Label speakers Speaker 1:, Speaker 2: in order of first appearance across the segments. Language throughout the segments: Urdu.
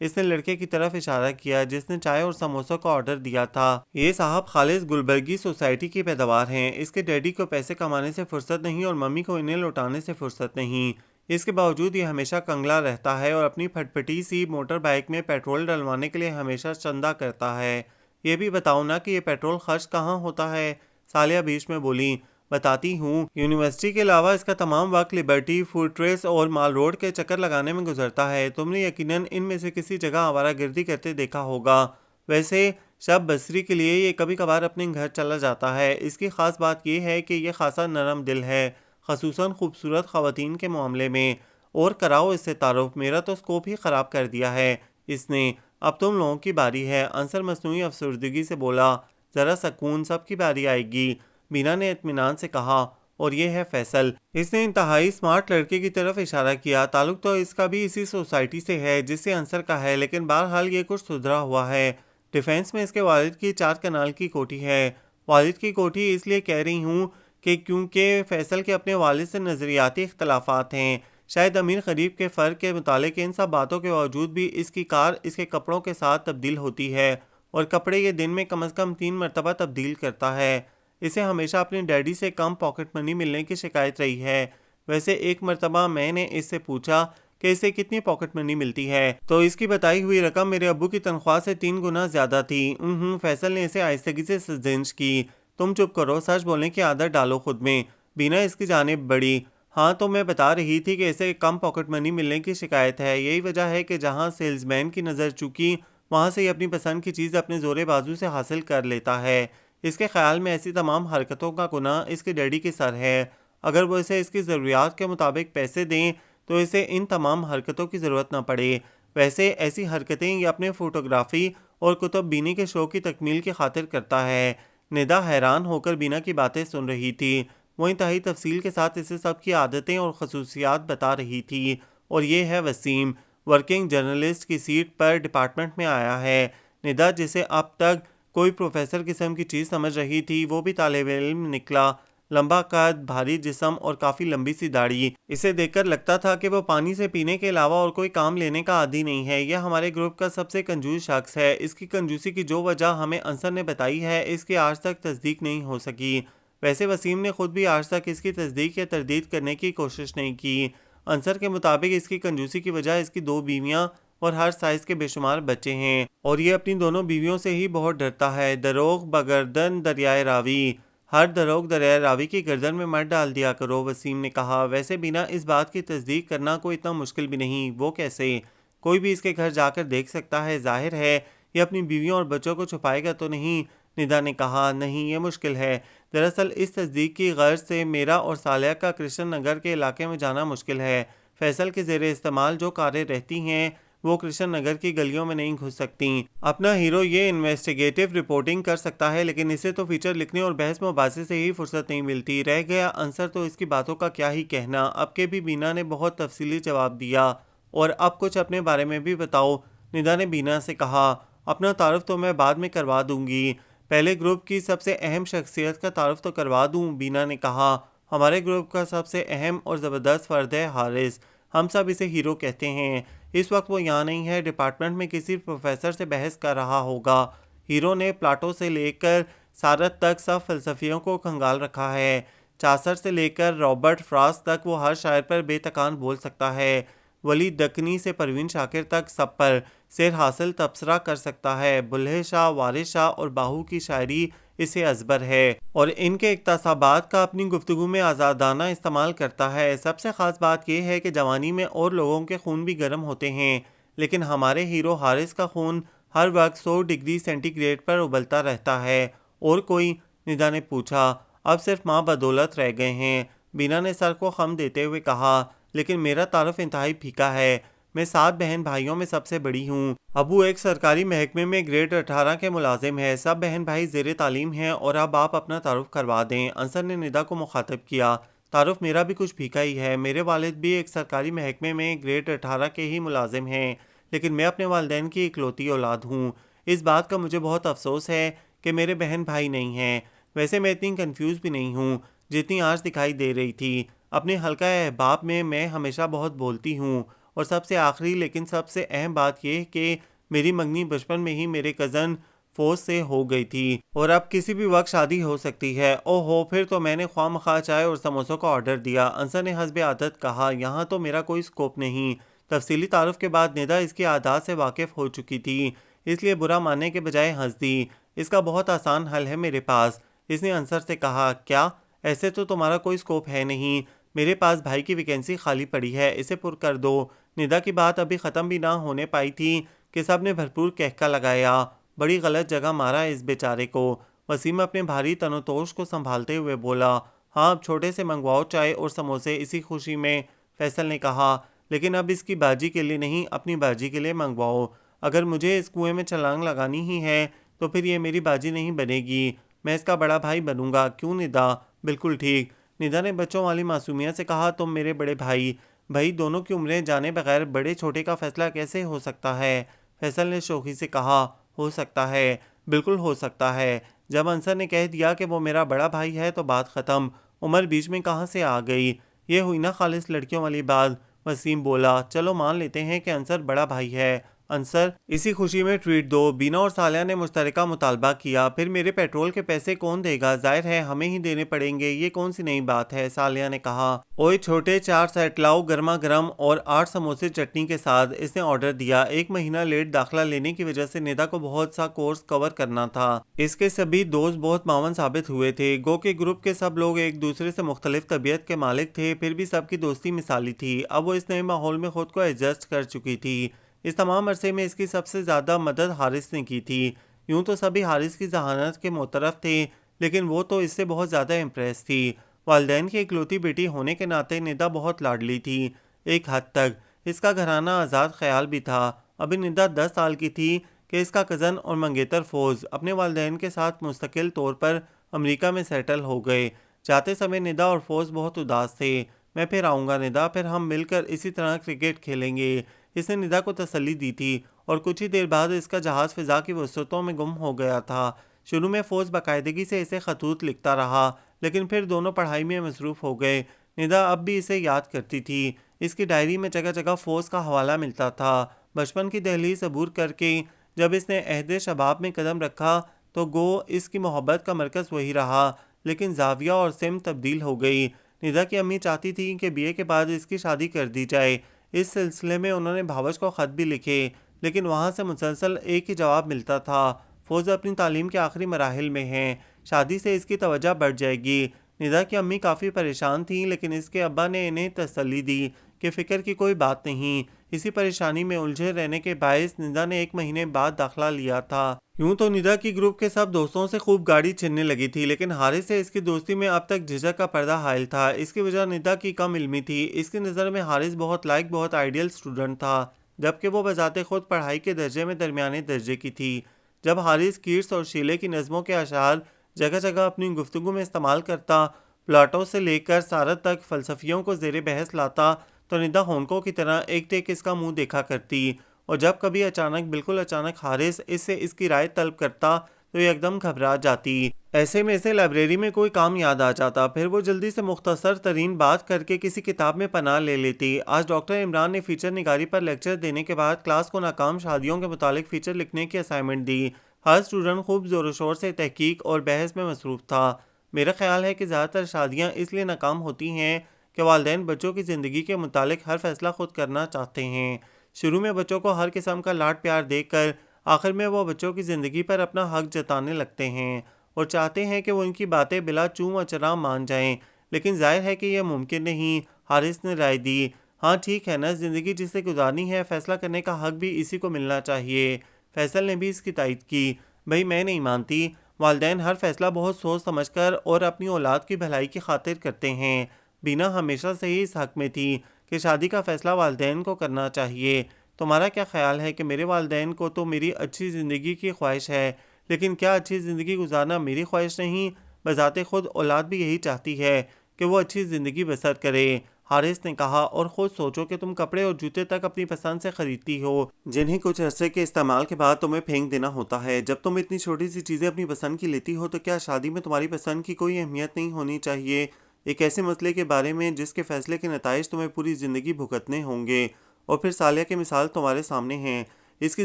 Speaker 1: اس نے لڑکے کی طرف اشارہ کیا جس نے چائے اور سموسوں کا آرڈر دیا تھا۔ یہ صاحب خالص گلبرگی سوسائٹی کی پیداوار ہیں۔ اس کے ڈیڈی کو پیسے کمانے سے فرصت نہیں اور ممی کو انہیں لوٹانے سے فرصت نہیں۔ اس کے باوجود یہ ہمیشہ کنگلا رہتا ہے اور اپنی پھٹ پھٹی سی موٹر بائیک میں پیٹرول ڈلوانے کے لیے ہمیشہ چندہ کرتا ہے۔ یہ بھی بتاؤ نا کہ یہ پیٹرول خرچ کہاں ہوتا ہے؟ سالیہ بیچ میں بولی۔ بتاتی ہوں، یونیورسٹی کے علاوہ اس کا تمام وقت لبرٹی، فورٹریس اور مال روڈ کے چکر لگانے میں گزرتا ہے۔ تم نے یقیناً ان میں سے کسی جگہ آوارہ گردی کرتے دیکھا ہوگا۔ ویسے شب بصری کے لیے یہ کبھی کبھار اپنے گھر چلا جاتا ہے۔ اس کی خاص بات یہ ہے کہ یہ خاصا نرم دل ہے، خصوصاً خوبصورت خواتین کے معاملے میں۔ اور کراؤ اس سے تعارف، میرا تو اسکوپ ہی خراب کر دیا ہے اس نے۔ اب تم لوگوں کی باری ہے، عنصر مصنوعی افسردگی سے بولا۔ ذرا سکون، سب کی باری آئے گی، بینا نے اطمینان سے کہا۔ اور یہ ہے فیصل۔ اس نے انتہائی سمارٹ لڑکے کی طرف اشارہ کیا۔ تعلق تو اس کا بھی اسی سوسائٹی سے ہے جس سے عنصر کا ہے، لیکن بہرحال یہ کچھ سدھرا ہوا ہے۔ ڈیفینس میں اس کے والد کی 4 کنال کی کوٹھی ہے۔ والد کی کوٹھی اس لیے کہہ رہی ہوں کہ کیونکہ فیصل کے اپنے والد سے نظریاتی اختلافات ہیں۔ شاید امیر غریب کے فرق کے متعلق ان سب باتوں کے باوجود بھی اس کی کار اس کے کپڑوں کے ساتھ تبدیل ہوتی ہے، اور کپڑے یہ دن میں کم از کم 3 مرتبہ تبدیل کرتا ہے۔ اسے ہمیشہ اپنے ڈیڈی سے کم پاکٹ منی ملنے کی شکایت رہی ہے۔ ویسے ایک مرتبہ میں نے اس سے پوچھا کہ اسے کتنی پاکٹ منی ملتی ہے، تو اس کی بتائی ہوئی رقم میرے ابو کی تنخواہ سے 3 گنا زیادہ تھی۔ فیصل نے اسے آہستگی سے سرزنش کی۔ تم چپ کرو، سچ بولنے کی عادت ڈالو خود میں۔ بینا اس کی جانب بڑھی۔ ہاں تو میں بتا رہی تھی کہ اسے کم پاکٹ منی ملنے کی شکایت ہے۔ یہی وجہ ہے کہ جہاں سیلز مین کی نظر چکی وہاں سے یہ اپنی پسند کی چیز اپنے زورے بازو سے حاصل کر لیتا ہے۔ اس کے خیال میں ایسی تمام حرکتوں کا گناہ اس کے ڈیڈی کے سر ہے۔ اگر وہ اسے اس کی ضروریات کے مطابق پیسے دیں تو اسے ان تمام حرکتوں کی ضرورت نہ پڑے۔ ویسے ایسی حرکتیں یہ اپنے فوٹوگرافی اور کتب بینی کے شوق کی تکمیل کی خاطر کرتا ہے۔ ندا حیران ہو کر بینا کی باتیں سن رہی تھی۔ وہ انتہائی تفصیل کے ساتھ اسے سب کی عادتیں اور خصوصیات بتا رہی تھی۔ اور یہ ہے وسیم، ورکنگ جرنلسٹ کی سیٹ پر ڈپارٹمنٹ میں آیا ہے۔ ندا جسے اب تک کوئی پروفیسر قسم کی چیز سمجھ رہی تھی، وہ بھی طالب علم نکلا۔ لمبا قد، بھاری جسم اور کافی لمبی سی داڑھی۔ اسے دیکھ کر لگتا تھا کہ وہ پانی سے پینے کے علاوہ اور کوئی کام لینے کا عادی نہیں ہے۔ یہ ہمارے گروپ کا سب سے کنجوس شخص ہے۔ اس کی کنجوسی کی جو وجہ ہمیں عنصر نے بتائی ہے اس کی آج تک تصدیق نہیں ہو سکی۔ ویسے وسیم نے خود بھی آج تک اس کی تصدیق یا تردید کرنے کی کوشش نہیں کی۔ عنصر کے مطابق اس کی کنجوسی کی وجہ اس کی 2 بیویاں اور ہر سائز کے بے شمار بچے ہیں، اور یہ اپنی دونوں بیویوں سے ہی بہت ڈرتا ہے۔ دروغ بگردن دریائے راوی، ہر دروغ دریائے راوی کی گردن میں مت ڈال دیا کرو، وسیم نے کہا۔ ویسے بینا اس بات کی تصدیق کرنا کوئی اتنا مشکل بھی نہیں۔ وہ کیسے؟ کوئی بھی اس کے گھر جا کر دیکھ سکتا ہے۔ ظاہر ہے یہ اپنی بیویوں اور بچوں کو چھپائے گا تو نہیں، ندا نے کہا۔ نہیں، یہ مشکل ہے۔ دراصل اس تصدیق کی غرض سے میرا اور سالیہ کا کرشن نگر کے علاقے میں جانا مشکل ہے۔ فیصل کے زیر استعمال جو کاریں رہتی ہیں وہ کرشن نگر کی گلیوں میں نہیں گھس سکتی۔ اپنا ہیرو یہ انویسٹیگیٹو رپورٹنگ کر سکتا ہے، لیکن اسے تو فیچر لکھنے اور بحث مباحثے سے ہی فرصت نہیں ملتی۔ رہ گیا عنصر، تو اس کی باتوں کا کیا ہی کہنا۔ اب کے بھی بینا نے بہت تفصیلی جواب دیا۔ اور اب کچھ اپنے بارے میں بھی بتاؤ، ندا نے بینا سے کہا۔ اپنا تعارف تو میں بعد میں کروا دوں گی، پہلے گروپ کی سب سے اہم شخصیت کا تعارف تو کروا دوں، بینا نے کہا۔ ہمارے گروپ کا سب سے اہم اور زبردست فرد ہے حارث، ہم سب اسے ہیرو کہتے ہیں۔ اس وقت وہ یہاں نہیں ہے، ڈپارٹمنٹ میں کسی پروفیسر سے بحث کر رہا ہوگا۔ ہیرو نے پلاٹو سے لے کر سارت تک سب فلسفیوں کو کھنگال رکھا ہے۔ چاسر سے لے کر رابرٹ فراست تک وہ ہر شاعر پر بے تکان بول سکتا ہے۔ ولی دکنی سے پروین شاکر تک سب پر سیر حاصل تبصرہ کر سکتا ہے۔ بلہے شاہ، وارث شاہ اور باہو کی شاعری اسے ازبر ہے، اور ان کے اقتباسات کا اپنی گفتگو میں آزادانہ استعمال کرتا ہے۔ سب سے خاص بات یہ ہے کہ جوانی میں اور لوگوں کے خون بھی گرم ہوتے ہیں، لیکن ہمارے ہیرو حارث کا خون ہر وقت 100 ڈگری سینٹی گریڈ پر ابلتا رہتا ہے۔ اور کوئی؟ ندا نے پوچھا۔ اب صرف ماں بدولت رہ گئے ہیں، بینا نے سر کو خم دیتے ہوئے کہا۔ لیکن میرا تعارف انتہائی پھیکا ہے۔ میں 7 بہن بھائیوں میں سب سے بڑی ہوں۔ ابو ایک سرکاری محکمے میں گریڈ 18 کے ملازم ہے، سب بہن بھائی زیر تعلیم ہیں، اور اب آپ اپنا تعارف کروا دیں، عنصر نے ندا کو مخاطب کیا۔ تعارف میرا بھی کچھ پھیکا ہی ہے، میرے والد بھی ایک سرکاری محکمے میں گریڈ 18 کے ہی ملازم ہیں، لیکن میں اپنے والدین کی اکلوتی اولاد ہوں۔ اس بات کا مجھے بہت افسوس ہے کہ میرے بہن بھائی نہیں ہیں۔ ویسے میں اتنی کنفیوز بھی نہیں ہوں جتنی آج دکھائی دے رہی تھی۔ اپنے حلقہ احباب میں ہمیشہ بہت بولتی ہوں، اور سب سے آخری لیکن سب سے اہم بات یہ کہ میری منگنی بچپن میں ہی میرے کزن فوج سے ہو گئی تھی اور اب کسی بھی وقت شادی ہو سکتی ہے۔ او ہو، پھر تو میں نے خواہ مخواہ چائے اور سموسوں کا آرڈر دیا۔ انصر نے حسب عادت کہا، یہاں تو میرا کوئی اسکوپ نہیں۔ تفصیلی تعارف کے بعد ندا اس کی عادات سے واقف ہو چکی تھی، اس لیے برا ماننے کے بجائے ہنس دی۔ اس کا بہت آسان حل ہے میرے پاس، اس نے انصر سے کہا۔ کیا؟ ایسے تو تمہارا کوئی اسکوپ ہے نہیں، میرے پاس بھائی کی ویکینسی خالی پڑی ہے، اسے پر کر دو۔ ندا کی بات ابھی ختم بھی نہ ہونے پائی تھی کہ سب نے بھرپور کہکا لگایا۔ بڑی غلط جگہ مارا اس بیچارے کو۔ وسیم اپنے بھاری تنوتوش کو سنبھالتے ہوئے بولا۔ ہاں، اب چھوٹے سے منگواؤ چائے اور سموسے اسی خوشی میں، فیصل نے کہا، لیکن اب اس کی باجی کے لیے نہیں، اپنی باجی کے لیے منگواؤ۔ اگر مجھے اس کنویں میں چھلانگ لگانی ہی ہے تو پھر یہ میری باجی نہیں بنے گی، میں اس کا بڑا بھائی بنوں گا۔ کیوں ندا؟ بالکل ٹھیک، ندا نے بچوں والی معصومیت سے کہا، تم میرے بڑے بھائی دونوں کی عمریں جانے بغیر بڑے چھوٹے کا فیصلہ کیسے ہو سکتا ہے؟ فیصل نے شوخی سے کہا، ہو سکتا ہے، بالکل ہو سکتا ہے۔ جب انصر نے کہہ دیا کہ وہ میرا بڑا بھائی ہے تو بات ختم، عمر بیچ میں کہاں سے آ گئی؟ یہ ہوئی نا خالص لڑکیوں والی بات۔ وسیم بولا، چلو مان لیتے ہیں کہ انصر بڑا بھائی ہے۔ انصر، اسی خوشی میں ٹریٹ دو۔ بینا اور سالیہ نے مشترکہ مطالبہ کیا۔ پھر میرے پیٹرول کے پیسے کون دے گا؟ ظاہر ہے ہمیں ہی دینے پڑیں گے، یہ کون سی نئی بات ہے؟ سالیہ نے کہا۔ اوئے چھوٹے، 4 سیٹ لاؤ گرما گرم اور 8 سموسے چٹنی کے ساتھ، اس نے آرڈر دیا۔ 1 مہینہ لیٹ داخلہ لینے کی وجہ سے ندا کو بہت سا کورس کور کرنا تھا۔ اس کے سبھی دوست بہت معاون ثابت ہوئے تھے، گو کہ گروپ کے سب لوگ ایک دوسرے سے مختلف طبیعت کے مالک تھے، پھر بھی سب کی دوستی مثالی تھی۔ اب وہ اس نئے ماحول میں خود کو ایڈجسٹ کر چکی تھی۔ اس تمام عرصے میں اس کی سب سے زیادہ مدد حارث نے کی تھی۔ یوں تو سبھی حارث کی ذہانت کے معترف تھے، لیکن وہ تو اس سے بہت زیادہ امپریس تھی۔ والدین کی اکلوتی بیٹی ہونے کے ناطے ندا بہت لاڈلی تھی، ایک حد تک اس کا گھرانہ آزاد خیال بھی تھا۔ ابھی ندا 10 سال کی تھی کہ اس کا کزن اور منگیتر فوز اپنے والدین کے ساتھ مستقل طور پر امریکہ میں سیٹل ہو گئے۔ جاتے سمے ندا اور فوز بہت اداس تھے۔ میں پھر آؤں گا ندا، پھر ہم مل کر اسی طرح کرکٹ کھیلیں گے، اس نے ندا کو تسلی دی تھی۔ اور کچھ ہی دیر بعد اس کا جہاز فضا کی وسعتوں میں گم ہو گیا تھا۔ شروع میں فوز باقاعدگی سے اسے خطوط لکھتا رہا، لیکن پھر دونوں پڑھائی میں مصروف ہو گئے۔ ندا اب بھی اسے یاد کرتی تھی، اس کی ڈائری میں جگہ جگہ فوز کا حوالہ ملتا تھا۔ بچپن کی دہلیز عبور کر کے جب اس نے عہد شباب میں قدم رکھا تو گو اس کی محبت کا مرکز وہی رہا، لیکن زاویہ اور سمت تبدیل ہو گئی۔ ندا کی امی چاہتی تھی کہ BA کے بعد اس کی شادی کر دی جائے۔ اس سلسلے میں انہوں نے بھاوش کو خط بھی لکھے، لیکن وہاں سے مسلسل ایک ہی جواب ملتا تھا، فوز اپنی تعلیم کے آخری مراحل میں ہیں، شادی سے اس کی توجہ بڑھ جائے گی۔ ندا کی امی کافی پریشان تھیں، لیکن اس کے ابا نے انہیں تسلی دی کہ فکر کی کوئی بات نہیں۔ اسی پریشانی میں الجھے رہنے کے باعث ندا نے 1 مہینے بعد داخلہ لیا تھا۔ یوں تو ندا کی گروپ کے سب دوستوں سے خوب گاڑی چھننے لگی تھی، لیکن حارث سے اس کی دوستی میں اب تک جھجک کا پردہ حائل تھا۔ اس کی وجہ ندا کی کم علمی تھی۔ اس کی نظر میں حارث بہت لائق، بہت آئیڈیل اسٹوڈنٹ تھا، جبکہ وہ بذات خود پڑھائی کے درجے میں درمیانے درجے کی تھی۔ جب حارث کیٹس اور شیلے کی نظموں کے اشعار جگہ جگہ اپنی گفتگو میں استعمال کرتا، پلاٹو سے لے کر سارت تک فلسفیوں کو زیر بحث لاتا، تو ندا ہونکوں کی طرح ایک ٹیک اس کا منہ دیکھا کرتی، اور جب کبھی اچانک، بالکل اچانک حارث اس سے اس کی رائے طلب کرتا تو یہ ایک دم گھبرا جاتی۔ ایسے میں اسے لائبریری میں کوئی کام یاد آ جاتا، پھر وہ جلدی سے مختصر ترین بات کر کے کسی کتاب میں پناہ لے لیتی۔ آج ڈاکٹر عمران نے فیچر نگاری پر لیکچر دینے کے بعد کلاس کو ناکام شادیوں کے متعلق فیچر لکھنے کی اسائنمنٹ دی۔ ہر اسٹوڈنٹ خوب زور و شور سے تحقیق اور بحث میں مصروف تھا۔ میرا خیال ہے کہ زیادہ تر شادیاں اس لیے ناکام ہوتی ہیں کہ والدین بچوں کی زندگی کے متعلق ہر فیصلہ خود کرنا چاہتے ہیں۔ شروع میں بچوں کو ہر قسم کا لاڈ پیار دے کر آخر میں وہ بچوں کی زندگی پر اپنا حق جتانے لگتے ہیں اور چاہتے ہیں کہ وہ ان کی باتیں بلا چوں و چرا مان جائیں، لیکن ظاہر ہے کہ یہ ممکن نہیں۔ حارث نے رائے دی، ہاں ٹھیک ہے نا، زندگی جسے گزارنی ہے، فیصلہ کرنے کا حق بھی اسی کو ملنا چاہیے۔ فیصل نے بھی اس کی تائید کی، بھائی میں نہیں مانتی، والدین ہر فیصلہ بہت سوچ سمجھ کر اور اپنی اولاد کی بھلائی کی خاطر کرتے ہیں۔ بینا ہمیشہ سے ہی اس حق میں تھی کہ شادی کا فیصلہ والدین کو کرنا چاہیے۔ تمہارا کیا خیال ہے؟ کہ میرے والدین کو تو میری اچھی زندگی کی خواہش ہے، لیکن کیا اچھی زندگی گزارنا میری خواہش نہیں؟ بذات خود اولاد بھی یہی چاہتی ہے کہ وہ اچھی زندگی بسر کرے، حارث نے کہا، اور خود سوچو کہ تم کپڑے اور جوتے تک اپنی پسند سے خریدتی ہو، جنہیں کچھ عرصے کے استعمال کے بعد تمہیں پھینک دینا ہوتا ہے۔ جب تم اتنی چھوٹی سی چیزیں اپنی پسند کی لیتی ہو تو کیا شادی میں تمہاری پسند کی کوئی اہمیت نہیں ہونی چاہیے؟ ایک ایسے مسئلے کے بارے میں جس کے فیصلے کے نتائج تمہیں پوری زندگی بھگتنے ہوں گے، اور پھر سالیہ کی مثال تمہارے سامنے ہے، اس کی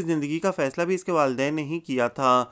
Speaker 1: زندگی کا فیصلہ بھی اس کے والدین نے ہی کیا تھا۔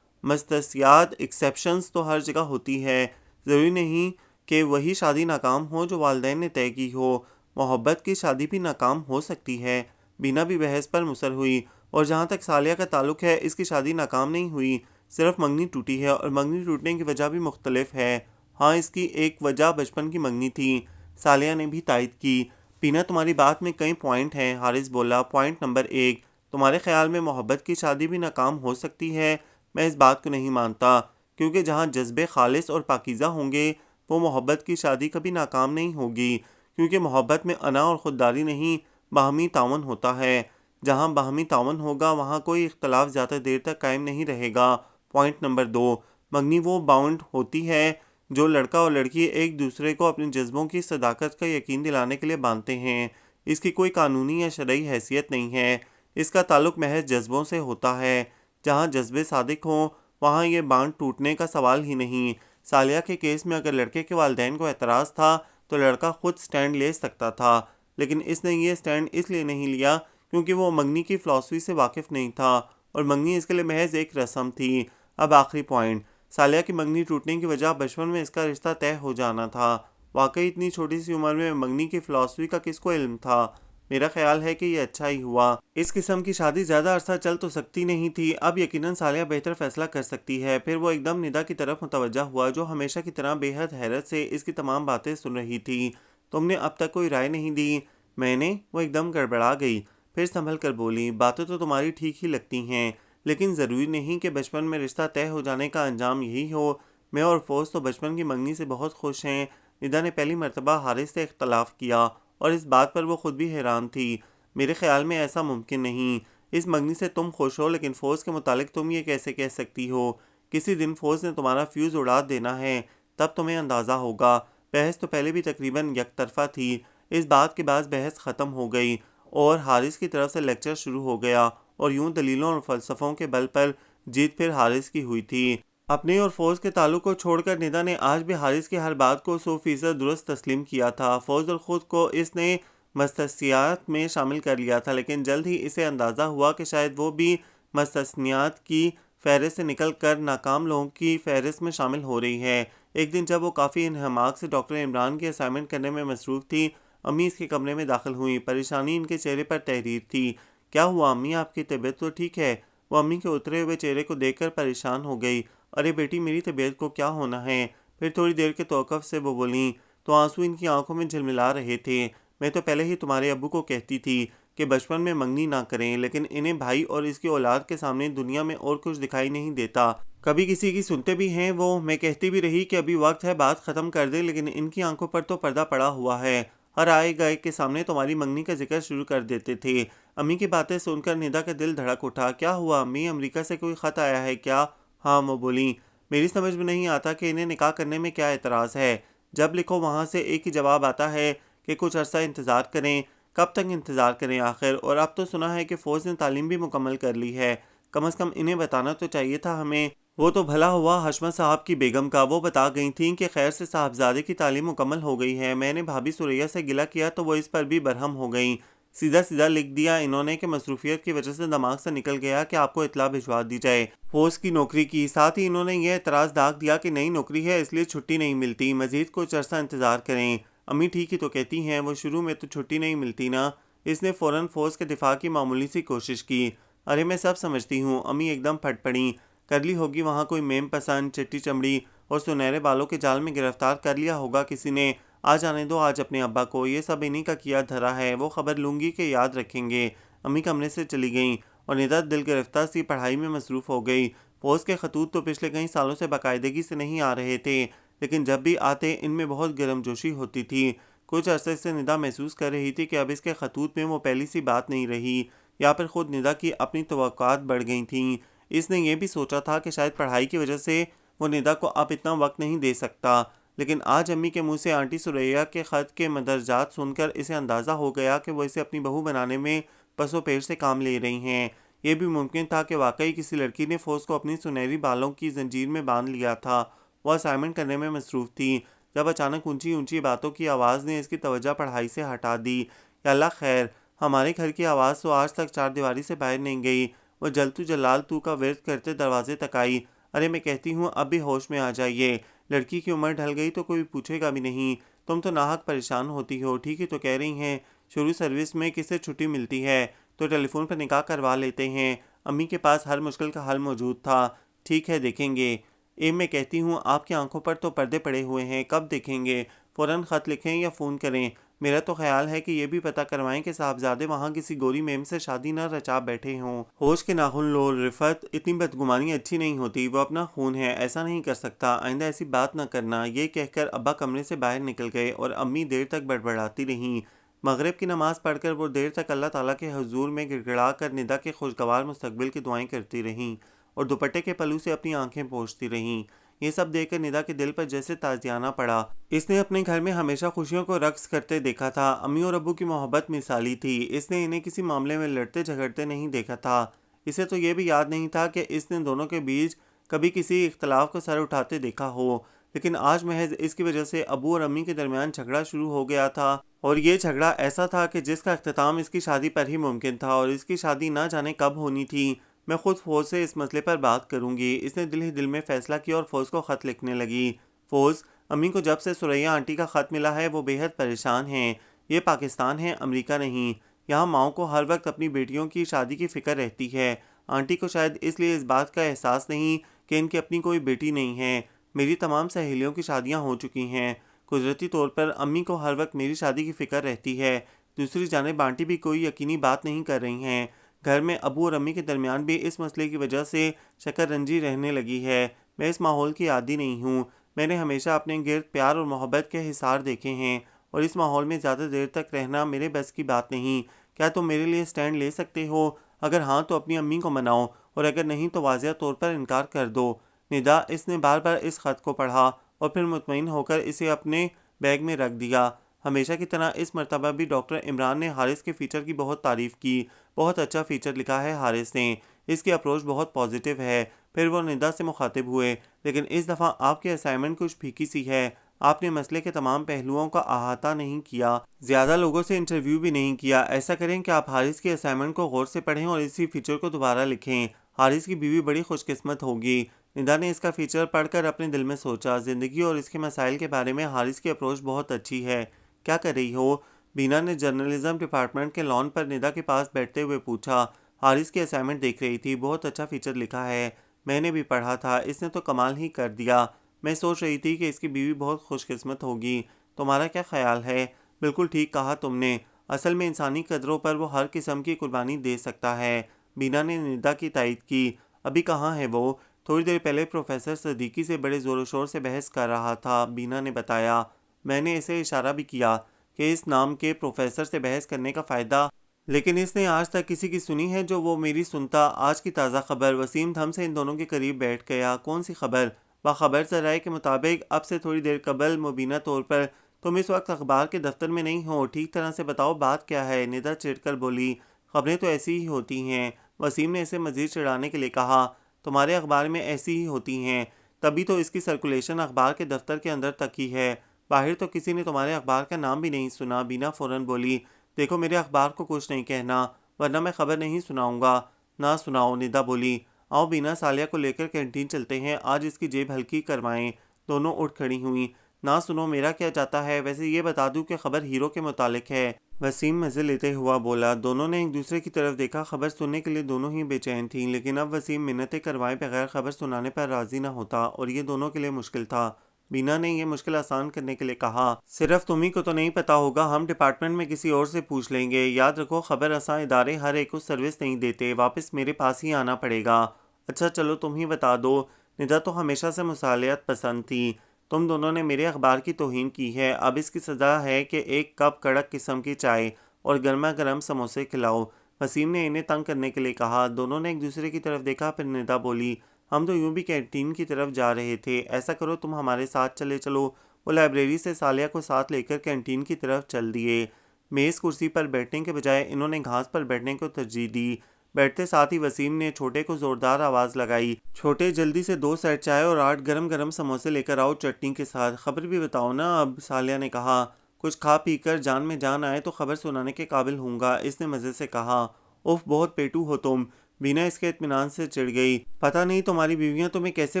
Speaker 1: مستثنیات ایکسیپشنز تو ہر جگہ ہوتی ہے، ضروری نہیں کہ وہی شادی ناکام ہو جو والدین نے طے کی ہو، محبت کی شادی بھی ناکام ہو سکتی ہے۔ بینا بھی بحث پر مصر ہوئی، اور جہاں تک سالیہ کا تعلق ہے اس کی شادی ناکام نہیں ہوئی، صرف منگنی ٹوٹی ہے، اور منگنی ٹوٹنے کی وجہ بھی مختلف ہے۔ ہاں، اس کی ایک وجہ بچپن کی منگنی تھی، سالیہ نے بھی تائید کی۔ بینا تمہاری بات میں کئی پوائنٹ ہیں، حارث بولا۔ پوائنٹ نمبر 1، تمہارے خیال میں محبت کی شادی بھی ناکام ہو سکتی ہے؟ میں اس بات کو نہیں مانتا، کیونکہ جہاں جذبے خالص اور پاکیزہ ہوں گے وہ محبت کی شادی کبھی ناکام نہیں ہوگی، کیونکہ محبت میں انا اور خودداری نہیں، باہمی تعاون ہوتا ہے۔ جہاں باہمی تعاون ہوگا وہاں کوئی اختلاف زیادہ دیر تک قائم نہیں رہے گا۔ پوائنٹ نمبر 2، منگنی وہ باؤنڈ ہوتی ہے جو لڑکا اور لڑکی ایک دوسرے کو اپنے جذبوں کی صداقت کا یقین دلانے کے لیے باندھتے ہیں۔ اس کی کوئی قانونی یا شرعی حیثیت نہیں ہے، اس کا تعلق محض جذبوں سے ہوتا ہے۔ جہاں جذبے صادق ہوں وہاں یہ بانڈ ٹوٹنے کا سوال ہی نہیں۔ سالیہ کے کیس میں اگر لڑکے کے والدین کو اعتراض تھا تو لڑکا خود سٹینڈ لے سکتا تھا، لیکن اس نے یہ سٹینڈ اس لیے نہیں لیا کیونکہ وہ منگنی کی فلسفی سے واقف نہیں تھا، اور منگنی اس کے لیے محض ایک رسم تھی۔ اب آخری پوائنٹ، سالیہ کی منگنی ٹوٹنے کی وجہ بچپن میں اس کا رشتہ طے ہو جانا تھا۔ واقعی اتنی چھوٹی سی عمر میں منگنی کی فلسفی کا کس کو علم تھا؟ میرا خیال ہے کہ یہ اچھا ہی ہوا۔ اس قسم کی شادی زیادہ عرصہ چل تو سکتی نہیں تھی، اب یقیناً سالیہ بہتر فیصلہ کر سکتی ہے۔ پھر وہ ایک دم ندا کی طرف متوجہ ہوا جو ہمیشہ کی طرح بے حد حیرت سے اس کی تمام باتیں سن رہی تھی۔ تم نے اب تک کوئی رائے نہیں دی؟ میں نے؟ وہ ایک دم گڑبڑا گئی، پھر سنبھل کر بولی، باتیں تو تمہاری ٹھیک ہی لگتی ہیں، لیکن ضروری نہیں کہ بچپن میں رشتہ طے ہو جانے کا انجام یہی ہو۔ میں اور فوز تو بچپن کی منگنی سے بہت خوش ہیں۔ ندا نے پہلی مرتبہ حارث سے اختلاف کیا، اور اس بات پر وہ خود بھی حیران تھی۔ میرے خیال میں ایسا ممکن نہیں، اس منگنی سے تم خوش ہو، لیکن فوز کے متعلق تم یہ کیسے کہہ سکتی ہو؟ کسی دن فوز نے تمہارا فیوز اڑا دینا ہے، تب تمہیں اندازہ ہوگا۔ بحث تو پہلے بھی تقریباً یک طرفہ تھی، اس بات کے بعد بحث ختم ہو گئی اور حارث کی طرف سے لیکچر شروع ہو گیا، اور یوں دلیلوں اور فلسفوں کے بل پر جیت پھر حارث کی ہوئی تھی۔ اپنے اور فوز کے تعلق کو چھوڑ کر ندا نے آج بھی حارث کی ہر بات کو 100% درست تسلیم کیا تھا۔ فوز اور خود کو اس نے مستثنیات میں شامل کر لیا تھا، لیکن جلد ہی اسے اندازہ ہوا کہ شاید وہ بھی مستثنیات کی فہرست سے نکل کر ناکام لوگوں کی فہرست میں شامل ہو رہی ہے۔ ایک دن جب وہ کافی انہماک سے ڈاکٹر عمران کی اسائنمنٹ کرنے میں مصروف تھی، امی اس کے کمرے میں داخل ہوئیں۔ پریشانی ان کے چہرے پر تحریر تھی۔ کیا ہوا امی، آپ کی طبیعت تو ٹھیک ہے؟ وہ امی کے اترے ہوئے چہرے کو دیکھ کر پریشان ہو گئی۔ ارے بیٹی، میری طبیعت کو کیا ہونا ہے؟ پھر تھوڑی دیر کے توقف سے وہ بولیں تو آنسو ان کی آنکھوں میں جھلملا رہے تھے۔ میں تو پہلے ہی تمہارے ابو کو کہتی تھی کہ بچپن میں منگنی نہ کریں، لیکن انہیں بھائی اور اس کی اولاد کے سامنے دنیا میں اور کچھ دکھائی نہیں دیتا۔ کبھی کسی کی سنتے بھی ہیں وہ، میں کہتی بھی رہی کہ ابھی وقت ہے بات ختم کر دیں، لیکن ان کی آنکھوں پر تو پردہ پڑا ہوا ہے، ہر آئے گئے کے سامنے تمہاری منگنی کا ذکر شروع کر دیتے تھے۔ امی کی باتیں سن کر ندا کا دل دھڑک اٹھا۔ کیا ہوا امی، امریکہ سے کوئی خط آیا ہے کیا؟ ہاں، وہ بولیں۔ میری سمجھ میں نہیں آتا کہ انہیں نکاح کرنے میں کیا اعتراض ہے۔ جب لکھو وہاں سے ایک ہی جواب آتا ہے کہ کچھ عرصہ انتظار کریں۔ کب تک انتظار کریں آخر؟ اور اب تو سنا ہے کہ فوز نے تعلیم بھی مکمل کر لی ہے، کم از کم انہیں بتانا تو چاہیے تھا ہمیں۔ وہ تو بھلا ہوا حشمت صاحب کی بیگم کا، وہ بتا گئی تھیں کہ خیر سے صاحبزادے کی تعلیم مکمل ہو گئی ہے۔ میں نے بھابھی سریا سے گلہ کیا تو وہ اس پر بھی برہم ہو گئیں۔ سیدھا سیدھا لکھ دیا انہوں نے کہ مصروفیت کی وجہ سے دماغ سے نکل گیا کہ آپ کو اطلاع بھجوا دی جائے فوز کی نوکری کی۔ ساتھ ہی انہوں نے یہ اعتراض داغ دیا کہ نئی نوکری ہے اس لیے چھٹی نہیں ملتی، مزید کچھ عرصہ انتظار کریں۔ امی ٹھیک ہی تو کہتی ہیں، وہ شروع میں تو چھٹی نہیں ملتی نا۔ اس نے فوراً فوز کے دفاع کی معمولی سی کوشش کی۔ ارے میں سب سمجھتی ہوں، امی ایک دم پھٹ پڑیں۔ کر لی ہوگی وہاں کوئی میم پسند، چٹی چمڑی اور سنہرے بالوں کے جال میں گرفتار کر لیا ہوگا کسی نے۔ آ جانے دو آج اپنے ابا کو، یہ سب انہی کا کیا دھرا ہے، وہ خبر لوں گی کہ یاد رکھیں گے۔ امی کمرے سے چلی گئیں اور ندا دل گرفتہ سی پڑھائی میں مصروف ہو گئی۔ فوز کے خطوط تو پچھلے کئی سالوں سے باقاعدگی سے نہیں آ رہے تھے، لیکن جب بھی آتے ان میں بہت گرم جوشی ہوتی تھی۔ کچھ عرصے سے ندا محسوس کر رہی تھی کہ اب اس کے خطوط میں وہ پہلی سی بات نہیں رہی، یا پھر خود ندا کی اپنی توقعات بڑھ گئی تھیں۔ اس نے یہ بھی سوچا تھا کہ شاید پڑھائی کی وجہ سے وہ ندا کو اب اتنا وقت نہیں دے سکتا، لیکن آج امی کے منہ سے آنٹی سریا کے خط کے مندرجات سن کر اسے اندازہ ہو گیا کہ وہ اسے اپنی بہو بنانے میں پس و پیش سے کام لے رہی ہیں۔ یہ بھی ممکن تھا کہ واقعی کسی لڑکی نے فوز کو اپنی سنہری بالوں کی زنجیر میں باندھ لیا تھا۔ وہ اسائنمنٹ کرنے میں مصروف تھی جب اچانک اونچی اونچی باتوں کی آواز نے اس کی توجہ پڑھائی سے ہٹا دی۔ یا اللہ خیر، ہمارے گھر کی آواز تو آج تک چار دیواری سے باہر نہیں گئی۔ وہ جلتو جلال تو کا ورد کرتے دروازے تک آئی۔ ارے میں کہتی ہوں اب بھی ہوش میں آ جائیے، لڑکی کی عمر ڈھل گئی تو کوئی پوچھے گا بھی نہیں، تم تو ناحق پریشان ہوتی ہو۔ ٹھیک ہی تو کہہ رہی ہیں، شروع سروس میں کسے چھٹی ملتی ہے تو ٹیلی فون پر نکاح کروا لیتے ہیں۔ امی کے پاس ہر مشکل کا حل موجود تھا۔ ٹھیک ہے دیکھیں گے۔ میں کہتی ہوں آپ کی آنکھوں پر تو پردے پڑے ہوئے ہیں، کب دیکھیں گے؟ فوراً خط لکھیں یا فون کریں۔ میرا تو خیال ہے کہ یہ بھی پتہ کروائیں کہ صاحبزادے وہاں کسی گوری میم سے شادی نہ رچا بیٹھے ہوں۔ ہوش کے ناخن لو رفت، اتنی بدگمانی اچھی نہیں ہوتی، وہ اپنا خون ہے، ایسا نہیں کر سکتا، آئندہ ایسی بات نہ کرنا۔ یہ کہہ کر ابا کمرے سے باہر نکل گئے اور امی دیر تک بڑبڑاتی رہیں۔ مغرب کی نماز پڑھ کر وہ دیر تک اللہ تعالیٰ کے حضور میں گڑ گڑا کر ندا کے خوشگوار مستقبل کی دعائیں کرتی رہیں اور دوپٹے کے پلو سے اپنی آنکھیں پوچھتی رہیں۔ یہ سب دیکھ کر ندا کے دل پر جیسے تازیانہ پڑا۔ اس نے اپنے گھر میں ہمیشہ خوشیوں کو رقص کرتے دیکھا تھا۔ امی اور ابو کی محبت مثالی تھی۔ اس نے انہیں کسی معاملے میں لڑتے جھگڑتے نہیں دیکھا تھا۔ اسے تو یہ بھی یاد نہیں تھا کہ اس نے دونوں کے بیچ کبھی کسی اختلاف کو سر اٹھاتے دیکھا ہو، لیکن آج محض اس کی وجہ سے ابو اور امی کے درمیان جھگڑا شروع ہو گیا تھا، اور یہ جھگڑا ایسا تھا کہ جس کا اختتام اس کی شادی پر ہی ممکن تھا، اور اس کی شادی نہ جانے کب ہونی تھی۔ میں خود فوز سے اس مسئلے پر بات کروں گی۔ اس نے دل ہی دل میں فیصلہ کیا اور فوز کو خط لکھنے لگی۔ فوز، امی کو جب سے ثریا آنٹی کا خط ملا ہے وہ بے حد پریشان ہیں۔ یہ پاکستان ہے، امریکہ نہیں۔ یہاں ماؤں کو ہر وقت اپنی بیٹیوں کی شادی کی فکر رہتی ہے۔ آنٹی کو شاید اس لیے اس بات کا احساس نہیں کہ ان کی اپنی کوئی بیٹی نہیں ہے۔ میری تمام سہیلیوں کی شادیاں ہو چکی ہیں۔ قدرتی طور پر امی کو ہر وقت میری شادی کی فکر رہتی ہے۔ دوسری جانب آنٹی بھی کوئی یقینی بات نہیں کر رہی ہیں۔ گھر میں ابو اور امی کے درمیان بھی اس مسئلے کی وجہ سے شکر رنجی رہنے لگی ہے۔ میں اس ماحول کی عادی نہیں ہوں۔ میں نے ہمیشہ اپنے گرد پیار اور محبت کے حصار دیکھے ہیں، اور اس ماحول میں زیادہ دیر تک رہنا میرے بس کی بات نہیں۔ کیا تم میرے لیے سٹینڈ لے سکتے ہو؟ اگر ہاں تو اپنی امی کو مناؤ، اور اگر نہیں تو واضح طور پر انکار کر دو۔ ندا، اس نے بار بار اس خط کو پڑھا اور پھر مطمئن ہو کر اسے اپنے بیگ میں رکھ دیا۔ ہمیشہ کی طرح اس مرتبہ بھی ڈاکٹر عمران نے حارث کے فیچر کی بہت تعریف کی۔ بہت اچھا فیچر لکھا ہے حارث نے، اس کی اپروچ بہت پازیٹیو ہے۔ پھر وہ ندا سے مخاطب ہوئے، لیکن اس دفعہ آپ کی اسائنمنٹ کچھ پھیکی سی ہے۔ آپ نے مسئلے کے تمام پہلوؤں کا احاطہ نہیں کیا، زیادہ لوگوں سے انٹرویو بھی نہیں کیا۔ ایسا کریں کہ آپ حارث کی اسائنمنٹ کو غور سے پڑھیں اور اسی فیچر کو دوبارہ لکھیں۔ حارث کی بیوی بڑی خوش قسمت ہوگی۔ ندا نے اس کا فیچر پڑھ کر اپنے دل میں سوچا، زندگی اور اس کے مسائل کے بارے میں حارث کی اپروچ بہت اچھی ہے۔ کیا کر رہی ہو؟ بینا نے جرنلزم ڈپارٹمنٹ کے لان پر ندا کے پاس بیٹھتے ہوئے پوچھا۔ حارث کی اسائنمنٹ دیکھ رہی تھی۔ بہت اچھا فیچر لکھا ہے، میں نے بھی پڑھا تھا، اس نے تو کمال ہی کر دیا۔ میں سوچ رہی تھی کہ اس کی بیوی بہت خوش قسمت ہوگی۔ تمہارا کیا خیال ہے؟ بالکل ٹھیک کہا تم نے، اصل میں انسانی قدروں پر وہ ہر قسم کی قربانی دے سکتا ہے۔ بینا نے ندا کی تائید کی۔ ابھی کہاں ہے وہ؟ تھوڑی دیر پہلے پروفیسر صدیقی سے بڑے زور و شور سے بحث کر رہا تھا، بینا نے بتایا۔ میں نے اسے اشارہ بھی کیا کہ اس نام کے پروفیسر سے بحث کرنے کا فائدہ، لیکن اس نے آج تک کسی کی سنی ہے جو وہ میری سنتا؟ آج کی تازہ خبر۔ وسیم دھم سے ان دونوں کے قریب بیٹھ گیا۔ کون سی خبر؟ باخبر ذرائع کے مطابق اب سے تھوڑی دیر قبل مبینہ طور پر تم اس وقت اخبار کے دفتر میں نہیں ہو۔ ٹھیک طرح سے بتاؤ بات کیا ہے؟ ندا چڑھ کر بولی۔ خبریں تو ایسی ہی ہوتی ہیں، وسیم نے اسے مزید چڑھانے کے لیے کہا۔ تمہارے اخبار میں ایسی ہی ہوتی ہیں، تبھی تو اس کی سرکولیشن اخبار کے دفتر کے اندر تک ہی ہے، باہر تو کسی نے تمہارے اخبار کا نام بھی نہیں سنا۔ بینا فوراً بولی، دیکھو میرے اخبار کو کچھ نہیں کہنا ورنہ میں خبر نہیں سناؤں گا۔ نہ سناؤ، ندا بولی۔ آؤ بینا، سالیہ کو لے کر کینٹین چلتے ہیں، آج اس کی جیب ہلکی کروائیں۔ دونوں اٹھ کھڑی ہوئیں۔ نہ سنو، میرا کیا جاتا ہے، ویسے یہ بتا دوں کہ خبر ہیرو کے متعلق ہے، وسیم مزے لیتے ہوا بولا۔ دونوں نے ایک دوسرے کی طرف دیکھا۔ خبر سننے کے لیے دونوں ہی بے چین تھیں، لیکن اب وسیم منتیں کروائے بغیر خبر سنانے پر راضی نہ ہوتا، اور یہ دونوں کے لیے مشکل تھا۔ بینا نے یہ مشکل آسان کرنے کے لیے کہا، صرف تمہیں کو تو نہیں پتا ہوگا، ہم ڈپارٹمنٹ میں کسی اور سے پوچھ لیں گے۔ یاد رکھو خبر رساں ادارے ہر ایک کو سروس نہیں دیتے، واپس میرے پاس ہی آنا پڑے گا۔ اچھا چلو تم ہی بتا دو۔ ندا تو ہمیشہ سے مصالحت پسند تھی۔ تم دونوں نے میرے اخبار کی توہین کی ہے، اب اس کی سزا ہے کہ ایک کپ کڑک قسم کی چائے اور گرما گرم سموسے کھلاؤ۔ وسیم نے انہیں تنگ کرنے کے لیے کہا۔ دونوں نے ایک دوسرے کی طرف دیکھا، پھر ندا بولی، ہم تو یوں بھی کینٹین کی طرف جا رہے تھے، ایسا کرو تم ہمارے ساتھ چلے چلو۔ وہ لائبریری سے سالیہ کو ساتھ لے کر کینٹین کی طرف چل دیے۔ میز کرسی پر بیٹھنے کے بجائے انہوں نے گھاس پر بیٹھنے کو ترجیح دی۔ بیٹھتے ساتھ ہی وسیم نے چھوٹے کو زوردار آواز لگائی، چھوٹے جلدی سے 2 سیٹ چائے اور 8 گرم گرم سموسے لے کر آؤ چٹنی کے ساتھ۔ خبر بھی بتاؤ نا اب، سالیہ نے کہا۔ کچھ کھا پی کر جان میں جان آئے تو خبر سنانے کے قابل ہوں گا۔ اس نے مزے سے کہا۔ اف بہت پیٹو ہو تم۔ بینا اس کے اطمینان سے چڑ گئی۔ پتہ نہیں تمہاری بیویاں تمہیں کیسے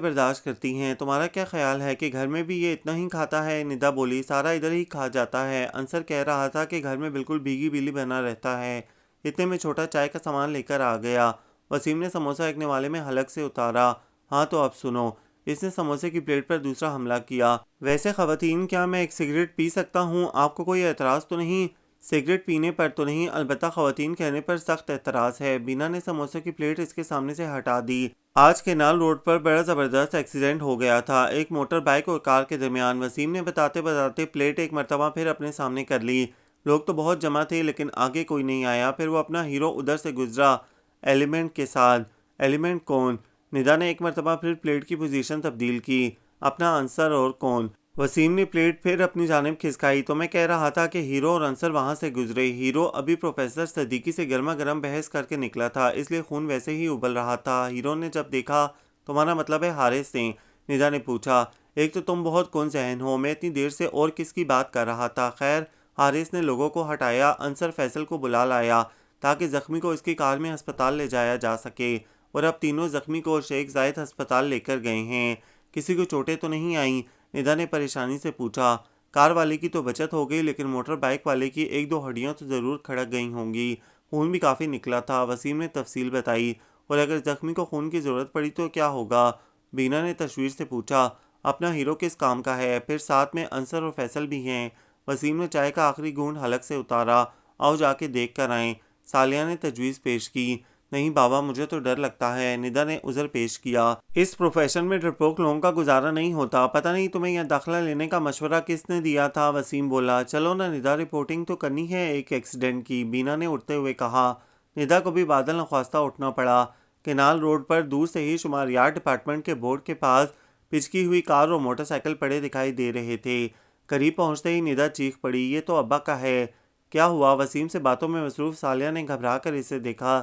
Speaker 1: برداشت کرتی ہیں، تمہارا کیا خیال ہے کہ گھر میں بھی یہ اتنا ہی کھاتا ہے؟ ندا بولی۔ سارا ادھر ہی کھا جاتا ہے۔ انصر کہہ رہا تھا کہ گھر میں بالکل بھیگی بیلی بنا رہتا ہے۔ اتنے میں چھوٹا چائے کا سامان لے کر آ گیا۔ وسیم نے سموسہ ایکنے والے میں حلق سے اتارا۔ ہاں تو اب سنو۔ اس نے سموسے کی پلیٹ پر دوسرا حملہ کیا۔ ویسے خواتین، کیا میں ایک سگریٹ پی سکتا ہوں؟ آپ کو کوئی اعتراض تو نہیں؟ سگریٹ پینے پر تو نہیں، البتہ خواتین کہنے پر سخت اعتراض ہے۔ بینا نے سموسے کی پلیٹ اس کے سامنے سے ہٹا دی۔ آج کینال روڈ پر بڑا زبردست ایکسیڈنٹ ہو گیا تھا، ایک موٹر بائیک اور کار کے درمیان۔ وسیم نے بتاتے بتاتے پلیٹ ایک مرتبہ پھر اپنے سامنے کر لی۔ لوگ تو بہت جمع تھے لیکن آگے کوئی نہیں آیا۔ پھر وہ اپنا ہیرو ادھر سے گزرا ایلیمنٹ کے ساتھ۔ ایلیمنٹ کون؟ ندا نے ایک مرتبہ پھر پلیٹ کی پوزیشن تبدیل کی۔ اپنا انصر اور کون؟ وسیم نے پلیٹ پھر اپنی جانب کھسکائی۔ تو میں کہہ رہا تھا کہ ہیرو اور انصر وہاں سے گزرے۔ ہیرو ابھی پروفیسر صدیقی سے گرما گرم بحث کر کے نکلا تھا، اس لیے خون ویسے ہی ابل رہا تھا۔ ہیرو نے جب دیکھا، تمہارا مطلب ہے حارث سے؟ ندا نے پوچھا۔ ایک تو تم بہت کون ذہن ہو، میں اتنی دیر سے اور کس کی بات کر رہا تھا۔ خیر، حارث نے لوگوں کو ہٹایا، انصر فیصل کو بلا لایا تاکہ زخمی کو اس کی کار میں ہسپتال لے جایا جا سکے، اور اب تینوں زخمی کو شیخ زائد ہسپتال لے کر گئے ہیں۔ کسی کو چوٹیں تو نہیں آئیں؟ ندا نے پریشانی سے پوچھا۔ کار والے کی تو بچت ہو گئی لیکن موٹر بائیک والے کی ایک دو ہڈیاں تو ضرور کھڑک گئی ہوں گی، خون بھی کافی نکلا تھا۔ وسیم نے تفصیل بتائی۔ اور اگر زخمی کو خون کی ضرورت پڑی تو کیا ہوگا؟ بینا نے تشویش سے پوچھا۔ اپنا ہیرو کس کام کا ہے؟ پھر ساتھ میں انصر اور فیصل بھی ہیں۔ وسیم نے چائے کا آخری گھونٹ حلق سے اتارا۔ آؤ جا کے دیکھ کر آئیں، ثالیہ نے تجویز پیش کی۔ نہیں بابا، مجھے تو ڈر لگتا ہے، ندا نے عذر پیش کیا۔ اس پروفیشن میں ڈرپوک لوگوں کا گزارا نہیں ہوتا۔ پتہ نہیں تمہیں یہاں داخلہ لینے کا مشورہ کس نے دیا تھا؟ وسیم بولا۔ چلو نا ندا، رپورٹنگ تو کرنی ہے ایک ایکسیڈنٹ کی، بینا نے اٹھتے ہوئے کہا۔ ندا کو بھی بادل نخواستہ اٹھنا پڑا۔ کینال روڈ پر دور سے ہی شماریات ڈپارٹمنٹ کے بورڈ کے پاس پچکی ہوئی کار اور موٹر سائیکل پڑے دکھائی دے رہے تھے۔ قریب پہنچتے ہی ندا چیخ پڑی۔ یہ تو ابا کا ہے۔ کیا ہوا؟ وسیم سے باتوں میں مصروف ثالیہ نے گھبرا کر اسے دیکھا،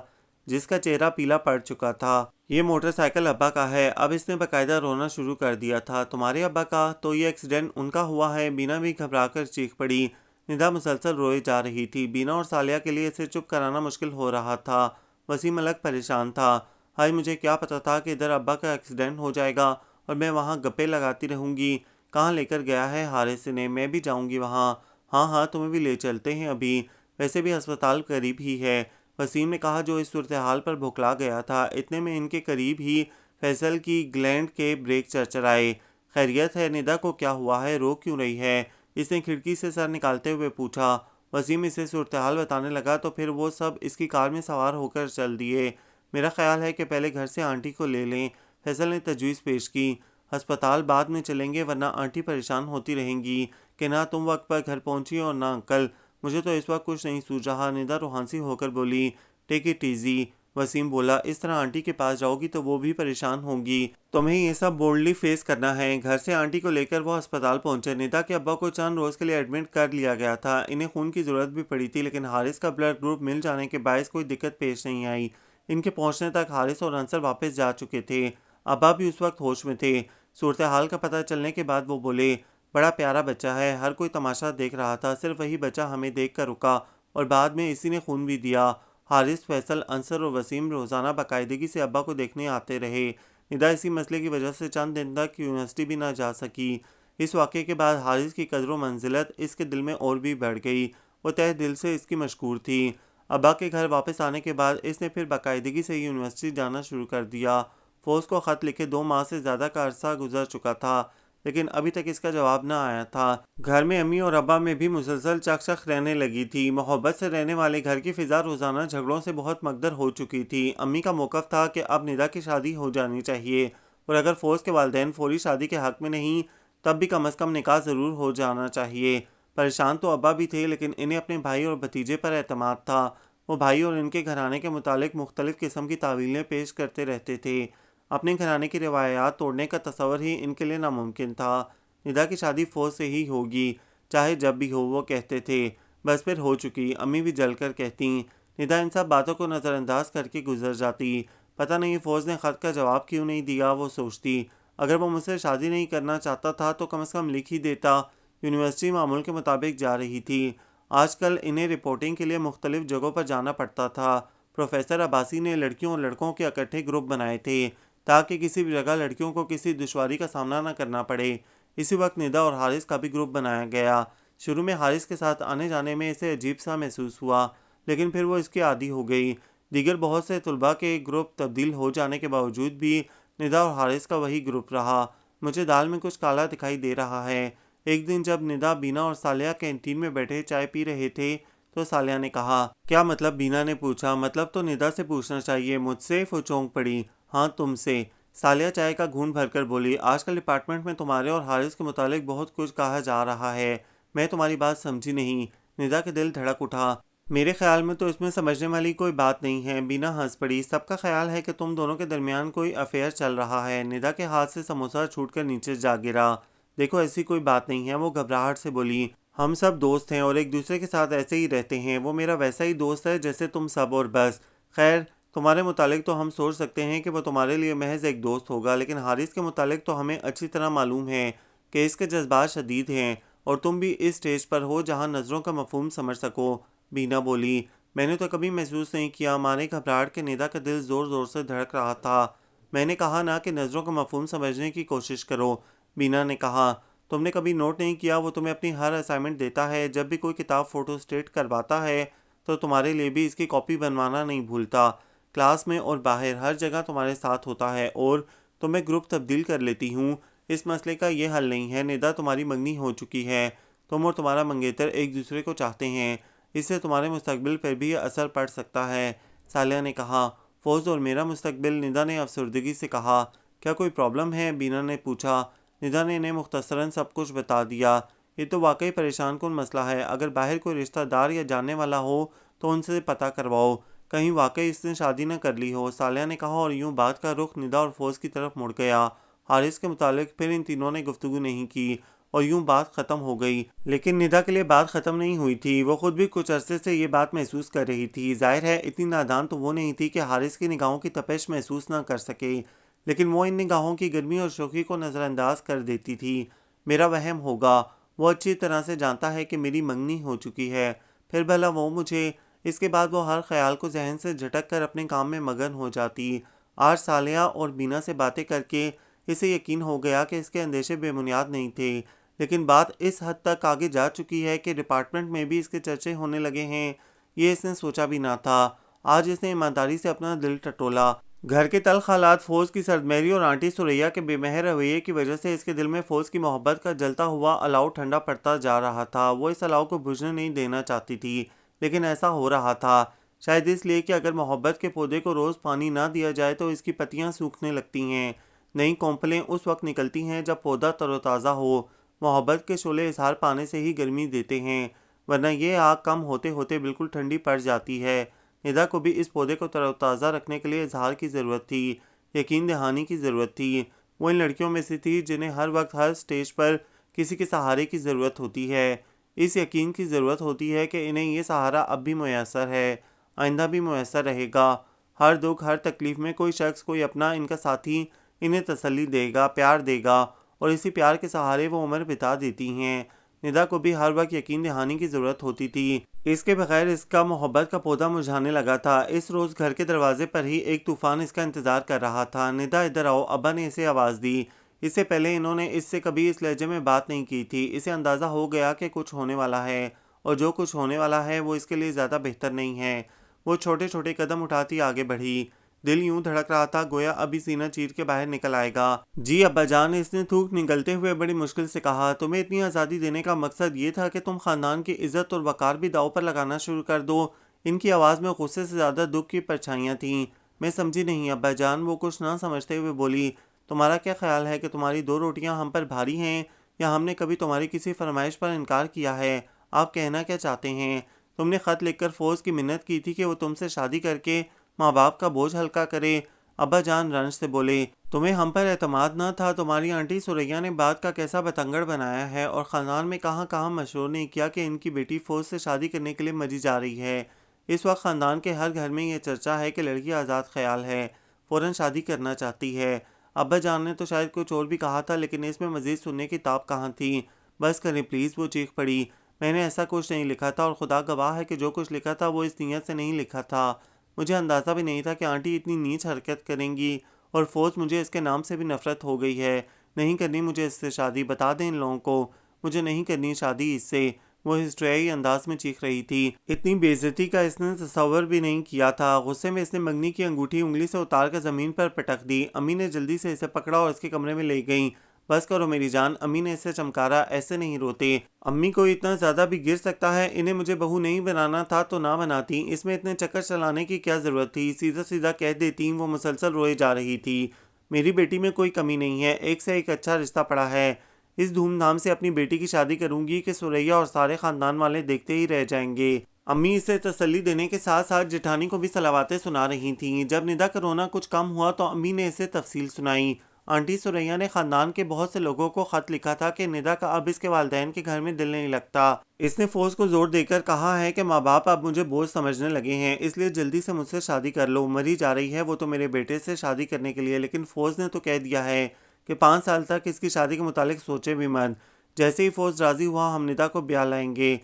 Speaker 1: جس کا چہرہ پیلا پڑ چکا تھا۔ یہ موٹر سائیکل ابا کا ہے۔ اب اس نے باقاعدہ رونا شروع کر دیا تھا۔ تمہارے ابا کا؟ تو یہ ایکسیڈنٹ ان کا ہوا ہے؟ بینا بھی گھبرا کر چیخ پڑی۔ ندا مسلسل روئے جا رہی تھی۔ بینا اور ثالیہ کے لیے اسے چپ کرانا مشکل ہو رہا تھا۔ وسیم الگ پریشان تھا۔ ہائے، مجھے کیا پتا تھا کہ ادھر ابا کا ایکسیڈنٹ ہو جائے گا اور میں وہاں گپے لگاتی رہوں گی۔ کہاں لے کر گیا ہے حارث نے؟ میں بھی جاؤں گی وہاں۔ ہاں ہاں، تمہیں بھی لے چلتے ہیں ابھی، ویسے بھی ہسپتال قریب ہی ہے، وسیم نے کہا، جو اس صورتحال پر بھوکلا گیا تھا۔ اتنے میں ان کے قریب ہی فیصل کی گلینڈ کے بریک چرچرائے۔ خیریت ہے؟ ندا کو کیا ہوا ہے؟ رو کیوں رہی ہے؟ اس نے کھڑکی سے سر نکالتے ہوئے پوچھا۔ وسیم اسے صورتحال بتانے لگا تو پھر وہ سب اس کی کار میں سوار ہو کر چل دیے۔ میرا خیال ہے کہ پہلے گھر سے آنٹی کو لے لیں، فیصل نے تجویز پیش کی۔ ہسپتال بعد میں چلیں گے ورنہ آنٹی پریشان ہوتی رہیں گی کہ نہ تم وقت پر گھر پہنچی اور نہ انکل۔ مجھے تو اس وقت کچھ نہیں سوچ رہا، ندا روحانسی ہو کر بولی۔ ٹیک اٹ ایزی، وسیم بولا۔ اس طرح آنٹی کے پاس جاؤ گی تو وہ بھی پریشان ہوں گی، تمہیں یہ سب بولڈلی فیس کرنا ہے۔ گھر سے آنٹی کو لے کر وہ ہسپتال پہنچے۔ ندا کے ابا کو چند روز کے لیے ایڈمٹ کر لیا گیا تھا۔ انہیں خون کی ضرورت بھی پڑی تھی لیکن حارث کا بلڈ گروپ مل جانے کے باعث کوئی دقت پیش نہیں آئی۔ ان کے پہنچنے تک حارث اور انصر واپس جا چکے تھے۔ ابا بھی اس وقت ہوش میں تھے۔ صورتحال کا پتہ چلنے کے بعد وہ بولے، بڑا پیارا بچہ ہے، ہر کوئی تماشا دیکھ رہا تھا، صرف وہی بچہ ہمیں دیکھ کر رکا اور بعد میں اسی نے خون بھی دیا۔ حارث، فیصل، انصر اور وسیم روزانہ باقاعدگی سے ابا کو دیکھنے آتے رہے۔ ندا اسی مسئلے کی وجہ سے چند دن تک یونیورسٹی بھی نہ جا سکی۔ اس واقعے کے بعد حارث کی قدر و منزلت اس کے دل میں اور بھی بڑھ گئی۔ وہ تہ دل سے اس کی مشکور تھی۔ ابا کے گھر واپس آنے کے بعد اس نے پھر باقاعدگی سے یونیورسٹی جانا شروع کر دیا۔ فوز کو خط لکھے 2 ماہ سے زیادہ کا عرصہ گزر چکا تھا لیکن ابھی تک اس کا جواب نہ آیا تھا۔ گھر میں امی اور ابا میں بھی مسلسل چک چک رہنے لگی تھی۔ محبت سے رہنے والے گھر کی فضا روزانہ جھگڑوں سے بہت مقدر ہو چکی تھی۔ امی کا موقف تھا کہ اب ندا کی شادی ہو جانی چاہیے اور اگر فوز کے والدین فوری شادی کے حق میں نہیں تب بھی کم از کم نکاح ضرور ہو جانا چاہیے۔ پریشان تو ابا بھی تھے لیکن انہیں اپنے بھائی اور بھتیجے پر اعتماد تھا۔ وہ بھائی اور ان کے گھرانے کے متعلق مختلف قسم کی تعویلیں پیش کرتے رہتے تھے۔ اپنے گھرانے کی روایات توڑنے کا تصور ہی ان کے لیے ناممکن تھا۔ ندا کی شادی فوز سے ہی ہوگی، چاہے جب بھی ہو، وہ کہتے تھے۔ بس پھر ہو چکی، امی بھی جل کر کہتیں۔ ندا ان سب باتوں کو نظر انداز کر کے گزر جاتی۔ پتہ نہیں فوز نے خط کا جواب کیوں نہیں دیا، وہ سوچتی۔ اگر وہ مجھ سے شادی نہیں کرنا چاہتا تھا تو کم از کم لکھ ہی دیتا یونیورسٹی معمول کے مطابق جا رہی تھی۔ آج کل انہیں رپورٹنگ کے لیے مختلف جگہوں پر جانا پڑتا تھا۔ پروفیسر عباسی نے لڑکیوں اور لڑکوں کے اکٹھے گروپ بنائے تھے تاکہ کسی بھی جگہ لڑکیوں کو کسی دشواری کا سامنا نہ کرنا پڑے۔ اسی وقت ندا اور حارث کا بھی گروپ بنایا گیا۔ شروع میں حارث کے ساتھ آنے جانے میں اسے عجیب سا محسوس ہوا، لیکن پھر وہ اس کی عادی ہو گئی۔ دیگر بہت سے طلباء کے گروپ تبدیل ہو جانے کے باوجود بھی ندا اور حارث کا وہی گروپ رہا۔ مجھے دال میں کچھ کالا دکھائی دے رہا ہے۔ ایک دن جب ندا، بینا اور ثالیہ کینٹین میں بیٹھے چائے پی رہے تھے تو ثالیہ نے کہا، کیا مطلب؟ بینا نے پوچھا۔ مطلب تو ندا سے پوچھنا چاہیے، مجھ سے؟ وہ چونک پڑی۔ ہاں تم سے۔ ثالیہ چائے کا گھونٹ بھر کر بولی، آج کل ڈپارٹمنٹ میں تمہارے اور حارث کے متعلق بہت کچھ کہا جا رہا ہے۔ میں تمہاری بات سمجھی نہیں۔ ندا کا دل دھڑک اٹھا۔ میرے خیال میں تو اس میں سمجھنے والی کوئی بات نہیں ہے۔ بینا ہنس پڑی۔ سب کا خیال ہے کہ تم دونوں کے درمیان کوئی افیئر چل رہا ہے۔ ندا کے ہاتھ سے سموسہ چھوٹ کر نیچے جا گرا۔ دیکھو ایسی کوئی بات نہیں ہے، وہ گھبراہٹ سے بولی۔ ہم سب دوست ہیں اور ایک دوسرے کے ساتھ ایسے ہی رہتے ہیں۔ وہ میرا ویسا ہی دوست ہے جیسے تم سب، اور بس۔ خیر، تمہارے متعلق تو ہم سوچ سکتے ہیں کہ وہ تمہارے لیے محض ایک دوست ہوگا، لیکن حارث کے متعلق تو ہمیں اچھی طرح معلوم ہے کہ اس کے جذبات شدید ہیں، اور تم بھی اس سٹیج پر ہو جہاں نظروں کا مفہوم سمجھ سکو۔ بینا بولی، میں نے تو کبھی محسوس نہیں کیا۔ مانے گھبراہٹ کے ندا کا دل زور زور سے دھڑک رہا تھا۔ میں نے کہا نا کہ نظروں کا مفہوم سمجھنے کی کوشش کرو، بینا نے کہا۔ تم نے کبھی نوٹ نہیں کیا، وہ تمہیں اپنی ہر اسائنمنٹ دیتا ہے۔ جب بھی کوئی کتاب فوٹو اسٹیٹ کرواتا ہے تو تمہارے لیے بھی اس کی کاپی بنوانا نہیں بھولتا۔ کلاس میں اور باہر ہر جگہ تمہارے ساتھ ہوتا ہے، اور تو میں گروپ تبدیل کر لیتی ہوں۔ اس مسئلے کا یہ حل نہیں ہے۔ ندا تمہاری منگنی ہو چکی ہے۔ تم اور تمہارا منگیتر ایک دوسرے کو چاہتے ہیں۔ اس سے تمہارے مستقبل پر بھی اثر پڑ سکتا ہے۔ ثالیہ نے کہا، فوز اور میرا مستقبل؟ ندا نے افسردگی سے کہا۔ کیا کوئی پرابلم ہے؟ بینا نے پوچھا۔ ندا نے انہیں مختصراً سب کچھ بتا دیا۔ یہ تو واقعی پریشان کن مسئلہ ہے۔ اگر باہر کوئی رشتہ دار یا جاننے والا ہو تو ان سے پتہ کرواؤ، کہیں واقعی اس نے شادی نہ کر لی ہو، ثالیہ نے کہا، اور یوں بات کا رخ ندا اور فوز کی طرف مڑ گیا۔ حارث کے متعلق پھر ان تینوں نے گفتگو نہیں کی اور یوں بات ختم ہو گئی۔ لیکن ندا کے لیے بات ختم نہیں ہوئی تھی۔ وہ خود بھی کچھ عرصے سے یہ بات محسوس کر رہی تھی۔ ظاہر ہے اتنی نادان تو وہ نہیں تھی کہ حارث کی نگاہوں کی تپش محسوس نہ کر سکے، لیکن وہ ان نگاہوں کی گرمی اور شوخی کو نظر انداز کر دیتی تھی۔ میرا وہم ہوگا۔ وہ اچھی طرح سے جانتا ہے کہ میری منگنی ہو چکی ہے، پھر بھلا وہ مجھے؟ اس کے بعد وہ ہر خیال کو ذہن سے جھٹک کر اپنے کام میں مگن ہو جاتی۔ آج ثالیہ اور بینا سے باتیں کر کے اسے یقین ہو گیا کہ اس کے اندیشے بے بنیاد نہیں تھے، لیکن بات اس حد تک آگے جا چکی ہے کہ ڈپارٹمنٹ میں بھی اس کے چرچے ہونے لگے ہیں، یہ اس نے سوچا بھی نہ تھا۔ آج اس نے ایمانداری سے اپنا دل ٹٹولا۔ گھر کے تلخ حالات، فوز کی سردمہری اور آنٹی ثریا کے بے مہر رویے کی وجہ سے اس کے دل میں فوز کی محبت کا جلتا ہوا الاؤ ٹھنڈا پڑتا جا رہا تھا۔ وہ اس الاؤ کو بجھنے نہیں دینا چاہتی تھی، لیکن ایسا ہو رہا تھا، شاید اس لیے کہ اگر محبت کے پودے کو روز پانی نہ دیا جائے تو اس کی پتیاں سوکھنے لگتی ہیں۔ نئی کونپلیں اس وقت نکلتی ہیں جب پودا تر و تازہ ہو۔ محبت کے شعلے اظہار پانے سے ہی گرمی دیتے ہیں، ورنہ یہ آگ کم ہوتے ہوتے بالکل ٹھنڈی پڑ جاتی ہے۔ ندا کو بھی اس پودے کو تر و تازہ رکھنے کے لیے اظہار کی ضرورت تھی، یقین دہانی کی ضرورت تھی۔ وہ ان لڑکیوں میں سے تھی جنہیں ہر وقت ہر سٹیج پر کسی کے سہارے کی ضرورت ہوتی ہے، اس یقین کی ضرورت ہوتی ہے کہ انہیں یہ سہارا اب بھی میسر ہے، آئندہ بھی میسر رہے گا۔ ہر دکھ، ہر تکلیف میں کوئی شخص، کوئی اپنا ان کا ساتھی انہیں تسلی دے گا، پیار دے گا، اور اسی پیار کے سہارے وہ عمر بتا دیتی ہیں۔ ندا کو بھی ہر وقت یقین دہانی کی ضرورت ہوتی تھی، اس کے بغیر اس کا محبت کا پودا مرجھانے لگا تھا۔ اس روز گھر کے دروازے پر ہی ایک طوفان اس کا انتظار کر رہا تھا۔ ندا ادھر آؤ، ابا نے اسے آواز دی۔ اس سے پہلے انہوں نے اس سے کبھی اس لہجے میں بات نہیں کی تھی۔ اسے اندازہ ہو گیا کہ کچھ ہونے والا ہے، اور جو کچھ ہونے والا ہے وہ اس کے لیے زیادہ بہتر نہیں ہے۔ وہ چھوٹے چھوٹے قدم اٹھاتی آگے بڑھی۔ دل یوں دھڑک رہا تھا گویا ابھی سینہ چیر کے باہر نکل آئے گا۔ جی ابا جان، اس نے تھوک نگلتے ہوئے بڑی مشکل سے کہا، تمہیں اتنی آزادی دینے کا مقصد یہ تھا کہ تم خاندان کی عزت اور وقار بھی داؤ پر لگانا شروع کر دو؟ ان کی آواز میں غصے سے زیادہ دکھ کی پرچھائیاں تھیں۔ میں سمجھی نہیں ابا جان، وہ کچھ نہ سمجھتے ہوئے بولی۔ تمہارا کیا خیال ہے کہ تمہاری 2 روٹیاں ہم پر بھاری ہیں، یا ہم نے کبھی تمہاری کسی فرمائش پر انکار کیا ہے؟ آپ کہنا کیا چاہتے ہیں؟ تم نے خط لکھ کر فوز کی منت کی تھی کہ وہ تم سے شادی کر کے ماں باپ کا بوجھ ہلکا کرے۔ ابا جان رنج سے بولے، تمہیں ہم پر اعتماد نہ تھا؟ تمہاری آنٹی ثریا نے بات کا کیسا بتنگڑ بنایا ہے، اور خاندان میں کہاں کہاں مشورہ نہیں کیا کہ ان کی بیٹی فوز سے شادی کرنے کے لیے مری جا رہی ہے۔ اس وقت خاندان کے ہر گھر میں یہ چرچا ہے کہ لڑکی آزاد خیال ہے، فوراً شادی کرنا چاہتی ہے۔ ابا جان نے تو شاید کچھ اور بھی کہا تھا، لیکن اس میں مزید سننے کی تاب کہاں تھی۔ بس کریں پلیز، وہ چیخ پڑی۔ میں نے ایسا کچھ نہیں لکھا تھا، اور خدا گواہ ہے کہ جو کچھ لکھا تھا وہ اس نیت سے نہیں لکھا تھا۔ مجھے اندازہ بھی نہیں تھا کہ آنٹی اتنی نیچ حرکت کریں گی، اور فوز مجھے اس کے نام سے بھی نفرت ہو گئی ہے۔ نہیں کرنی مجھے اس سے شادی، بتا دیں ان لوگوں کو، مجھے نہیں کرنی شادی اس سے۔ وہ ہسٹریائی انداز میں چیخ رہی تھی۔ اتنی بے عزتی کا اس نے تصور بھی نہیں کیا تھا۔ غصے میں اس نے منگنی کی انگوٹھی انگلی سے اتار کر زمین پر پٹک دی۔ امی نے جلدی سے اسے پکڑا اور اس کے کمرے میں لے گئیں۔ بس کرو میری جان، امی نے اسے چمکارا، ایسے نہیں روتے۔ امی کو اتنا زیادہ بھی گر سکتا ہے، انہیں مجھے بہو نہیں بنانا تھا تو نہ بناتی، اس میں اتنے چکر چلانے کی کیا ضرورت تھی، سیدھا سیدھا کہہ دیتی۔ وہ مسلسل روئے جا رہی تھی۔ میری بیٹی میں کوئی کمی نہیں ہے، ایک سے ایک اچھا رشتہ پڑا ہے، اس دھوم دھام سے اپنی بیٹی کی شادی کروں گی کہ سوریا اور سارے خاندان والے دیکھتے ہی رہ جائیں گے۔ امی اسے تسلی دینے کے ساتھ ساتھ جٹھانی کو بھی صلواتیں سنا رہی تھیں۔ جب ندا کا رونا کچھ کم ہوا تو امی نے اسے تفصیل سنائی۔ آنٹی سوریا نے خاندان کے بہت سے لوگوں کو خط لکھا تھا کہ ندا کا اب اس کے والدین کے گھر میں دل نہیں لگتا۔ اس نے فوز کو زور دے کر کہا ہے کہ ماں باپ اب مجھے بوجھ سمجھنے لگے ہیں، اس لیے جلدی سے مجھ سے شادی کر لو۔ مری جا رہی ہے وہ تو میرے بیٹے سے شادی کرنے کے لیے، لیکن فوز نے تو کہہ دیا ہے کہ 5 سال تک اس کی شادی کے متعلق سوچے بھی مت۔ جیسے ہی فوز راضی ہوا ہم ندا کو بیاہ لائیں گے۔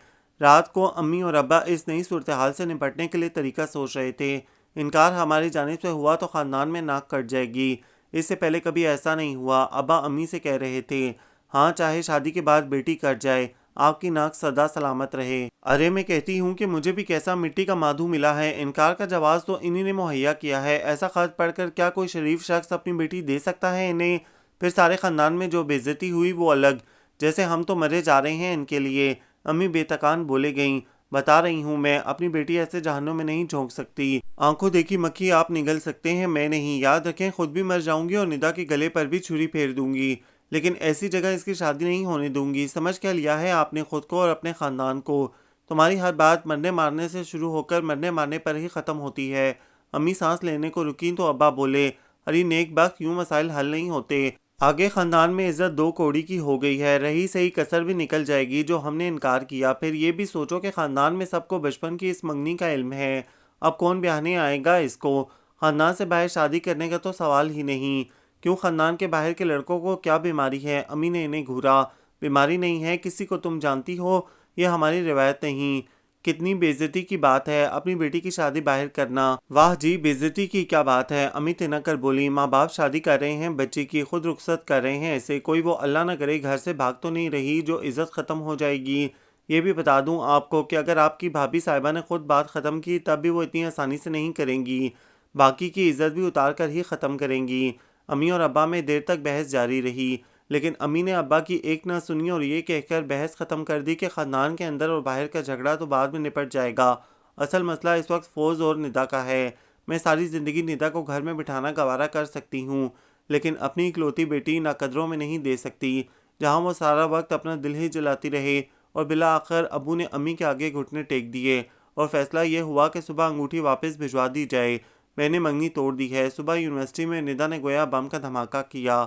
Speaker 1: رات کو امی اور ابا اس نئی صورتحال سے نپٹنے کے لیے طریقہ سوچ رہے تھے۔ انکار ہماری جانب سے ہوا تو خاندان میں ناک کٹ جائے گی، اس سے پہلے کبھی ایسا نہیں ہوا۔ ابا امی سے کہہ رہے تھے، ہاں چاہے شادی کے بعد بیٹی کٹ جائے، آپ کی ناک سدا سلامت رہے۔ ارے میں کہتی ہوں کہ مجھے بھی کیسا مٹی کا مادھو ملا ہے، انکار کا جواز تو انہی نے مہیا کیا ہے۔ ایسا خط پڑھ کر کیا کوئی شریف شخص اپنی بیٹی دے سکتا ہے انہیں؟ پھر سارے خاندان میں جو بے عزتی ہوئی وہ الگ، جیسے ہم تو مرے جا رہے ہیں ان کے لیے۔ امی بے تکان بولے گئیں، بتا رہی ہوں میں اپنی بیٹی ایسے جہنم میں نہیں جھونک سکتی۔ آنکھوں دیکھی مکھی آپ نگل سکتے ہیں، میں نہیں۔ یاد رکھیں خود بھی مر جاؤں گی اور ندا کے گلے پر بھی چھری پھیر دوں گی، لیکن ایسی جگہ اس کی شادی نہیں ہونے دوں گی۔ سمجھ کیا لیا ہے آپ نے خود کو اور اپنے خاندان کو؟ تمہاری ہر بات مرنے مارنے سے شروع ہو کر مرنے مارنے پر ہی ختم ہوتی ہے۔ امی سانس لینے کو رکیں تو ابا بولے، ارے نیک بخت، یوں مسائل حل نہیں ہوتے۔ آگے خاندان میں عزت 2 کوڑی کی ہو گئی ہے، رہی صحیح کسر بھی نکل جائے گی جو ہم نے انکار کیا۔ پھر یہ بھی سوچو کہ خاندان میں سب کو بچپن کی اس منگنی کا علم ہے، اب کون بیاہنے آئے گا اس کو؟ خاندان سے باہر شادی کرنے کا تو سوال ہی نہیں۔ کیوں خاندان کے باہر کے لڑکوں کو کیا بیماری ہے؟ امی نے انہیں گھورا۔ بیماری نہیں ہے کسی کو، تم جانتی ہو یہ ہماری روایت نہیں۔ کتنی بے عزتی کی بات ہے اپنی بیٹی کی شادی باہر کرنا۔ واہ جی، بے عزتی کی کیا بات ہے؟ امی تنک کر بولی، ماں باپ شادی کر رہے ہیں بچی کی، خود رخصت کر رہے ہیں اسے، کوئی وہ اللہ نہ کرے گھر سے بھاگ تو نہیں رہی جو عزت ختم ہو جائے گی۔ یہ بھی بتا دوں آپ کو کہ اگر آپ کی بھابھی صاحبہ نے خود بات ختم کی تب بھی وہ اتنی آسانی سے نہیں کریں گی، باقی کی عزت بھی اتار کر ہی ختم کریں گی۔ امی اور ابا میں دیر تک بحث جاری رہی، لیکن امی نے ابا کی ایک نہ سنی اور یہ کہہ کر بحث ختم کر دی کہ خاندان کے اندر اور باہر کا جھگڑا تو بعد میں نپٹ جائے گا، اصل مسئلہ اس وقت فوز اور ندا کا ہے۔ میں ساری زندگی ندا کو گھر میں بٹھانا گوارا کر سکتی ہوں، لیکن اپنی اکلوتی بیٹی ناقدروں میں نہیں دے سکتی، جہاں وہ سارا وقت اپنا دل ہی جلاتی رہے۔ اور بالآخر ابو نے امی کے آگے گھٹنے ٹیک دیے اور فیصلہ یہ ہوا کہ صبح انگوٹھی واپس بھجوا دی جائے۔ میں نے منگنی توڑ دی ہے۔ صبح یونیورسٹی میں ندا نے گویا بم کا دھماکہ کیا۔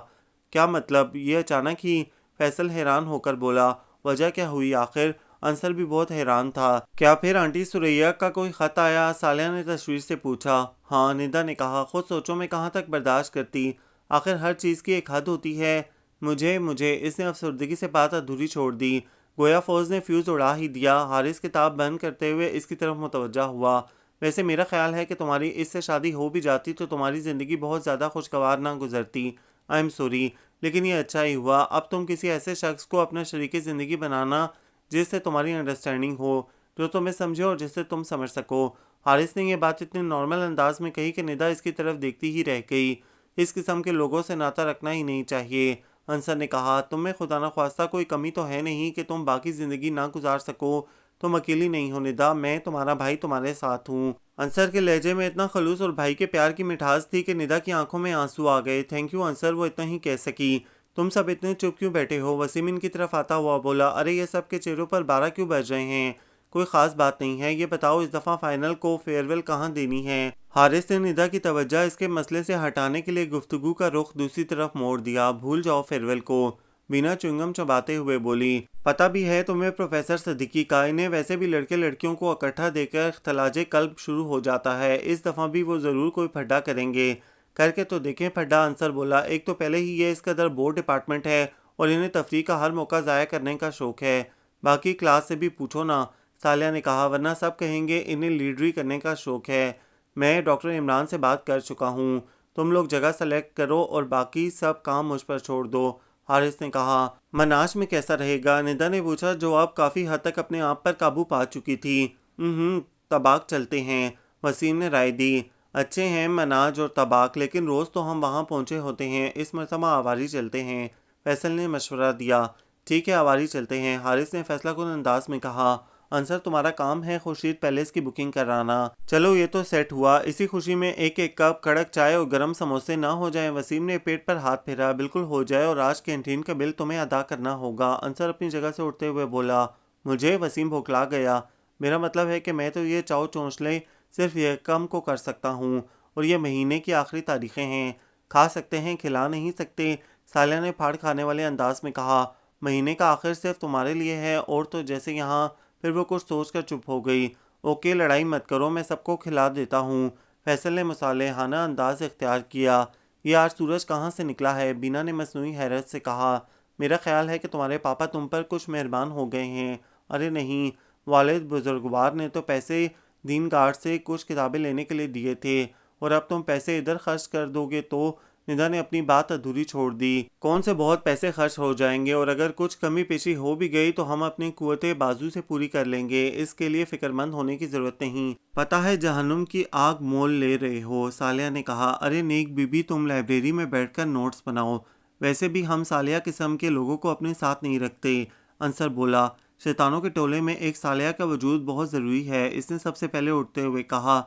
Speaker 1: کیا مطلب؟ یہ اچانک ہی؟ فیصل حیران ہو کر بولا، وجہ کیا ہوئی آخر؟ انصر بھی بہت حیران تھا۔ کیا پھر آنٹی سوریا کا کوئی خط آیا؟ سالیہ نے تشویش سے پوچھا۔ ہاں، ندا نے کہا، خود سوچو میں کہاں تک برداشت کرتی، آخر ہر چیز کی ایک حد ہوتی ہے۔ مجھے اس نے افسردگی سے بات ادھوری چھوڑ دی، گویا فوز نے فیوز اڑا ہی دیا۔ حارث کتاب بند کرتے ہوئے اس کی طرف متوجہ ہوا، ویسے میرا خیال ہے کہ تمہاری اس سے شادی ہو بھی جاتی تو تمہاری زندگی بہت زیادہ خوشگوار نہ گزرتی۔ آئی ایم سوری، لیکن یہ اچھا ہی ہوا۔ اب تم کسی ایسے شخص کو اپنا شریک زندگی بنانا جس سے تمہاری انڈرسٹینڈنگ ہو، جو تمہیں سمجھے اور جس سے تم سمجھ سکو۔ حارث نے یہ بات اتنے نارمل انداز میں کہی کہ ندا اس کی طرف دیکھتی ہی رہ گئی۔ اس قسم کے لوگوں سے ناطہ رکھنا ہی نہیں چاہیے۔ انصر نے کہا، تم میں خدا نخواستہ کوئی کمی تو ہے نہیں کہ تم باقی زندگی نہ گزار سکو، تم اکیلی نہیں ہو ندا، میں تمہارا بھائی تمہارے ساتھ ہوں۔ انصر کے لہجے میں اتنا خلوص اور بھائی کے پیار کی مٹھاس تھی کہ ندا کی آنکھوں میں آنسو آ گئے۔ تھینک یو انصر، وہ اتنا ہی کہہ سکی۔ تم سب اتنے چپ کیوں بیٹھے ہو؟ وسیم ان کی طرف آتا ہوا بولا، ارے یہ سب کے چہروں پر 12 کیوں بج رہے ہیں؟ کوئی خاص بات نہیں ہے، یہ بتاؤ اس دفعہ فائنل کو فیئر کہاں دینی ہے؟ حارث نے ندا کی توجہ اس کے مسئلے سے ہٹانے کے لیے گفتگو کا رخ دوسری طرف موڑ دیا۔ بھول جاؤ فیئر کو، بینا چنگم چباتے ہوئے بولی۔ پتہ بھی ہے تمہیں پروفیسر صدیقی کا، انہیں ویسے بھی لڑکے لڑکیوں کو اکٹھا دے کر اختلاج قلب شروع ہو جاتا ہے، اس دفعہ بھی وہ ضرور کوئی پھڈا کریں گے۔ کر کے تو دیکھیں پھڈا، انصر بولا، ایک تو پہلے ہی یہ اس قدر بور ڈپارٹمنٹ ہے، اور انہیں تفریح کا ہر موقع ضائع کرنے کا شوق ہے۔ باقی کلاس سے بھی پوچھو نا، ثالیہ نے کہا، ورنہ سب کہیں گے انہیں لیڈری کرنے کا شوق ہے۔ میں ڈاکٹر عمران سے بات کر چکا ہوں، تم لوگ جگہ سلیکٹ کرو اور باقی سب کام مجھ پر چھوڑ دو، حارث نے کہا۔ مناش میں کیسا رہے گا؟ ندا نے پوچھا، جو اب کافی حد تک اپنے آپ پر قابو پا چکی تھی۔ طباق چلتے ہیں، وسیم نے رائے دی۔ اچھے ہیں مناج اور طباق، لیکن روز تو ہم وہاں پہنچے ہوتے ہیں، اس مرتبہ آواری چلتے ہیں، فیصل نے مشورہ دیا۔ ٹھیک ہے، آواری چلتے ہیں، حارث نے فیصلہ کن انداز میں کہا۔ انصر، تمہارا کام ہے خورشید پیلیس کی بکنگ کرانا۔ چلو یہ تو سیٹ ہوا، اسی خوشی میں ایک ایک کپ کڑک چائے اور گرم سموسے نہ ہو جائیں؟ وسیم نے پیٹ پر ہاتھ پھیرا۔ بالکل ہو جائے، اور آج کینٹین کا بل تمہیں ادا کرنا ہوگا، انصر اپنی جگہ سے اٹھتے ہوئے بولا۔ مجھے؟ وسیم بھوکلا گیا۔ میرا مطلب ہے کہ میں تو یہ چاؤ چونچلے صرف یکم کو کر سکتا ہوں، اور یہ مہینے کی آخری تاریخیں ہیں، کھا سکتے ہیں کھلا نہیں سکتے، ثالیہ نے پھاڑ کھانے والے انداز میں کہا۔ مہینے کا آخر صرف تمہارے لیے ہے، اور تو جیسے یہاں۔ پھر وہ کچھ سوچ کر چپ ہو گئی۔ اوکے، لڑائی مت کرو، میں سب کو کھلا دیتا ہوں، فیصل نے مصالحانہ انداز اختیار کیا۔ یہ آج سورج کہاں سے نکلا ہے؟ بینا نے مصنوعی حیرت سے کہا۔ میرا خیال ہے کہ تمہارے پاپا تم پر کچھ مہربان ہو گئے ہیں۔ ارے نہیں، والد بزرگوار نے تو پیسے دین گارڈ سے کچھ کتابیں لینے کے لیے دیے تھے، اور اب تم پیسے ادھر خرچ کر دو گے تو؟ ندا نے اپنی بات ادھوری چھوڑ دی۔ کون سے بہت پیسے خرچ ہو جائیں گے، اور اگر کچھ کمی پیشی ہو بھی گئی تو ہم اپنی قوت بازو سے پوری کر لیں گے، اس کے لیے فکر مند ہونے کی ضرورت نہیں۔ پتہ ہے جہنم کی آگ مول لے رہے ہو، ثالیہ نے کہا۔ ارے نیک بی بی، تم لائبریری میں بیٹھ کر نوٹس بناؤ، ویسے بھی ہم ثالیہ قسم کے لوگوں کو اپنے ساتھ نہیں رکھتے، انصر بولا۔ شیطانوں کے ٹولے میں ایک ثالیہ کا وجود بہت ضروری ہے، اس نے سب سے پہلے اٹھتے ہوئے کہا۔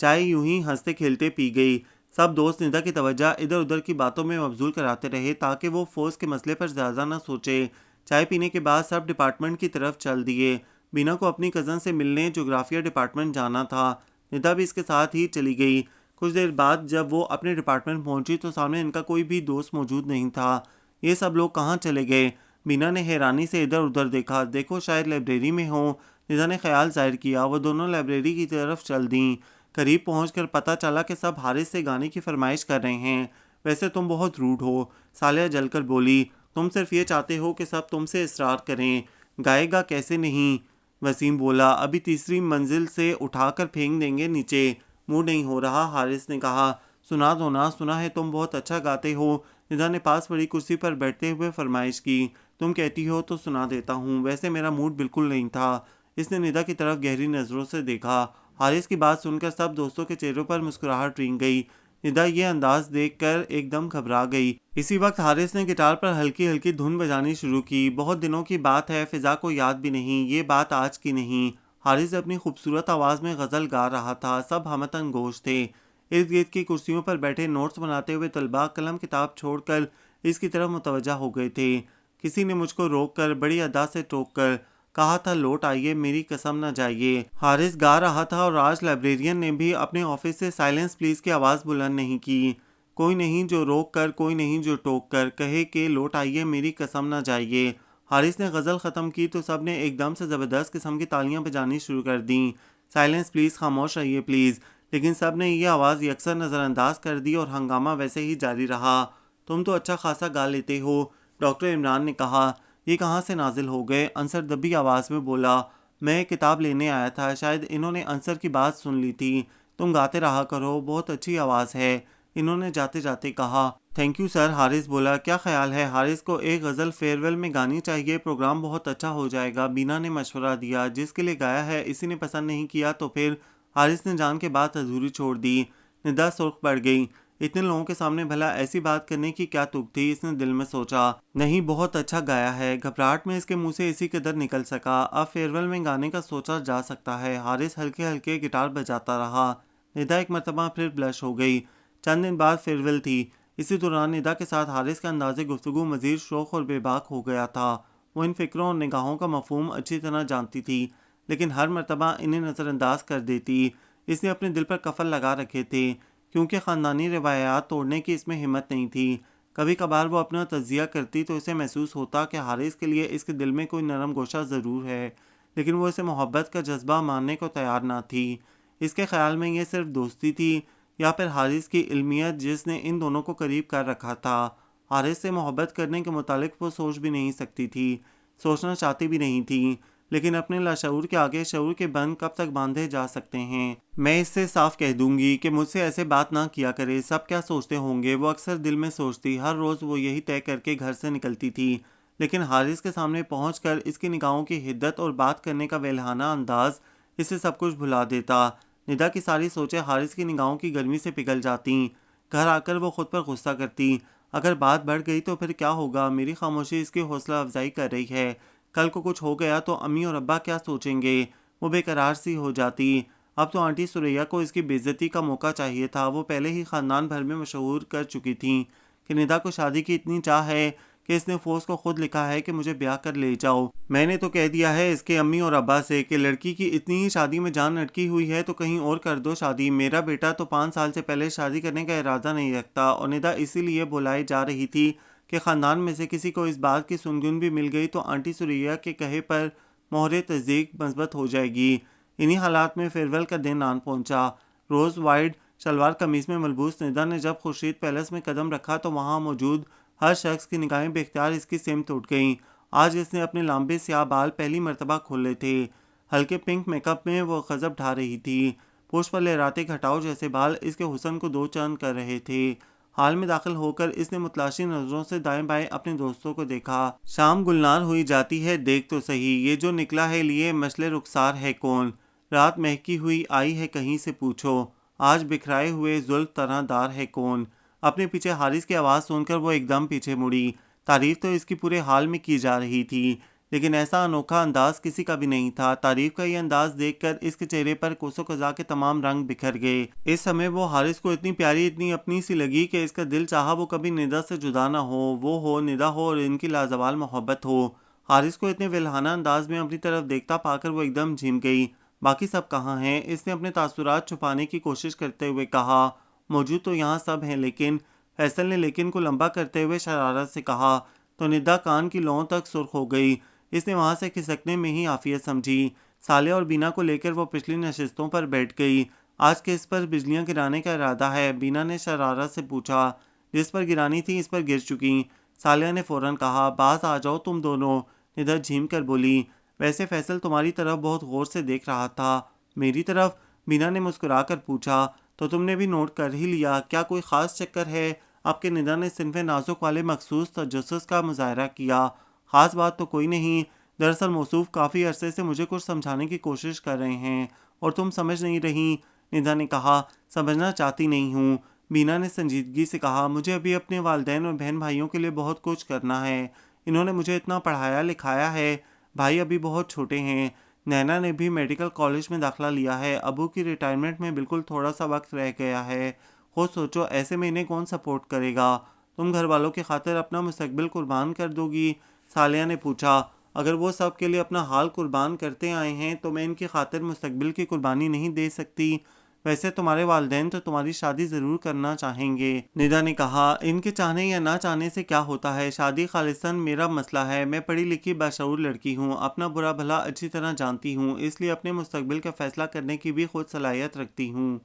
Speaker 1: چائے یوں ہی ہنستے کھیلتے پی گئی۔ سب دوست ندا کی توجہ ادھر ادھر کی باتوں میں مبذول کراتے رہے تاکہ وہ فوز کے مسئلے پر زیادہ نہ سوچے۔ چائے پینے کے بعد سب ڈپارٹمنٹ کی طرف چل دیے۔ بینا کو اپنی کزن سے ملنے جغرافیہ ڈپارٹمنٹ جانا تھا، ندا بھی اس کے ساتھ ہی چلی گئی۔ کچھ دیر بعد جب وہ اپنے ڈپارٹمنٹ پہنچی تو سامنے ان کا کوئی بھی دوست موجود نہیں تھا۔ یہ سب لوگ کہاں چلے گئے؟ بینا نے حیرانی سے ادھر ادھر دیکھا۔ دیکھو، شاید لائبریری میں ہوں، ندا نے خیال ظاہر کیا۔ وہ دونوں لائبریری کی طرف چل دیں۔ قریب پہنچ کر پتہ چلا کہ سب حارث سے گانے کی فرمائش کر رہے ہیں۔ ویسے تم بہت روڈ ہو، ثالیہ جل کر بولی، تم صرف یہ چاہتے ہو کہ سب تم سے اصرار کریں۔ گائے گا کیسے نہیں؟ وسیم بولا۔ ابھی تیسری منزل سے اٹھا کر پھینک دیں گے نیچے، موڈ نہیں ہو رہا، حارث نے کہا۔ سنا دو نا، سنا ہے تم بہت اچھا گاتے ہو، ندا نے پاس پڑی کرسی پر بیٹھتے ہوئے فرمائش کی۔ تم کہتی ہو تو سنا دیتا ہوں، ویسے میرا موڈ بالکل نہیں تھا۔ اس نے ندا کی طرف گہری نظروں سے دیکھا۔ حارث کی بات سن کر سب دوستوں کے چہروں پر مسکراہٹ رنگ گئی۔ ندا یہ انداز دیکھ کر ایک دم گھبرا گئی۔ اسی وقت حارث نے گٹار پر ہلکی ہلکی دھن بجانی شروع کی۔ بہت دنوں کی بات ہے، فضا کو یاد بھی نہیں، یہ بات آج کی نہیں۔ حارث اپنی خوبصورت آواز میں غزل گا رہا تھا، سب ہمتن گوش تھے۔ ارد گرد کی کرسیوں پر بیٹھے نوٹس بناتے ہوئے طلباء قلم کتاب چھوڑ کر اس کی طرف متوجہ ہو گئے تھے۔ کسی نے مجھ کو روک کر بڑی ادا سے ٹوک کر کہا تھا، لوٹ آئیے، میری قسم نہ جائیے۔ حارث گا رہا تھا اور آج لائبریرین نے بھی اپنے آفس سے سائلنس پلیز کی آواز بلند نہیں کی۔ کوئی نہیں جو روک کر، کوئی نہیں جو ٹوک کر کہے کہ لوٹ آئیے، میری قسم نہ جائیے۔ حارث نے غزل ختم کی تو سب نے ایک دم سے زبردست قسم کی تالیاں بجانی شروع کر دیں۔ سائلنس پلیز، خاموش رہیے پلیز، لیکن سب نے یہ آواز یکسر نظر انداز کر دی اور ہنگامہ ویسے ہی جاری رہا۔ تم تو اچھا خاصا گا لیتے ہو، ڈاکٹر عمران نے کہا۔ یہ کہاں سے نازل ہو گئے؟ انصر دبی آواز میں بولا۔ میں کتاب لینے آیا تھا، شاید انہوں نے انصر کی بات سن لی تھی۔ تم گاتے رہا کرو، بہت اچھی آواز ہے، انہوں نے جاتے جاتے کہا۔ تھینک یو سر، حارث بولا۔ کیا خیال ہے، حارث کو ایک غزل فیئر ویل میں گانی چاہیے، پروگرام بہت اچھا ہو جائے گا، بینا نے مشورہ دیا۔ جس کے لیے گایا ہے اسی نے پسند نہیں کیا تو پھر؟ حارث نے جان کے بات ادھوری چھوڑ دی۔ ندا سرخ پڑ گئی۔ اتنے لوگوں کے سامنے بھلا ایسی بات کرنے کی کیا تک تھی، اس نے دل میں سوچا۔ نہیں، بہت اچھا گایا ہے، گھبراہٹ میں اس کے منہ سے اسی قدر نکل سکا۔ اب فیئر ویل میں گانے کا سوچا جا سکتا ہے۔ حارث ہلکے ہلکے گٹار بجاتا رہا۔ ندا ایک مرتبہ پھر بلش ہو گئی۔ چند دن بعد فیئر ویل تھی۔ اسی دوران ندا کے ساتھ حارث کا انداز گفتگو مزید شوق اور بے باک ہو گیا تھا۔ وہ ان فکروں اور نگاہوں کا مفہوم اچھی طرح جانتی تھی، لیکن ہر مرتبہ انہیں نظر انداز کر دیتی۔ اس نے اپنے دل پر قفل لگا رکھے تھے، کیونکہ خاندانی روایات توڑنے کی اس میں ہمت نہیں تھی۔ کبھی کبھار وہ اپنا تجزیہ کرتی تو اسے محسوس ہوتا کہ حارث کے لیے اس کے دل میں کوئی نرم گوشہ ضرور ہے، لیکن وہ اسے محبت کا جذبہ ماننے کو تیار نہ تھی۔ اس کے خیال میں یہ صرف دوستی تھی، یا پھر حارث کی علمیت جس نے ان دونوں کو قریب کر رکھا تھا۔ حارث سے محبت کرنے کے متعلق وہ سوچ بھی نہیں سکتی تھی، سوچنا چاہتی بھی نہیں تھی، لیکن اپنے لاشعور کے آگے شعور کے بند کب تک باندھے جا سکتے ہیں؟ میں اس سے صاف کہہ دوں گی کہ مجھ سے ایسے بات نہ کیا کرے، سب کیا سوچتے ہوں گے، وہ اکثر دل میں سوچتی۔ ہر روز وہ یہی طے کر کے گھر سے نکلتی تھی، لیکن حارث کے سامنے پہنچ کر اس کی نگاہوں کی حدت اور بات کرنے کا ویلہانہ انداز اسے سب کچھ بھلا دیتا۔ ندا کی ساری سوچیں حارث کی نگاہوں کی گرمی سے پگھل جاتیں۔ گھر آ کر وہ خود پر غصہ کرتی، اگر بات بڑھ گئی تو پھر کیا ہوگا؟ میری خاموشی اس کی حوصلہ افزائی کر رہی ہے، کل کو کچھ ہو گیا تو امی اور ابا کیا سوچیں گے؟ وہ بے قرار سی ہو جاتی۔ اب تو آنٹی سریا کو اس کی بے عزتی کا موقع چاہیے تھا۔ وہ پہلے ہی خاندان بھر میں مشہور کر چکی تھیں کہ ندا کو شادی کی اتنی چاہ ہے کہ اس نے فوز کو خود لکھا ہے کہ مجھے بیاہ کر لے جاؤ۔ میں نے تو کہہ دیا ہے اس کے امی اور ابا سے کہ لڑکی کی اتنی ہی شادی میں جان اٹکی ہوئی ہے تو کہیں اور کر دو شادی۔ میرا بیٹا تو 5 سال سے پہلے شادی کرنے کا ارادہ نہیں رکھتا۔ اور ندا اسی لیے بلائی جا رہی تھی کہ خاندان میں سے کسی کو اس بات کی سنگن بھی مل گئی تو آنٹی سریا کے کہے پر مہر تصدیق مثبت ہو جائے گی۔ انہی حالات میں فیئرویل کا دن آن پہنچا۔ روز وائڈ شلوار قمیص میں ملبوس ندا نے جب خورشید پیلس میں قدم رکھا تو وہاں موجود ہر شخص کی نگاہیں بے اختیار اس کی سمت اٹھ گئیں۔ آج اس نے اپنے لمبے سیاہ بال پہلی مرتبہ کھولے تھے، ہلکے پنک میک اپ میں وہ غضب ڈھا رہی تھی، پوچھ پر لہراتے گھٹاؤ جیسے بال اس کے حسن کو دو چاند کر رہے تھے۔ ہال میں داخل ہو کر اس نے متلاشی نظروں سے دائیں بائیں اپنے دوستوں کو دیکھا۔ شام گلنار ہوئی جاتی ہے، دیکھ تو صحیح، یہ جو نکلا ہے لیے مشل رخسار ہے کون؟ رات مہکی ہوئی آئی ہے کہیں سے پوچھو، آج بکھرائے ہوئے زلف طرح دار ہے کون؟ اپنے پیچھے حارث کی آواز سن کر وہ ایک دم پیچھے مڑی۔ تعریف تو اس کی پورے حال میں کی جا رہی تھی، لیکن ایسا انوکھا انداز کسی کا بھی نہیں تھا۔ تعریف کا یہ انداز دیکھ کر اس کے چہرے پر کوس و قزح کے تمام رنگ بکھر گئے۔ اس سمے وہ حارث کو اتنی پیاری، اتنی اپنی سی لگی کہ اس کا دل چاہا وہ کبھی ندا سے جدا نہ ہو، وہ ہو ندا ہو اور ان کی لازوال محبت ہو۔ حارث کو اتنے ویلہانہ انداز میں اپنی طرف دیکھتا پا کر وہ ایک دم جھم گئی۔ باقی سب کہاں ہیں؟ اس نے اپنے تاثرات چھپانے کی کوشش کرتے ہوئے کہا۔ موجود تو یہاں سب ہیں، لیکن فیصل نے لیکن کو لمبا کرتے ہوئے شرارت سے کہا تو ندا کان کی لوؤں تک سرخ ہو گئی۔ اس نے وہاں سے کھسکنے میں ہی عافیت سمجھی۔ سالیہ اور بینا کو لے کر وہ پچھلی نشستوں پر بیٹھ گئی۔ آج کس پر بجلیاں گرانے کا ارادہ ہے؟ بینا نے شرارت سے پوچھا۔ جس پر گرانی تھی اس پر گر چکی، سالیہ نے فوراً کہا۔ باز آ جاؤ تم دونوں، ندا جھیم کر بولی۔ ویسے فیصل تمہاری طرف بہت غور سے دیکھ رہا تھا۔ میری طرف؟ بینا نے مسکرا کر پوچھا۔ تو تم نے بھی نوٹ کر ہی لیا، کیا کوئی خاص چکر ہے؟ آپ کے ندا نے صنف نازک والے مخصوص تجسس کا مظاہرہ کیا۔ خاص بات تو کوئی نہیں، دراصل موصوف کافی عرصے سے مجھے کچھ سمجھانے کی کوشش کر رہے ہیں اور تم سمجھ نہیں رہی، ندا نے کہا۔ سمجھنا چاہتی نہیں ہوں، بینا نے سنجیدگی سے کہا۔ مجھے ابھی اپنے والدین اور بہن بھائیوں کے لیے بہت کچھ کرنا ہے، انہوں نے مجھے اتنا پڑھایا لکھایا ہے، بھائی ابھی بہت چھوٹے ہیں، نینا نے بھی میڈیکل کالج میں داخلہ لیا ہے، ابو کی ریٹائرمنٹ میں بالکل تھوڑا سا وقت رہ گیا ہے، خود سوچو ایسے میں انہیں کون سپورٹ کرے گا؟ تم گھر والوں کی خاطر اپنا مستقبل قربان کر دو گی؟ سالیہ نے پوچھا۔ اگر وہ سب کے لیے اپنا حال قربان کرتے آئے ہیں تو میں ان کی خاطر مستقبل کی قربانی نہیں دے سکتی؟ ویسے تمہارے والدین تو تمہاری شادی ضرور کرنا چاہیں گے، ندا نے کہا۔ ان کے چاہنے یا نہ چاہنے سے کیا ہوتا ہے؟ شادی خالصاً میرا مسئلہ ہے، میں پڑھی لکھی باشعور لڑکی ہوں، اپنا برا بھلا اچھی طرح جانتی ہوں، اس لیے اپنے مستقبل کا فیصلہ کرنے کی بھی خود صلاحیت رکھتی ہوں۔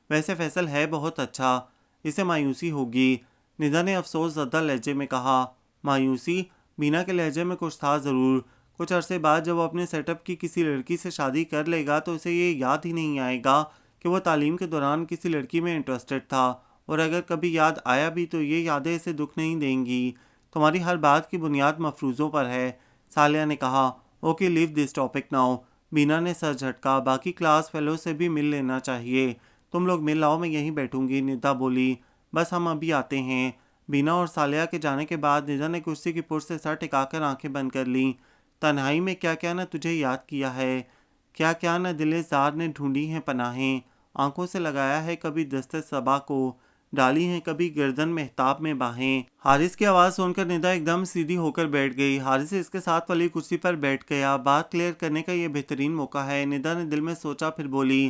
Speaker 1: ویسے فیصل ہے بہت اچھا، اسے مایوسی ہوگی، ندا نے افسوس زدہ لہجے میں کہا۔ مایوسی؟ بینا کے لہجے میں کچھ تھا ضرور۔ کچھ عرصے بعد جب وہ اپنے سیٹ اپ کی کسی لڑکی سے شادی کر لے گا تو اسے یہ یاد ہی نہیں آئے گا کہ وہ تعلیم کے دوران کسی لڑکی میں انٹرسٹڈ تھا، اور اگر کبھی یاد آیا بھی تو یہ یادیں اسے دکھ نہیں دیں گی۔ تمہاری ہر بات کی بنیاد مفروضوں پر ہے، سالیہ نے کہا۔ Okay leave this topic now, Bina نے سر جھٹکا۔ باقی کلاس فیلو سے بھی مل لینا چاہیے، تم لوگ مل لاؤ، میں یہیں بیٹھوں گی، ندا بولی۔ بس ہم ابھی آتے ہیں۔ بینا اور سالیہ کے جانے کے بعد ندا نے کرسی کی پشت سے سر ٹکا کر آنکھیں بند کر لیں۔ تنہائی میں کیا کیا نہ تجھے یاد کیا ہے، کیا کیا نہ دل زار نے ڈھونڈی ہیں پناہیں، آنکھوں سے لگایا ہے کبھی دست صبا کو، ڈالی ہیں کبھی گردن مہتاب میں باہیں۔ حارث کی آواز سن کر ندا ایک دم سیدھی ہو کر بیٹھ گئی۔ حارث اس کے ساتھ والی کرسی پر بیٹھ گیا۔ بات کلیئر کرنے کا یہ بہترین موقع ہے، ندا نے دل میں سوچا، پھر بولی۔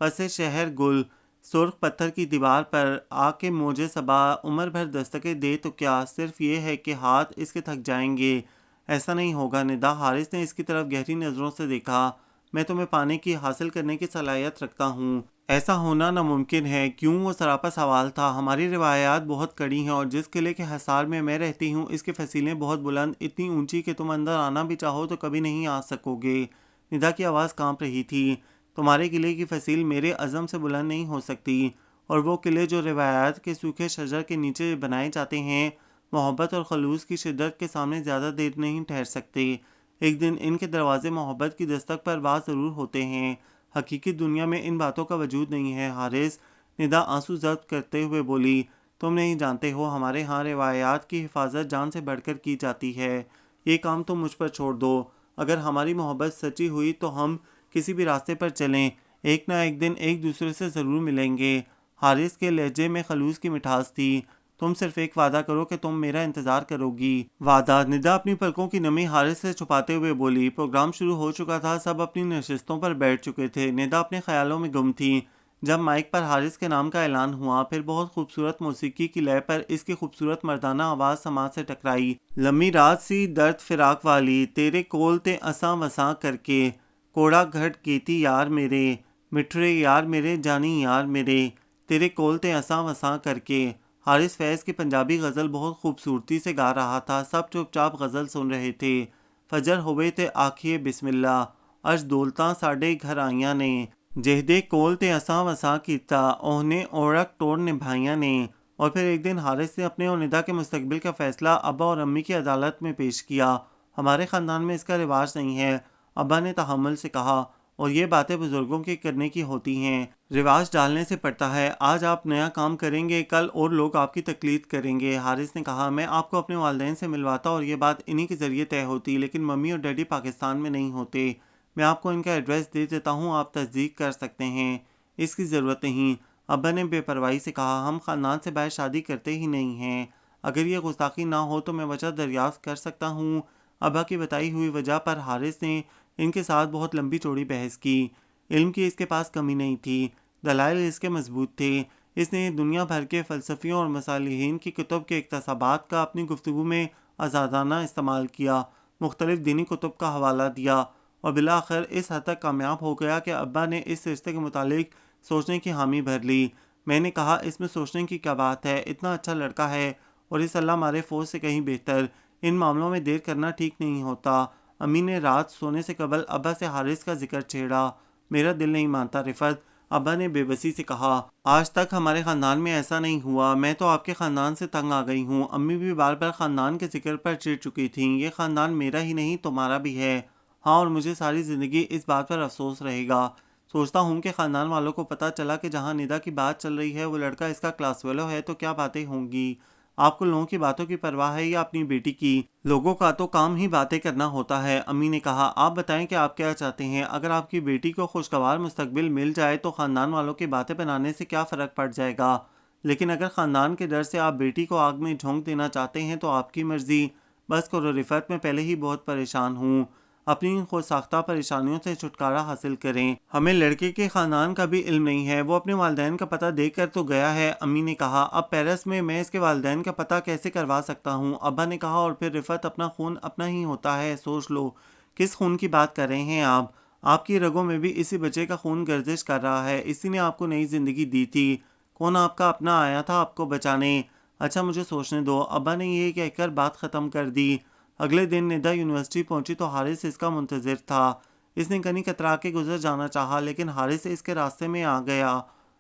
Speaker 1: پس شہر گل، سرخ پتھر کی دیوار پر آ کے موجے صبا عمر بھر دستکیں دے تو کیا صرف یہ ہے کہ ہاتھ اس کے تھک جائیں گے؟ ایسا نہیں ہوگا ندا، حارث نے اس کی طرف گہری نظروں سے دیکھا۔ میں تمہیں پانے کی، حاصل کرنے کی صلاحیت رکھتا ہوں، ایسا ہونا ناممکن ہے۔ کیوں؟ وہ سراپا سوال تھا۔ ہماری روایات بہت کڑی ہیں اور جس قلعے کے حصار میں رہتی ہوں اس کی فصیلیں بہت بلند، اتنی اونچی کہ تم اندر آنا بھی چاہو تو کبھی نہیں آ سکو گے۔ ندا کی آواز کانپ رہی تھی۔ تمہارے قلعے کی فصیل میرے عزم سے بلند نہیں ہو سکتی، اور وہ قلعے جو روایات کے سوکھے شجر کے نیچے بنائے جاتے ہیں محبت اور خلوص کی شدت کے سامنے زیادہ دیر نہیں ٹھہر سکتے۔ ایک دن ان کے دروازے محبت کی دستک پر باز ضرور ہوتے ہیں۔ حقیقی دنیا میں ان باتوں کا وجود نہیں ہے حارث، ندا آنسو زد کرتے ہوئے بولی۔ تم نہیں جانتے ہو، ہمارے ہاں روایات کی حفاظت جان سے بڑھ کر کی جاتی ہے۔ یہ کام تم مجھ پر چھوڑ دو۔ اگر ہماری محبت سچی ہوئی تو ہم کسی بھی راستے پر چلیں، ایک نہ ایک دن ایک دوسرے سے ضرور ملیں گے۔ حارث کے لہجے میں خلوص کی مٹھاس تھی۔ تم صرف ایک وعدہ کرو کہ تم میرا انتظار کرو گی۔ وعدہ؟ ندا اپنی پلکوں کی نمی حارث سے چھپاتے ہوئے بولی۔ پروگرام شروع ہو چکا تھا، سب اپنی نشستوں پر بیٹھ چکے تھے۔ ندا اپنے خیالوں میں گم تھی جب مائک پر حارث کے نام کا اعلان ہوا، پھر بہت خوبصورت موسیقی کی لے پر اس کی خوبصورت مردانہ آواز سماعت سے ٹکرائی۔ لمبی رات سی درد فراق والی، تیرے کول تے اساں وساں کر کے، کوڑا گھٹ کیتی یار میرے، مٹھڑے یار میرے، جانی یار میرے، تیرے کول تے اساں وساں کر کے۔ حارث فیض کی پنجابی غزل بہت خوبصورتی سے گا رہا تھا، سب چپ چاپ غزل سن رہے تھے۔ فجر ہوئے تے آکھیے بسم اللہ، اج دولتاں ساڈے گھر آئیاں نے، جہدے کول تے اساں وساں کیتا، اوہنے اوڑک ٹوڑ نبھائیاں نے۔ اور پھر ایک دن حارث نے اپنے اور ندا کے مستقبل کا فیصلہ ابا اور امی کی عدالت میں پیش کیا۔ ہمارے خاندان میں اس کا رواج نہیں ہے، ابا نے تحمل سے کہا، اور یہ باتیں بزرگوں کے کرنے کی ہوتی ہیں، رواج ڈالنے سے پڑتا ہے۔ آج آپ نیا کام کریں گے، کل اور لوگ آپ کی تقلید کریں گے۔ حارث نے کہا، میں آپ کو اپنے والدین سے ملواتا اور یہ بات انہی کے ذریعے طے ہوتی، لیکن ممی اور ڈیڈی پاکستان میں نہیں ہوتے۔ میں آپ کو ان کا ایڈریس دے دیتا ہوں، آپ تصدیق کر سکتے ہیں۔ اس کی ضرورت نہیں، ابا نے بے پرواہی سے کہا، ہم خاندان سے باہر شادی کرتے ہی نہیں ہیں۔ اگر یہ گستاخی نہ ہو تو میں وجہ دریافت کر سکتا ہوں؟ ابا کی بتائی ہوئی وجہ پر حارث نے ان کے ساتھ بہت لمبی چوڑی بحث کی۔ علم کی اس کے پاس کمی نہیں تھی، دلائل اس کے مضبوط تھے۔ اس نے دنیا بھر کے فلسفیوں اور مصالحین کی کتب کے اقتباسات کا اپنی گفتگو میں آزادانہ استعمال کیا، مختلف دینی کتب کا حوالہ دیا، اور بالآخر اس حد تک کامیاب ہو گیا کہ ابا نے اس رشتے کے متعلق سوچنے کی حامی بھر لی۔ میں نے کہا، اس میں سوچنے کی کیا بات ہے، اتنا اچھا لڑکا ہے اور اس اللہ مارے فوج سے کہیں بہتر، ان معاملوں میں دیر کرنا ٹھیک نہیں ہوتا۔ امی نے رات سونے سے قبل ابا سے حارث کا ذکر چھیڑا۔ میرا دل نہیں مانتا رفعت، ابا نے بے بسی سے کہا، آج تک ہمارے خاندان میں ایسا نہیں ہوا۔ میں تو آپ کے خاندان سے تنگ آ گئی ہوں۔ امی بھی بار بار خاندان کے ذکر پر چڑ چکی تھیں۔ یہ خاندان میرا ہی نہیں تمہارا بھی ہے۔ ہاں، اور مجھے ساری زندگی اس بات پر افسوس رہے گا۔ سوچتا ہوں کہ خاندان والوں کو پتہ چلا کہ جہاں ندا کی بات چل رہی ہے وہ لڑکا اس کا کلاس فیلو ہے تو کیا باتیں ہوں گی۔ آپ کو لوگوں کی باتوں کی پرواہ ہے یا اپنی بیٹی کی؟ لوگوں کا تو کام ہی باتیں کرنا ہوتا ہے، امی نے کہا۔ آپ بتائیں کہ آپ کیا چاہتے ہیں؟ اگر آپ کی بیٹی کو خوشگوار مستقبل مل جائے تو خاندان والوں کی باتیں بنانے سے کیا فرق پڑ جائے گا؟ لیکن اگر خاندان کے ڈر سے آپ بیٹی کو آگ میں جھونک دینا چاہتے ہیں تو آپ کی مرضی۔ بس کرو رفعت، میں پہلے ہی بہت پریشان ہوں۔ اپنی خود ساختہ پریشانیوں سے چھٹکارا حاصل کریں۔ ہمیں لڑکے کے خاندان کا بھی علم نہیں ہے، وہ اپنے والدین کا پتہ دے کر تو گیا ہے، امی نے کہا۔ اب پیرس میں اس کے والدین کا پتہ کیسے کروا سکتا ہوں؟ ابا نے کہا، اور پھر رفعت، اپنا خون اپنا ہی ہوتا ہے، سوچ لو۔ کس خون کی بات کر رہے ہیں آپ؟ آپ کی رگوں میں بھی اسی بچے کا خون گردش کر رہا ہے، اسی نے آپ کو نئی زندگی دی تھی۔ کون آپ کا اپنا آیا تھا آپ کو بچانے؟ اچھا مجھے سوچنے دو، ابا نے یہ کہہ کر بات ختم کر دی۔ اگلے دن ندا یونیورسٹی پہنچی تو حارث اس کا منتظر تھا۔ اس نے کنی کترا کے گزر جانا چاہا لیکن حارث اس کے راستے میں آ گیا۔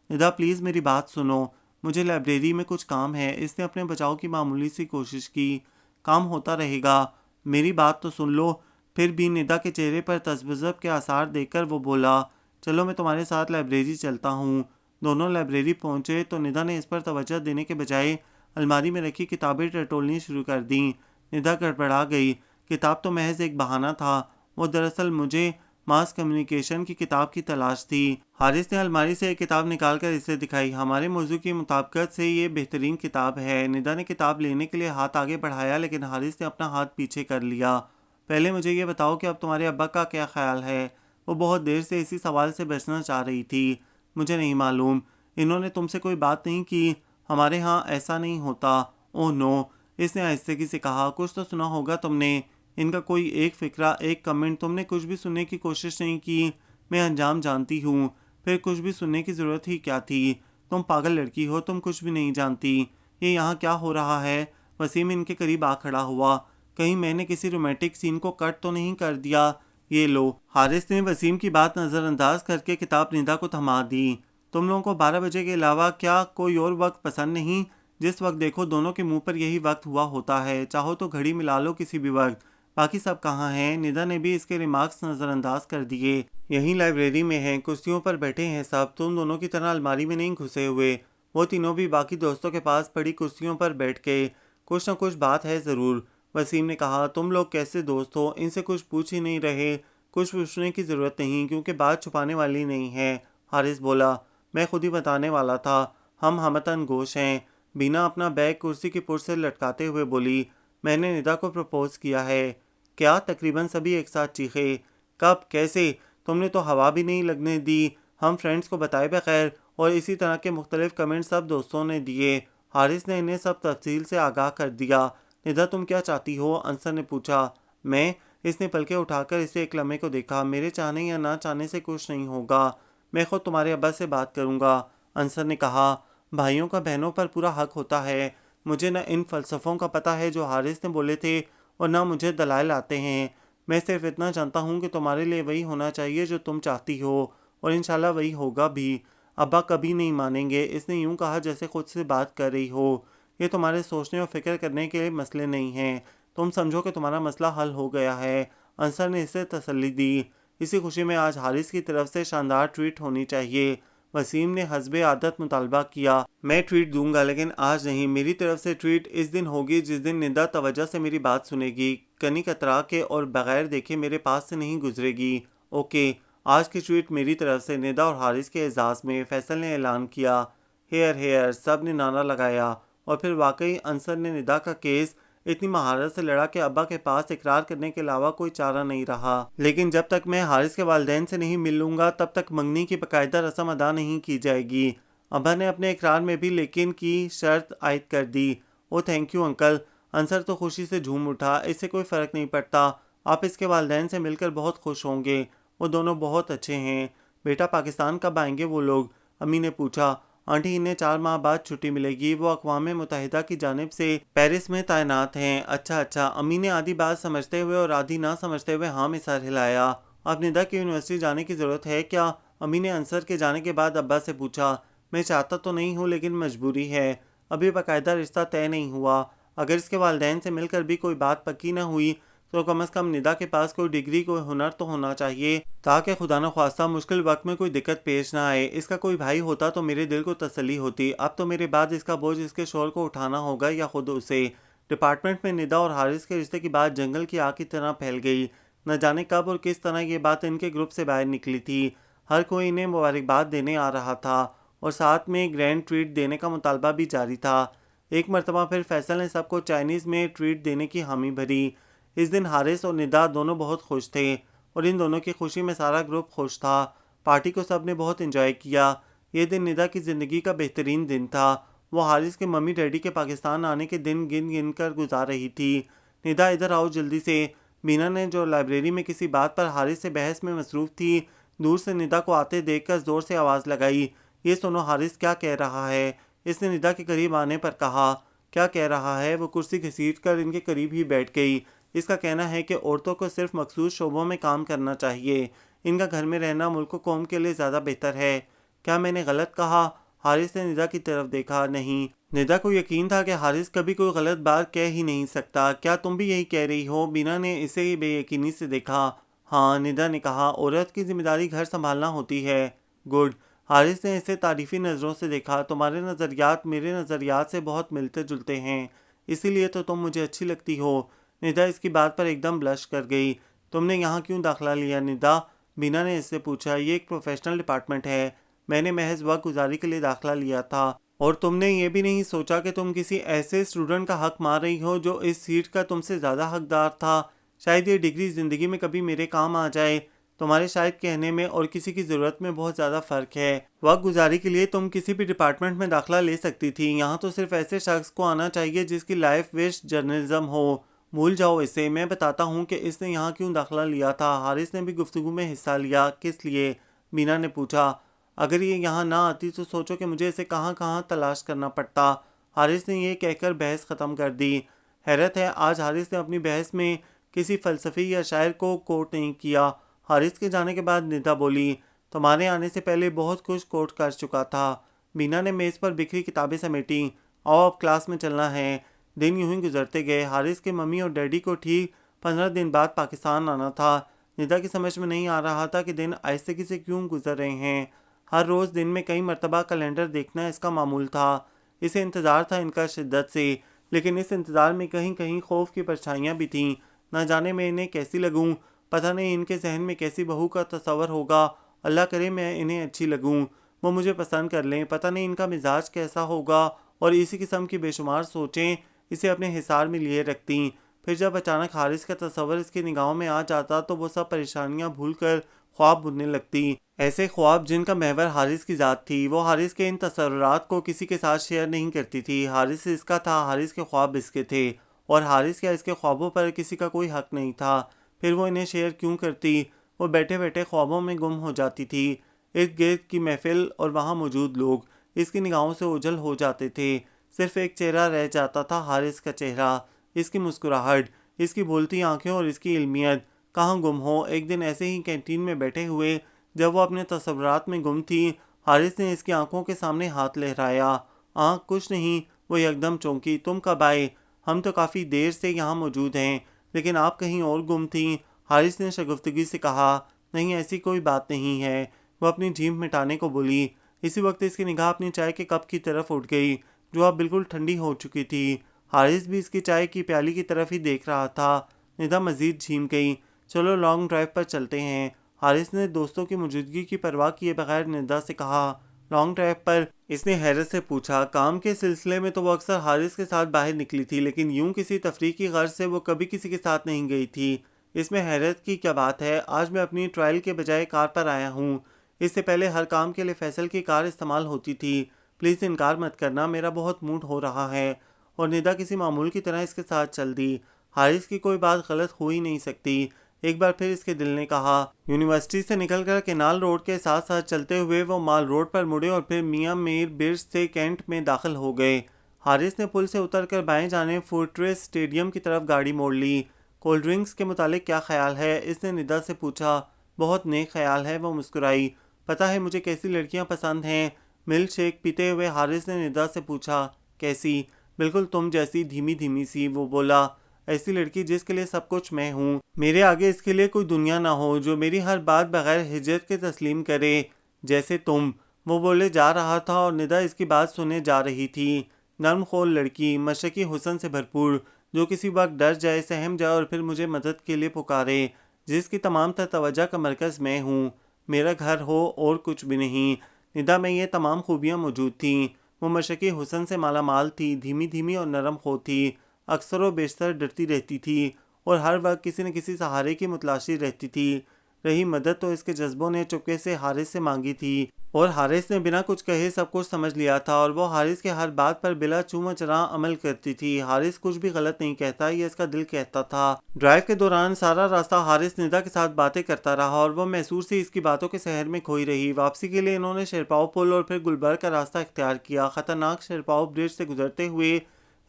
Speaker 1: ندا پلیز میری بات سنو، مجھے لائبریری میں کچھ کام ہے۔ اس نے اپنے بچاؤ کی معمولی سی کوشش کی۔ کام ہوتا رہے گا، میری بات تو سن لو۔ پھر بھی ندا کے چہرے پر تذبذب کے آثار دیکھ کر وہ بولا، چلو میں تمہارے ساتھ لائبریری چلتا ہوں۔ دونوں لائبریری پہنچے تو ندا نے اس پر توجہ دینے کے بجائے الماری میں رکھی کتابیں ٹٹولنی شروع کر دیں۔ ندا گڑبڑا گئی۔ کتاب تو محض ایک بہانہ تھا، وہ دراصل مجھے ماس کمیونیکیشن کی کتاب کی تلاش تھی۔ حارث نے الماری سے ایک کتاب نکال کر اسے دکھائی۔ ہمارے موضوع کی مطابقت سے یہ بہترین کتاب ہے۔ ندا نے کتاب لینے کے لیے ہاتھ آگے بڑھایا لیکن حارث نے اپنا ہاتھ پیچھے کر لیا۔ پہلے مجھے یہ بتاؤ کہ اب تمہارے ابا کا کیا خیال ہے؟ وہ بہت دیر سے اسی سوال سے بچنا چاہ رہی تھی۔ مجھے نہیں معلوم، انہوں نے تم سے کوئی بات نہیں کی؟ ہمارے ہاں ایسا نہیں ہوتا۔ اوہ نو، اس نے آہستگی سے کہا، کچھ تو سنا ہوگا تم نے، ان کا کوئی ایک فقرہ، ایک کمنٹ، تم نے کچھ بھی سننے کی کوشش نہیں کی؟ میں انجام جانتی ہوں۔ پھر کچھ بھی سننے کی ضرورت ہی کیا تھی؟ تم پاگل لڑکی ہو، تم کچھ بھی نہیں جانتی۔ یہ یہاں کیا ہو رہا ہے؟ وسیم ان کے قریب آ کھڑا ہوا۔ کہیں میں نے کسی رومانٹک سین کو کٹ تو نہیں کر دیا؟ یہ لو۔ حارث نے وسیم کی بات نظر انداز کر کے کتاب ندا کو تھما دی۔ تم لوگوں کو 12 بجے کے علاوہ کیا کوئی اور وقت پسند نہیں؟ جس وقت دیکھو دونوں کے منہ پر یہی وقت ہوا ہوتا ہے، چاہو تو گھڑی ملا لو کسی بھی وقت۔ باقی سب کہاں ہیں؟ ندا نے بھی اس کے ریمارکس نظر انداز کر دیے۔ یہیں لائبریری میں ہیں، کرسیوں پر بیٹھے ہیں سب، تم دونوں کی طرح الماری میں نہیں گھسے ہوئے۔ وہ تینوں بھی باقی دوستوں کے پاس پڑی کرسیوں پر بیٹھ کے۔ کچھ نہ کچھ بات ہے ضرور، وسیم نے کہا۔ تم لوگ کیسے دوست ہو؟ ان سے کچھ پوچھ ہی نہیں رہے؟ کچھ پوچھنے کی ضرورت نہیں کیونکہ بات چھپانے والی نہیں ہے، حارث بولا۔ میں خود ہی بتانے والا تھا، ہم ہمتن گوش ہیں۔ بینا اپنا بیگ کرسی کی پشت سے لٹکاتے ہوئے بولی۔ میں نے ندا کو پرپوز کیا ہے۔ کیا؟ تقریباً سبھی ایک ساتھ چیخے۔ کب؟ کیسے؟ تم نے تو ہوا بھی نہیں لگنے دی، ہم فرینڈز کو بتائے بغیر، اور اسی طرح کے مختلف کمنٹ سب دوستوں نے دیے۔ حارث نے انہیں سب تفصیل سے آگاہ کر دیا۔ ندا تم کیا چاہتی ہو؟ انصر نے پوچھا۔ میں؟ اس نے پلکیں اٹھا کر اسے ایک لمحے کو دیکھا۔ میرے چاہنے یا نہ چاہنے سے کچھ نہیں ہوگا، میں خود تمہارے ابا سے بات کروں گا، انصر نے کہا۔ بھائیوں کا بہنوں پر پورا حق ہوتا ہے۔ مجھے نہ ان فلسفوں کا پتہ ہے جو حارث نے بولے تھے اور نہ مجھے دلائل آتے ہیں۔ میں صرف اتنا جانتا ہوں کہ تمہارے لیے وہی ہونا چاہیے جو تم چاہتی ہو، اور انشاءاللہ وہی ہوگا بھی۔ ابا کبھی نہیں مانیں گے، اس نے یوں کہا جیسے خود سے بات کر رہی ہو۔ یہ تمہارے سوچنے اور فکر کرنے کے مسئلے نہیں ہیں، تم سمجھو کہ تمہارا مسئلہ حل ہو گیا ہے، انصر نے اسے تسلی دی۔ اسی خوشی میں آج حارث کی طرف سے شاندار ٹویٹ ہونی چاہیے، وسیم نے حسب عادت مطالبہ کیا۔ میں ٹویٹ دوں گا لیکن آج نہیں، میری طرف سے ٹویٹ اس دن ہوگی جس دن ندا توجہ سے میری بات سنے گی، کنی کترا کے اور بغیر دیکھے میرے پاس سے نہیں گزرے گی۔ اوکے، آج کی ٹویٹ میری طرف سے ندا اور حارث کے اعزاز میں، فیصل نے اعلان کیا۔ ہیئر ہیئر، سب نے نعرہ لگایا، اور پھر واقعی انصر نے ندا کا کیس اتنی مہارت سے لڑا کہ ابا کے پاس اقرار کرنے کے علاوہ کوئی چارہ نہیں رہا۔ لیکن جب تک میں حارث کے والدین سے نہیں مل لوں گا تب تک منگنی کی باقاعدہ رسم ادا نہیں کی جائے گی۔ ابا نے اپنے اقرار میں بھی لیکن کی شرط عائد کر دی۔ Oh thank you uncle, Ansar تو خوشی سے جھوم اٹھا۔ اس سے کوئی فرق نہیں پڑتا، آپ اس کے والدین سے مل کر بہت خوش ہوں گے، وہ دونوں بہت اچھے ہیں۔ بیٹا پاکستان کب آئیں گے وہ لوگ؟ امی نے پوچھا۔ آنٹی انہیں 4 ماہ بعد چھٹی ملے گی، وہ اقوام متحدہ کی جانب سے پیرس میں تعینات ہیں۔ اچھا، امی نے آدھی بات سمجھتے ہوئے اور آدھی نہ سمجھتے ہوئے ہاں میں سر ہلایا۔ اب ندا کی یونیورسٹی جانے کی ضرورت ہے کیا؟ امی نے انصر کے جانے کے بعد ابا سے پوچھا۔ میں چاہتا تو نہیں ہوں لیکن مجبوری ہے، ابھی باقاعدہ رشتہ طے نہیں ہوا، اگر اس کے والدین سے مل کر بھی کوئی بات پکی نہ ہوئی تو کم از کم ندا کے پاس کوئی ڈگری کوئی ہنر تو ہونا چاہیے تاکہ خدا نخواستہ مشکل وقت میں کوئی دقت پیش نہ آئے۔ اس کا کوئی بھائی ہوتا تو میرے دل کو تسلی ہوتی، اب تو میرے بعد اس کا بوجھ اس کے شوہر کو اٹھانا ہوگا یا خود اسے۔ ڈپارٹمنٹ میں ندا اور حارث کے رشتے کی بات جنگل کی آگ کی طرح پھیل گئی، نہ جانے کب اور کس طرح یہ بات ان کے گروپ سے باہر نکلی تھی۔ ہر کوئی انہیں مبارکباد دینے آ رہا تھا اور ساتھ میں گرینڈ ٹریٹ دینے کا مطالبہ بھی جاری تھا۔ ایک مرتبہ پھر فیصل نے سب کو چائنیز میں ٹریٹ دینے کی حامی بھری۔ اس دن حارث اور ندا دونوں بہت خوش تھے اور ان دونوں کی خوشی میں سارا گروپ خوش تھا۔ پارٹی کو سب نے بہت انجوائے کیا۔ یہ دن ندا کی زندگی کا بہترین دن تھا۔ وہ حارث کے ممی ڈیڈی کے پاکستان آنے کے دن گن گن کر گزار رہی تھی۔ ندا ادھر آؤ جلدی سے، بینا نے جو لائبریری میں کسی بات پر حارث سے بحث میں مصروف تھی دور سے ندا کو آتے دیکھ کر زور سے آواز لگائی۔ یہ سنو حارث کیا کہہ رہا ہے، اس نے ندا کے قریب آنے پر کہا۔ کیا کہہ رہا ہے؟ وہ کرسی گھسیٹ کر ان کے قریب ہی بیٹھ گئی۔ اس کا کہنا ہے کہ عورتوں کو صرف مخصوص شعبوں میں کام کرنا چاہیے، ان کا گھر میں رہنا ملک و قوم کے لیے زیادہ بہتر ہے۔ کیا میں نے غلط کہا؟ حارث نے ندا کی طرف دیکھا۔ نہیں، ندا کو یقین تھا کہ حارث کبھی کوئی غلط بات کہہ ہی نہیں سکتا۔ کیا تم بھی یہی کہہ رہی ہو؟ بینا نے اسے بے یقینی سے دیکھا۔ ہاں، ندا نے کہا، عورت کی ذمہ داری گھر سنبھالنا ہوتی ہے۔ گڈ۔ حارث نے اسے تعریفی نظروں سے دیکھا۔ تمہارے نظریات میرے نظریات سے بہت ملتے جلتے ہیں، اسی لیے تو تم مجھے اچھی لگتی ہو۔ ندا اس کی بات پر ایک دم بلش کر گئی۔ تم نے یہاں کیوں داخلہ لیا ندا؟ بینا نے اس سے پوچھا۔ یہ ایک پروفیشنل ڈپارٹمنٹ ہے، میں نے محض وقت گزاری کے لیے داخلہ لیا تھا، اور تم نے یہ بھی نہیں سوچا کہ تم کسی ایسے اسٹوڈنٹ کا حق مار رہی ہو جو اس سیٹ کا تم سے زیادہ حقدار تھا۔ شاید یہ ڈگری زندگی میں کبھی میرے کام آ جائے۔ تمہارے شاید کہنے میں اور کسی کی ضرورت میں بہت زیادہ فرق ہے۔ وقت گزاری کے لیے تم کسی بھی ڈپارٹمنٹ میں داخلہ لے سکتی تھی، یہاں تو صرف ایسے شخص کو آنا چاہیے جس کی لائف وش جرنلزم ہو۔ بھول جاؤ اسے، میں بتاتا ہوں کہ اس نے یہاں کیوں داخلہ لیا تھا۔ حارث نے بھی گفتگو میں حصہ لیا۔ کس لیے؟ بینا نے پوچھا۔ اگر یہ یہاں نہ آتی تو سوچو کہ مجھے اسے کہاں کہاں تلاش کرنا پڑتا۔ حارث نے یہ کہہ کر بحث ختم کر دی۔ حیرت ہے آج حارث نے اپنی بحث میں کسی فلسفی یا شاعر کو کوٹ نہیں کیا۔ حارث کے جانے کے بعد ندا بولی، تمہارے آنے سے پہلے بہت کچھ کوٹ کر چکا تھا۔ بینا نے میز پر بکھری کتابیں سمیٹیں۔ آؤ اب کلاس میں چلنا ہے۔ دن یوں ہی گزرتے گئے۔ حارث کے ممی اور ڈیڈی کو ٹھیک 15 دن بعد پاکستان آنا تھا۔ ندا کی سمجھ میں نہیں آ رہا تھا کہ دن آہستگی سے کیوں گزر رہے ہیں۔ ہر روز دن میں کئی مرتبہ کیلنڈر دیکھنا اس کا معمول تھا۔ اسے انتظار تھا ان کا شدت سے، لیکن اس انتظار میں کہیں کہیں خوف کی پرچھائیاں بھی تھیں۔ نہ جانے میں انہیں کیسی لگوں، پتہ نہیں ان کے ذہن میں کیسی بہو کا تصور ہوگا، اللہ کرے میں انہیں اچھی لگوں، وہ مجھے پسند کر لیں، پتہ نہیں ان کا مزاج کیسا ہوگا، اور اسی قسم کی بے شمار سوچیں اسے اپنے حصار میں لیے رکھتیں۔ پھر جب اچانک حارث کا تصور اس کی نگاہوں میں آ جاتا تو وہ سب پریشانیاں بھول کر خواب بننے لگتی، ایسے خواب جن کا محور حارث کی ذات تھی۔ وہ حارث کے ان تصورات کو کسی کے ساتھ شیئر نہیں کرتی تھی۔ حارث اس کا تھا، حارث کے خواب اس کے تھے، اور حارث یا اس کے خوابوں پر کسی کا کوئی حق نہیں تھا۔ پھر وہ انہیں شیئر کیوں کرتی؟ وہ بیٹھے بیٹھے خوابوں میں گم ہو جاتی تھی۔ ارد گرد کی محفل اور وہاں موجود لوگ اس کی نگاہوں سے اوجھل ہو جاتے تھے۔ صرف ایک چہرہ رہ جاتا تھا، حارث کا چہرہ، اس کی مسکراہٹ، اس کی بولتی آنکھیں اور اس کی علمیت کہاں گم ہو۔ ایک دن ایسے ہی کینٹین میں بیٹھے ہوئے جب وہ اپنے تصورات میں گم تھی، حارث نے اس کی آنکھوں کے سامنے ہاتھ لہرایا۔ آنکھ کچھ نہیں، وہ یکدم چونکی۔ تم کب آئے؟ ہم تو کافی دیر سے یہاں موجود ہیں، لیکن آپ کہیں اور گم تھیں۔ حارث نے شگفتگی سے کہا، نہیں ایسی کوئی بات نہیں ہے۔ وہ اپنی جھیمپ مٹانے کو بولی۔ اسی وقت اس کی نگاہ اپنی چائے کے کپ کی طرف اٹھ گئی جو اب بالکل ٹھنڈی ہو چکی تھی۔ حارث بھی اس کی چائے کی پیالی کی طرف ہی دیکھ رہا تھا۔ ندا مزید جھیم گئی۔ چلو لانگ ڈرائیو پر چلتے ہیں، حارث نے دوستوں کی موجودگی کی پرواہ کیے بغیر ندا سے کہا۔ لانگ ڈرائیو پر؟ اس نے حیرت سے پوچھا۔ کام کے سلسلے میں تو وہ اکثر حارث کے ساتھ باہر نکلی تھی، لیکن یوں کسی تفریح کی غرض سے وہ کبھی کسی کے ساتھ نہیں گئی تھی۔ اس میں حیرت کی کیا بات ہے؟ آج میں اپنی ٹرائل کے بجائے کار پر آیا ہوں۔ اس سے پہلے ہر کام کے لیے فیصل کی کار استعمال ہوتی تھی۔ پلیز انکار مت کرنا، میرا بہت موڈ ہو رہا ہے۔ اور ندا کسی معمول کی طرح اس کے ساتھ چل دی۔ حارث کی کوئی بات غلط ہو ہی نہیں سکتی۔ ایک بار پھر اس کے دل نے کہا۔ یونیورسٹی سے نکل کر کینال روڈ کے ساتھ ساتھ چلتے ہوئے وہ مال روڈ پر مڑے اور پھر میاں میر برج سے کینٹ میں داخل ہو گئے۔ حارث نے پل سے اتر کر بائیں جانب فورٹریس اسٹیڈیم کی طرف گاڑی موڑ لی۔ کولڈ ڈرنکس کے متعلق کیا خیال ہے؟ اس نے ندا سے پوچھا۔ بہت نیک خیال ہے، وہ مسکرائی۔ پتہ ہے مجھے کیسی لڑکیاں پسند ہیں؟ ملک شیک پیتے ہوئے حارث نے ندا سے پوچھا۔ کیسی؟ بالکل تم جیسی، دھیمی دھیمی سی، وہ بولا۔ ایسی لڑکی جس کے لیے سب کچھ میں ہوں، میرے آگے اس کے لیے کوئی دنیا نہ ہو، جو میری ہر بات بغیر ہجرت کے تسلیم کرے، جیسے تم، وہ بولے جا رہا تھا اور ندا اس کی بات سنے جا رہی تھی۔ نرم خول لڑکی، مشرقی حسن سے بھرپور، جو کسی وقت ڈر جائے، سہم جائے اور پھر مجھے مدد کے لیے پکارے، جس کی تمام تر توجہ کا مرکز میں ہوں، میرا گھر ہو اور کچھ بھی نہیں۔ ندا میں یہ تمام خوبیاں موجود تھیں۔ وہ مشرقی حسن سے مالا مال تھی، دھیمی دھیمی اور نرم خو تھی، اکثر و بیشتر ڈرتی رہتی تھی اور ہر وقت کسی نہ کسی سہارے کی متلاشی رہتی تھی۔ رہی مدد تو اس کے جذبوں نے چپکے سے حارث سے مانگی تھی، اور حارث نے بنا کچھ کہے سب کچھ سمجھ لیا تھا، اور وہ حارث کے ہر بات پر بلا چوں چراں عمل کرتی تھی۔ حارث کچھ بھی غلط نہیں کہتا، یہ اس کا دل کہتا تھا۔ ڈرائیو کے دوران سارا راستہ حارث ندا کے ساتھ باتیں کرتا رہا اور وہ محسور سی اس کی باتوں کے سحر میں کھوئی رہی۔ واپسی کے لیے انہوں نے شیرپاؤ پل اور پھر گلبرگ کا راستہ اختیار کیا۔ خطرناک شیرپاؤ برج سے گزرتے ہوئے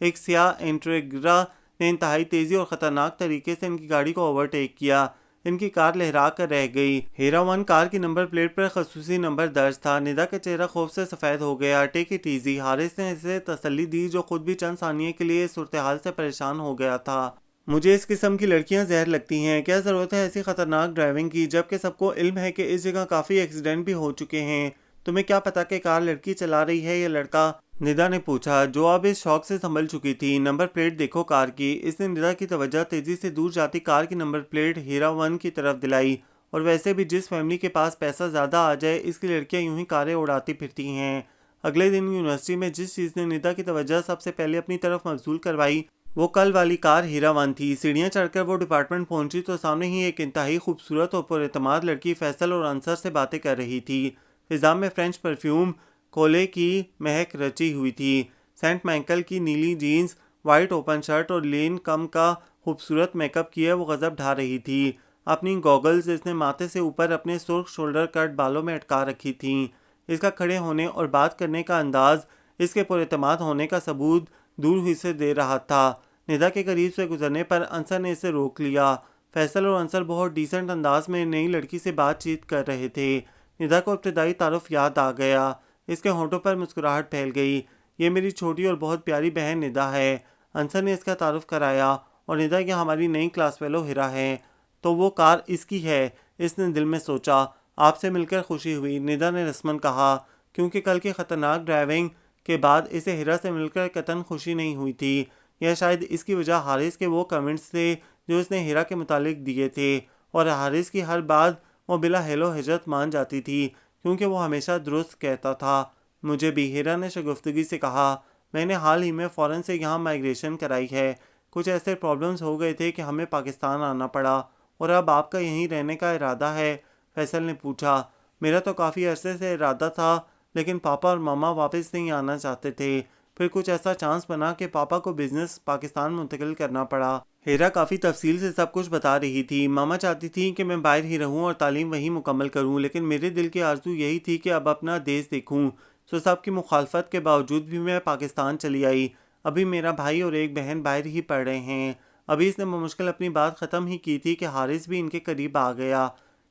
Speaker 1: ایک سیاہ انٹریگرا نے انتہائی تیزی اور خطرناک طریقے سے ان کی گاڑی کو اوورٹیک کیا۔ ان کی کار لہرا کر رہ گئی۔ ہیرا 1 کار کی نمبر پلیٹ پر خصوصی نمبر درج تھا۔ ندا کا چہرہ خوف سے سفید ہو گیا۔ ٹیک اٹ ایزی، حارث نے اسے تسلی دی جو خود بھی چند ثانیے کے لیے اس صورتحال سے پریشان ہو گیا تھا۔ مجھے اس قسم کی لڑکیاں زہر لگتی ہیں۔ کیا ضرورت ہے ایسی خطرناک ڈرائیونگ کی، جبکہ سب کو علم ہے کہ اس جگہ کافی ایکسیڈنٹ بھی ہو چکے ہیں؟ تمہیں کیا پتا کہ کار لڑکی چلا رہی ہے یا لڑکا؟ ندا نے پوچھا، جو اب اس شوق سے سنبھل چکی تھی۔ نمبر پلیٹ دیکھو کار کی۔ اس نے ندا کی توجہ تیزی سے دور جاتی کار کی نمبر پلیٹ ہیرا 1 کی طرف دلائی۔ اور ویسے بھی جس فیملی کے پاس پیسہ زیادہ آ جائے، اس کی لڑکیاں یوں ہی کاریں اڑاتی پھرتی ہیں۔ اگلے دن یونیورسٹی میں جس چیز نے ندا کی توجہ سب سے پہلے اپنی طرف مبذول کروائی وہ کل والی کار ہیرا 1 تھی۔ سیڑھیاں چڑھ کر وہ ڈپارٹمنٹ پہنچی تو سامنے ہی ایک انتہائی خوبصورت اور پراعتماد لڑکی فیصل اور انصر سے باتیں کر رہی تھی۔ فضا میں فرینچ پرفیوم کولے کی مہک رچی ہوئی تھی۔ سینٹ مائیکل کی نیلی جینز، وائٹ اوپن شرٹ اور لین کم کا خوبصورت میک اپ کیے وہ غضب ڈھا رہی تھی۔ اپنی گوگلز اس نے ماتھے سے اوپر اپنے سرخ شولڈر کٹ بالوں میں اٹکا رکھی تھیں۔ اس کا کھڑے ہونے اور بات کرنے کا انداز اس کے پراعتماد ہونے کا ثبوت دور ہوئی سے دے رہا تھا۔ ندا کے قریب سے گزرنے پر انصر نے اسے روک لیا۔ فیصل اور انصر بہت ڈیسنٹ انداز میں نئی لڑکی سے بات چیت کر رہے تھے۔ ندا کو ابتدائی تعارف یاد آ گیا۔ اس کے ہونٹوں پر مسکراہٹ پھیل گئی۔ یہ میری چھوٹی اور بہت پیاری بہن ندا ہے۔ انصر نے اس کا تعارف کرایا۔ اور ندا یہ ہماری نئی کلاس فیلو ہیرا ہے۔ تو وہ کار اس کی ہے، اس نے دل میں سوچا۔ آپ سے مل کر خوشی ہوئی، ندا نے رسماً کہا، کیونکہ کل کی خطرناک ڈرائیونگ کے بعد اسے ہیرا سے مل کر قطعاً خوشی نہیں ہوئی تھی۔ یہ شاید اس کی وجہ حارث کے وہ کمنٹس تھے جو اس نے ہیرا کے متعلق دیے تھے، اور حارث کی ہر بات وہ بلا حیل و حجت مان جاتی تھی کیونکہ وہ ہمیشہ درست کہتا تھا۔ مجھے بھی، ہیرا نے شگفتگی سے کہا، میں نے حال ہی میں فورن سے یہاں مائیگریشن کرائی ہے۔ کچھ ایسے پرابلمز ہو گئے تھے کہ ہمیں پاکستان آنا پڑا۔ اور اب آپ کا یہیں رہنے کا ارادہ ہے؟ فیصل نے پوچھا۔ میرا تو کافی عرصے سے ارادہ تھا، لیکن پاپا اور ماما واپس نہیں آنا چاہتے تھے۔ پھر کچھ ایسا چانس بنا کہ پاپا کو بزنس پاکستان منتقل کرنا پڑا۔ ہیرا کافی تفصیل سے سب کچھ بتا رہی تھی۔ ماما چاہتی تھی کہ میں باہر ہی رہوں اور تعلیم وہیں مکمل کروں، لیکن میرے دل کی آرزو یہی تھی کہ اب اپنا دیس دیکھوں۔ سو سب کی مخالفت کے باوجود بھی میں پاکستان چلی آئی۔ ابھی میرا بھائی اور ایک بہن باہر ہی پڑھ رہے ہیں۔ ابھی اس نے بمشکل اپنی بات ختم ہی کی تھی کہ حارث بھی ان کے قریب آ گیا۔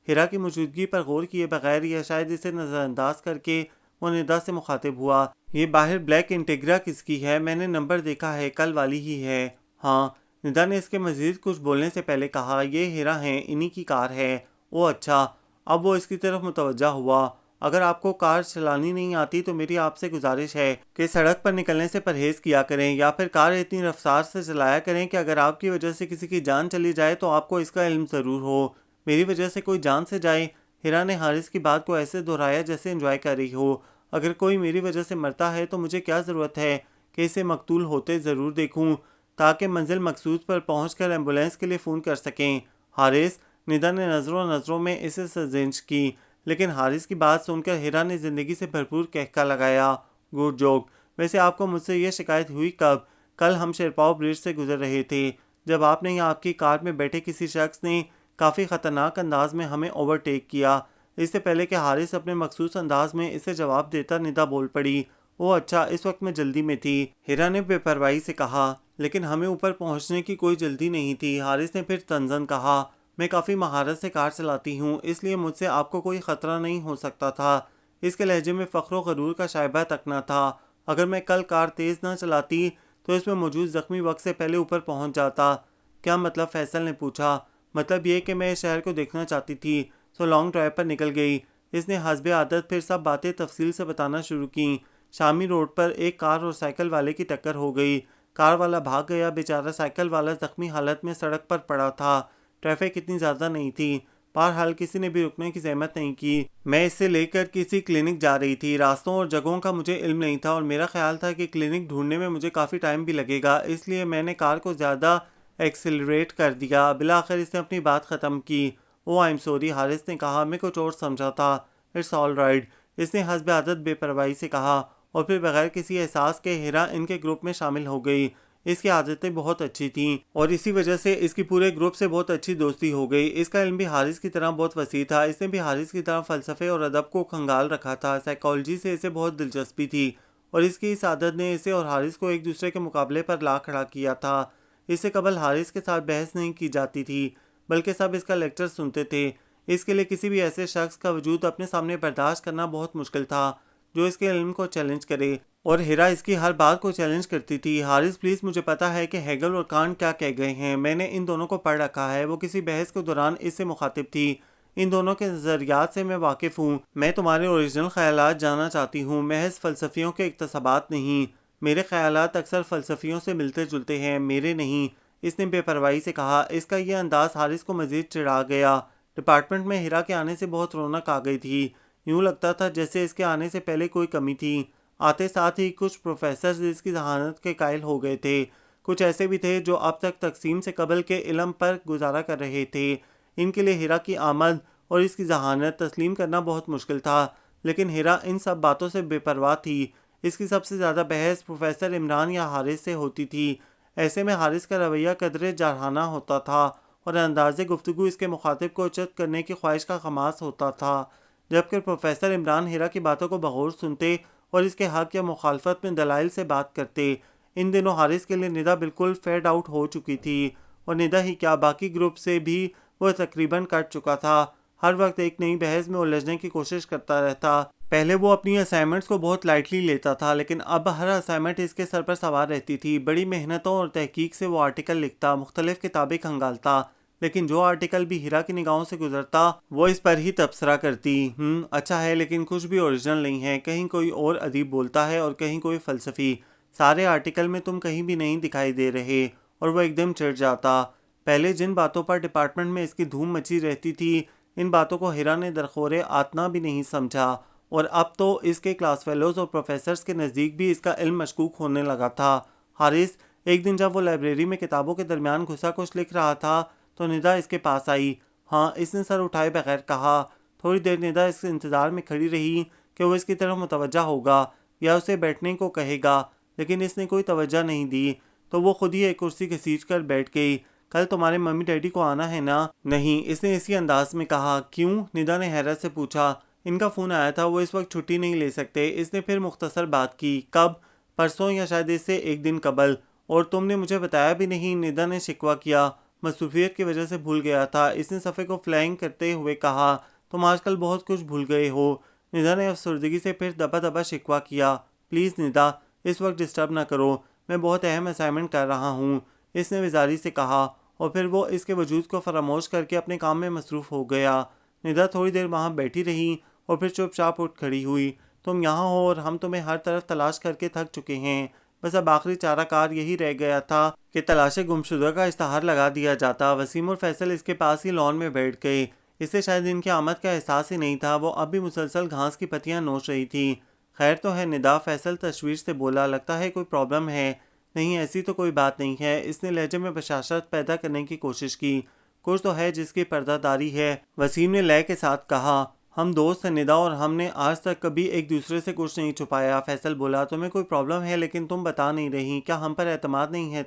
Speaker 1: ہیرا کی موجودگی پر غور کیے بغیر یا شاید اسے نظر انداز کر کے وہ ندا سے مخاطب ہوا۔ یہ باہر بلیک انٹیگرا کس کی ہے؟ میں نے نمبر دیکھا ہے، کل والی ہی ہے۔ ہاں، ندا نے اس کے مزید کچھ بولنے سے پہلے کہا، یہ ہیرا ہیں، انہی کی کار ہے۔ او اچھا۔ اب وہ اس کی طرف متوجہ ہوا۔ اگر آپ کو کار چلانی نہیں آتی تو میری آپ سے گزارش ہے کہ سڑک پر نکلنے سے پرہیز کیا کریں، یا پھر کار اتنی رفتار سے چلایا کریں کہ اگر آپ کی وجہ سے کسی کی جان چلی جائے تو آپ کو اس کا علم ضرور ہو۔ میری وجہ سے کوئی جان سے جائے؟ ہیرا نے حارث کی بات کو ایسے دہرایا جیسے انجوائے کر رہی ہو۔ اگر کوئی میری وجہ سے مرتا ہے تو مجھے کیا ضرورت ہے کہ اسے مقتول ہوتے ضرور دیکھوں تاکہ منزل مقصود پر پہنچ کر ایمبولینس کے لیے فون کر سکیں۔ حارث، ندا نے نظروں میں اسے سرزنش کی، لیکن حارث کی بات سن کر ہیرا نے زندگی سے بھرپور کہکا لگایا۔ Good joke. ویسے آپ کو مجھ سے یہ شکایت ہوئی کب؟ کل ہم شیرپاؤ برج سے گزر رہے تھے، جب آپ نے یا آپ کی کار میں بیٹھے کسی شخص نے کافی خطرناک انداز میں ہمیں اوورٹیک کیا۔ اس سے پہلے کہ حارث اپنے مخصوص انداز میں اسے جواب دیتا، ندا بول پڑی، او اچھا، اس وقت میں جلدی میں تھی۔ ہیرا نے بے پرواہی سے کہا، لیکن ہمیں اوپر پہنچنے کی کوئی جلدی نہیں تھی۔ حارث نے پھر طنزاً کہا، میں کافی مہارت سے کار چلاتی ہوں، اس لیے مجھ سے آپ کو کوئی خطرہ نہیں ہو سکتا تھا۔ اس کے لہجے میں فخر و غرور کا شائبہ تک نہ تھا۔ اگر میں کل کار تیز نہ چلاتی تو اس میں موجود زخمی وقت سے پہلے اوپر پہنچ جاتا۔ کیا مطلب؟ فیصل نے پوچھا۔ مطلب یہ کہ میں اس شہر کو دیکھنا چاہتی تھی، سو لانگ ڈرائیو پر نکل گئی۔ اس نے حسب عادت پھر سب باتیں تفصیل سے بتانا شروع کیں۔ شامی روڈ پر ایک کار اور سائیکل والے کی ٹکر ہو گئی۔ کار والا بھاگ گیا، بیچارہ سائیکل والا زخمی حالت میں سڑک پر پڑا تھا۔ ٹریفک اتنی زیادہ نہیں تھی، بہرحال کسی نے بھی رکنے کی زحمت نہیں کی۔ میں اس سے لے کر کسی کلینک جا رہی تھی۔ راستوں اور جگہوں کا مجھے علم نہیں تھا اور میرا خیال تھا کہ کلینک ڈھونڈنے میں مجھے کافی ٹائم بھی لگے گا، اس لیے میں نے کار کو زیادہ ایکسیلریٹ کر دیا۔ بالآخر اس نے اپنی بات ختم کی۔ او آئی ایم سوری، حارث نے کہا، میں کچھ اور سمجھا تھا۔ اٹس آل رائٹ، اس نے حسب عادت بے پرواہی سے کہا، اور پھر بغیر کسی احساس کے ہیرا ان کے گروپ میں شامل ہو گئی۔ اس کی عادتیں بہت اچھی تھیں اور اسی وجہ سے اس کی پورے گروپ سے بہت اچھی دوستی ہو گئی۔ اس کا علم بھی حارث کی طرح بہت وسیع تھا۔ اس نے بھی حارث کی طرح فلسفے اور ادب کو کھنگال رکھا تھا۔ سائیکالوجی سے اسے بہت دلچسپی تھی اور اس کی اس عادت نے اسے اور حارث کو ایک دوسرے کے مقابلے پر لا کھڑا کیا تھا۔ اس سے قبل حارث کے ساتھ بحث نہیں کی جاتی تھی، بلکہ سب اس کا لیکچر سنتے تھے۔ اس کے لیے کسی بھی ایسے شخص کا وجود اپنے سامنے برداشت کرنا بہت مشکل تھا جو اس کے علم کو چیلنج کرے، اور ہیرا اس کی ہر بات کو چیلنج کرتی تھی۔ حارث پلیز، مجھے پتا ہے کہ ہیگل اور کانٹ کیا کہہ گئے ہیں، میں نے ان دونوں کو پڑھ رکھا ہے۔ وہ کسی بحث کے دوران اس سے مخاطب تھی۔ ان دونوں کے نظریات سے میں واقف ہوں۔ میں تمہارے اوریجنل خیالات جاننا چاہتی ہوں، محض فلسفیوں کے اقتباسات نہیں۔ میرے خیالات اکثر فلسفیوں سے ملتے جلتے ہیں، میرے نہیں، اس نے بے پرواہی سے کہا۔ اس کا یہ انداز حارث کو مزید چڑھا گیا۔ ڈپارٹمنٹ میں ہیرا کے آنے سے بہت رونق آ گئی تھی۔ یوں لگتا تھا جیسے اس کے آنے سے پہلے کوئی کمی تھی۔ آتے ساتھ ہی کچھ پروفیسرز اس کی ذہانت کے قائل ہو گئے تھے۔ کچھ ایسے بھی تھے جو اب تک تقسیم سے قبل کے علم پر گزارا کر رہے تھے۔ ان کے لیے ہیرا کی آمد اور اس کی ذہانت تسلیم کرنا بہت مشکل تھا، لیکن ہیرا ان سب باتوں سے بے پرواہ تھی۔ اس کی سب سے زیادہ بحث پروفیسر عمران یا حارث سے ہوتی تھی۔ ایسے میں حارث کا رویہ قدرے جارحانہ ہوتا تھا اور انداز گفتگو اس کے مخاطب کو چت کرنے کی خواہش کا خماس ہوتا تھا۔ جبکہ پروفیسر عمران ہیرا کی باتوں کو بغور سنتے اور اس کے حق یا مخالفت میں دلائل سے بات کرتے۔ ان دنوں حارث کے لیے ندا بالکل فیڈ آؤٹ ہو چکی تھی، اور ندا ہی کیا باقی گروپ سے بھی وہ تقریباً کٹ چکا تھا۔ ہر وقت ایک نئی بحث میں الجھنے کی کوشش کرتا رہتا۔ پہلے وہ اپنی اسائنمنٹس کو بہت لائٹلی لیتا تھا، لیکن اب ہر اسائنمنٹ اس کے سر پر سوار رہتی تھی۔ بڑی محنتوں اور تحقیق سے وہ آرٹیکل لکھتا، مختلف کتابیں کھنگالتا، لیکن جو آرٹیکل بھی ہیرا کی نگاہوں سے گزرتا وہ اس پر ہی تبصرہ کرتی۔ اچھا ہے لیکن کچھ بھی اوریجنل نہیں ہے، کہیں کوئی اور ادیب بولتا ہے اور کہیں کوئی فلسفی، سارے آرٹیکل میں تم کہیں بھی نہیں دکھائی دے رہے۔ اور وہ ایک دم چڑھ جاتا۔ پہلے جن باتوں پر ڈپارٹمنٹ میں اس کی دھوم مچی رہتی تھی، ان باتوں کو ہیرا نے درخور آتنا بھی نہیں سمجھا، اور اب تو اس کے کلاس فیلوز اور پروفیسرز کے نزدیک بھی اس کا علم مشکوک ہونے لگا تھا۔ حارث ایک دن جب وہ لائبریری میں کتابوں کے درمیان گھسا کچھ لکھ رہا تھا تو ندا اس کے پاس آئی۔ ہاں، اس نے سر اٹھائے بغیر کہا۔ تھوڑی دیر ندا اس انتظار میں کھڑی رہی کہ وہ اس کی طرف متوجہ ہوگا یا اسے بیٹھنے کو کہے گا، لیکن اس نے کوئی توجہ نہیں دی، تو وہ خود ہی ایک کرسی گھسیٹ کر بیٹھ گئی۔ کل تمہارے ممی ڈیڈی کو آنا ہے نا؟ نہیں، اس نے اسی انداز میں کہا۔ کیوں؟ ندا نے حیرت سے پوچھا۔ ان کا فون آیا تھا، وہ اس وقت چھٹی نہیں لے سکتے۔ اس نے پھر مختصر بات کی۔ کب؟ پرسوں یا شاید اس سے ایک دن قبل۔ اور تم نے مجھے بتایا بھی نہیں، ندا نے شکوہ کیا۔ مصروفیت کی وجہ سے بھول گیا تھا، اس نے صفحے کو فلائنگ کرتے ہوئے کہا۔ تم آج کل بہت کچھ بھول گئے ہو۔ ندا نے افسردگی سے پھر دبا دبا شکوہ کیا۔ پلیز ندا، اس وقت ڈسٹرب نہ کرو، میں بہت اہم اسائنمنٹ کر رہا ہوں، اس نے وزاری سے کہا، اور پھر وہ اس کے وجود کو فراموش کر کے اپنے کام میں مصروف ہو گیا۔ ندا تھوڑی دیر وہاں بیٹھی رہی اور پھر چپ چاپ اٹھ کھڑی ہوئی۔ تم یہاں ہو اور ہم تمہیں ہر طرف تلاش کر کے تھک چکے ہیں، بس اب آخری چارہ کار یہی رہ گیا تھا کہ تلاش گمشدہ کا اشتہار لگا دیا جاتا۔ وسیم اور فیصل اس کے پاس ہی لان میں بیٹھ گئے۔ اسے شاید ان کی آمد کا احساس ہی نہیں تھا، وہ اب بھی مسلسل گھاس کی پتیاں نوچ رہی تھی۔ خیر تو ہے ندا؟ فیصل تشویش سے بولا۔ لگتا ہے کوئی پرابلم ہے؟ نہیں، ایسی تو کوئی بات نہیں ہے، اس نے لہجے میں بشاشت پیدا کرنے کی کوشش کی۔ کچھ تو ہے جس کی پردہ داری ہے، وسیم نے لے کے ساتھ کہا۔ ہم دوست ہیں ندا، اور ہم نے آج تک کبھی ایک دوسرے سے کچھ نہیں چھپایا، فیصل بولا۔ تمہیں کوئی پرابلم ہے لیکن تم بتا نہیں رہی، کیا ہم پر اعتماد نہیں ہے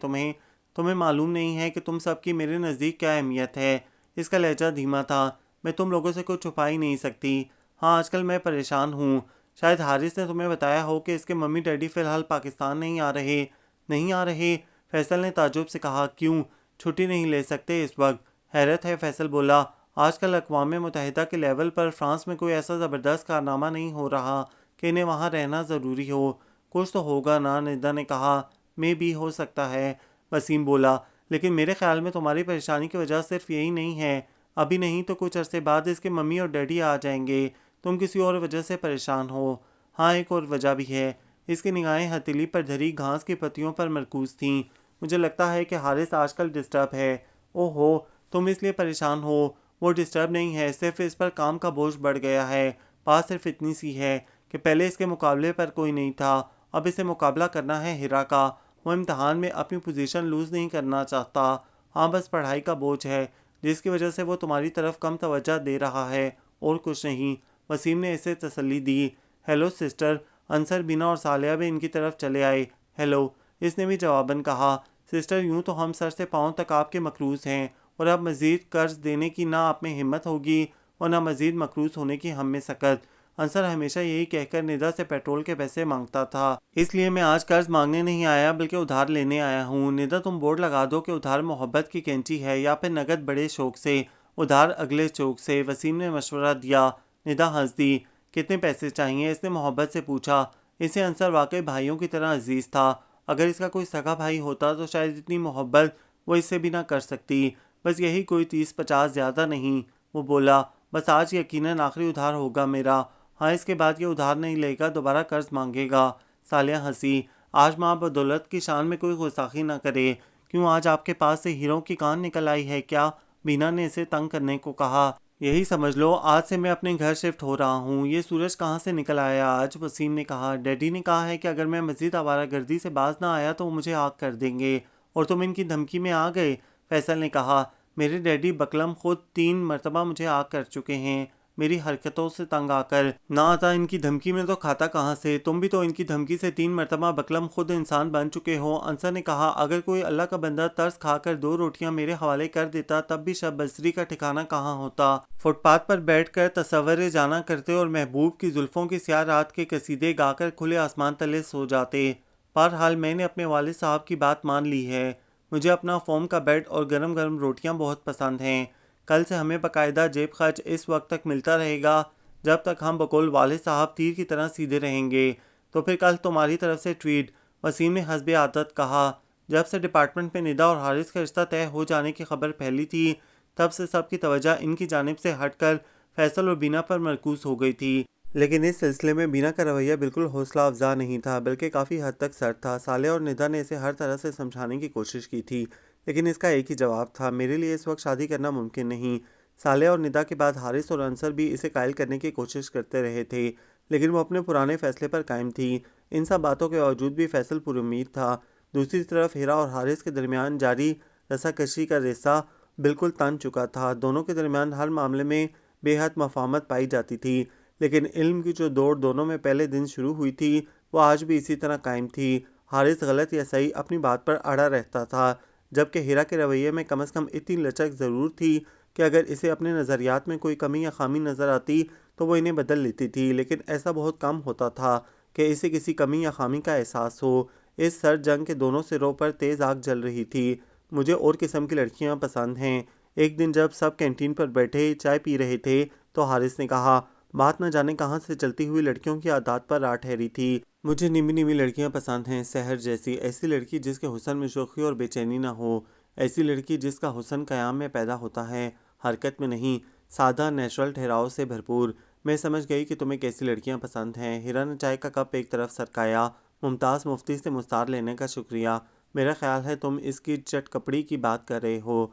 Speaker 1: تمہیں معلوم نہیں ہے کہ تم سب کی میرے نزدیک کیا اہمیت ہے؟ اس کا لہجہ دھیما تھا۔ میں تم لوگوں سے کچھ چھپا ہی نہیں سکتی۔ ہاں، آج کل میں پریشان ہوں۔ شاید حارث نے تمہیں بتایا ہو کہ اس کے ممی ڈیڈی فی الحال پاکستان نہیں آ رہے۔ نہیں آ رہے؟ فیصل نے تعجب سے کہا۔ کیوں؟ چھٹی نہیں لے سکتے اس وقت؟ حیرت ہے، فیصل بولا۔ آج کل اقوام متحدہ کے لیول پر فرانس میں کوئی ایسا زبردست کارنامہ نہیں ہو رہا کہ انہیں وہاں رہنا ضروری ہو۔ کچھ تو ہوگا نا، ندا نے کہا۔ میں بھی ہو سکتا ہے، وسیم بولا، لیکن میرے خیال میں تمہاری پریشانی کی وجہ صرف یہی نہیں ہے۔ ابھی نہیں تو کچھ عرصے بعد اس کے ممی اور ڈیڈی آ جائیں گے، تم کسی اور وجہ سے پریشان ہو۔ ہاں، ایک اور وجہ بھی ہے۔ اس کی نگاہیں ہتھیلی پر دھری گھاس کی پتیوں پر مرکوز تھیں۔ مجھے لگتا ہے کہ حارث آج کل ڈسٹرب ہے۔ اوہ ہو، تم اس لیے پریشان ہو؟ وہ ڈسٹرب نہیں ہے، صرف اس پر کام کا بوجھ بڑھ گیا ہے۔ بات صرف اتنی سی ہے کہ پہلے اس کے مقابلے پر کوئی نہیں تھا، اب اسے مقابلہ کرنا ہے ہیرا کا۔ وہ امتحان میں اپنی پوزیشن لوز نہیں کرنا چاہتا۔ ہاں، بس پڑھائی کا بوجھ ہے جس کی وجہ سے وہ تمہاری طرف کم توجہ دے رہا ہے، اور کچھ نہیں، وسیم نے اسے تسلی دی۔ ہیلو سسٹر، انصر، بینا اور صالحہ بھی ان کی طرف چلے آئے۔ ہیلو، اس نے بھی جواباً کہا۔ سسٹر، یوں تو ہم سر سے پاؤں تک آپ کے مقروض ہیں، اور اب مزید قرض دینے کی نہ آپ میں ہمت ہوگی اور نہ مزید مقروض ہونے کی ہم میں سکت۔ انصر ہمیشہ یہی کہہ کر ندا سے پیٹرول کے پیسے مانگتا تھا، اس لیے میں آج قرض مانگنے نہیں آیا بلکہ ادھار لینے آیا ہوں۔ ندا، تم بورڈ لگا دو کہ ادھار محبت کی کینچی ہے، یا پھر نقد بڑے شوق سے، ادھار اگلے شوق سے، وسیم نے مشورہ دیا۔ ندا ہنس دی۔ کتنے پیسے چاہیے؟ اس نے محبت سے پوچھا۔ اسے انصر واقعی بھائیوں کی طرح عزیز تھا۔ اگر اس کا کوئی سگا بھائی ہوتا تو شاید اتنی محبت وہ اس سے بھی نہ کر سکتی۔ بس یہی کوئی 30-50، زیادہ نہیں، وہ بولا۔ بس آج یقیناً آخری ادھار ہوگا میرا۔ ہاں، اس کے بعد یہ ادھار نہیں لے گا، دوبارہ قرض مانگے گا۔ صالحہ ہنسی۔ آج ماں بدولت کی شان میں کوئی گستاخی نہ کرے۔ کیوں، آج آپ کے پاس سے ہیروں کی کان نکل آئی ہے کیا؟ بینا نے اسے تنگ کرنے کو کہا۔ یہی سمجھ لو، آج سے میں اپنے گھر شفٹ ہو رہا ہوں۔ یہ سورج کہاں سے نکل آیا آج؟ وسیم نے کہا۔ ڈیڈی نے کہا ہے کہ اگر میں مزید آوارہ گردی سے باز نہ آیا تو وہ مجھے آگ کر دیں گے، اور تم ان کی دھمکی میں آ گئے؟ فیصل نے کہا۔ میرے ڈیڈی بکلم خود 3 مرتبہ مجھے آگ کر چکے ہیں، میری حرکتوں سے تنگ آ کر۔ نہ آتا ان کی دھمکی میں تو کھاتا کہاں سے، تم بھی تو ان کی دھمکی سے 3 مرتبہ بکلم خود انسان بن چکے ہو۔ انصر نے کہا اگر کوئی اللہ کا بندہ ترس کھا کر 2 روٹیاں میرے حوالے کر دیتا تب بھی شب بصری کا ٹھکانہ کہاں ہوتا۔ فٹ پاتھ پر بیٹھ کر تصور جانا کرتے اور محبوب کی زلفوں کی سیاہ رات کے قصیدے گا کر کھلے آسمان تلے سو جاتے۔ بہرحال میں نے اپنے والد صاحب کی بات مان لی ہے، مجھے اپنا فوم کا بیڈ اور گرم گرم روٹیاں بہت پسند ہیں۔ کل سے ہمیں باقاعدہ جیب خرچ اس وقت تک ملتا رہے گا جب تک ہم بقول والد صاحب تیر کی طرح سیدھے رہیں گے، تو پھر کل تمہاری طرف سے ٹریٹ۔ وسیم نے حسب عادت کہا۔ جب سے ڈپارٹمنٹ میں ندا اور حارث کا رشتہ طے ہو جانے کی خبر پھیلی تھی تب سے سب کی توجہ ان کی جانب سے ہٹ کر فیصل اور بینا پر مرکوز ہو گئی تھی، لیکن اس سلسلے میں بینا کا رویہ بالکل حوصلہ افزا نہیں تھا بلکہ کافی حد تک سرد تھا۔ صالح اور ندا نے اسے ہر طرح سے سمجھانے کی کوشش کی تھی لیکن اس کا ایک ہی جواب تھا، میرے لیے اس وقت شادی کرنا ممکن نہیں۔ صالح اور ندا کے بعد حارث اور انصر بھی اسے قائل کرنے کی کوشش کرتے رہے تھے لیکن وہ اپنے پرانے فیصلے پر قائم تھی۔ ان سب باتوں کے باوجود بھی فیصل پر امید تھا۔ دوسری طرف ہیرا اور حارث کے درمیان جاری رسا کشی کا رسا بالکل تن چکا تھا۔ دونوں کے درمیان ہر معاملے میں بے حد مفاہمت پائی جاتی تھی لیکن علم کی جو دوڑ دونوں میں پہلے دن شروع ہوئی تھی وہ آج بھی اسی طرح قائم تھی۔ حارث غلط یا صحیح اپنی بات پر اڑا رہتا تھا جبکہ ہیرا کے رویے میں کم از کم اتنی لچک ضرور تھی کہ اگر اسے اپنے نظریات میں کوئی کمی یا خامی نظر آتی تو وہ انہیں بدل لیتی تھی، لیکن ایسا بہت کم ہوتا تھا کہ اسے کسی کمی یا خامی کا احساس ہو۔ اس سرد جنگ کے دونوں سروں پر تیز آگ جل رہی تھی۔ مجھے اور قسم کی لڑکیاں پسند ہیں۔ ایک دن جب سب کینٹین پر بیٹھے چائے پی رہے تھے تو حارث نے کہا، بات نہ جانے کہاں سے چلتی ہوئی لڑکیوں کی عادات پر آ ٹھہری تھی۔ مجھے نیمی نیمی لڑکیاں پسند ہیں، سحر جیسی، ایسی لڑکی جس کے حسن میں شوخی اور بے چینی نہ ہو، ایسی لڑکی جس کا حسن قیام میں پیدا ہوتا ہے، حرکت میں نہیں، سادہ نیچرل ٹھہراؤ سے بھرپور۔ میں سمجھ گئی کہ تمہیں کیسی لڑکیاں پسند ہیں۔ ہیرا نے چائے کا کپ ایک طرف سرکایا۔ ممتاز مفتی سے مستعار لینے کا شکریہ، میرا خیال ہے تم اس کی چٹ کپڑی کی بات کر رہے ہو۔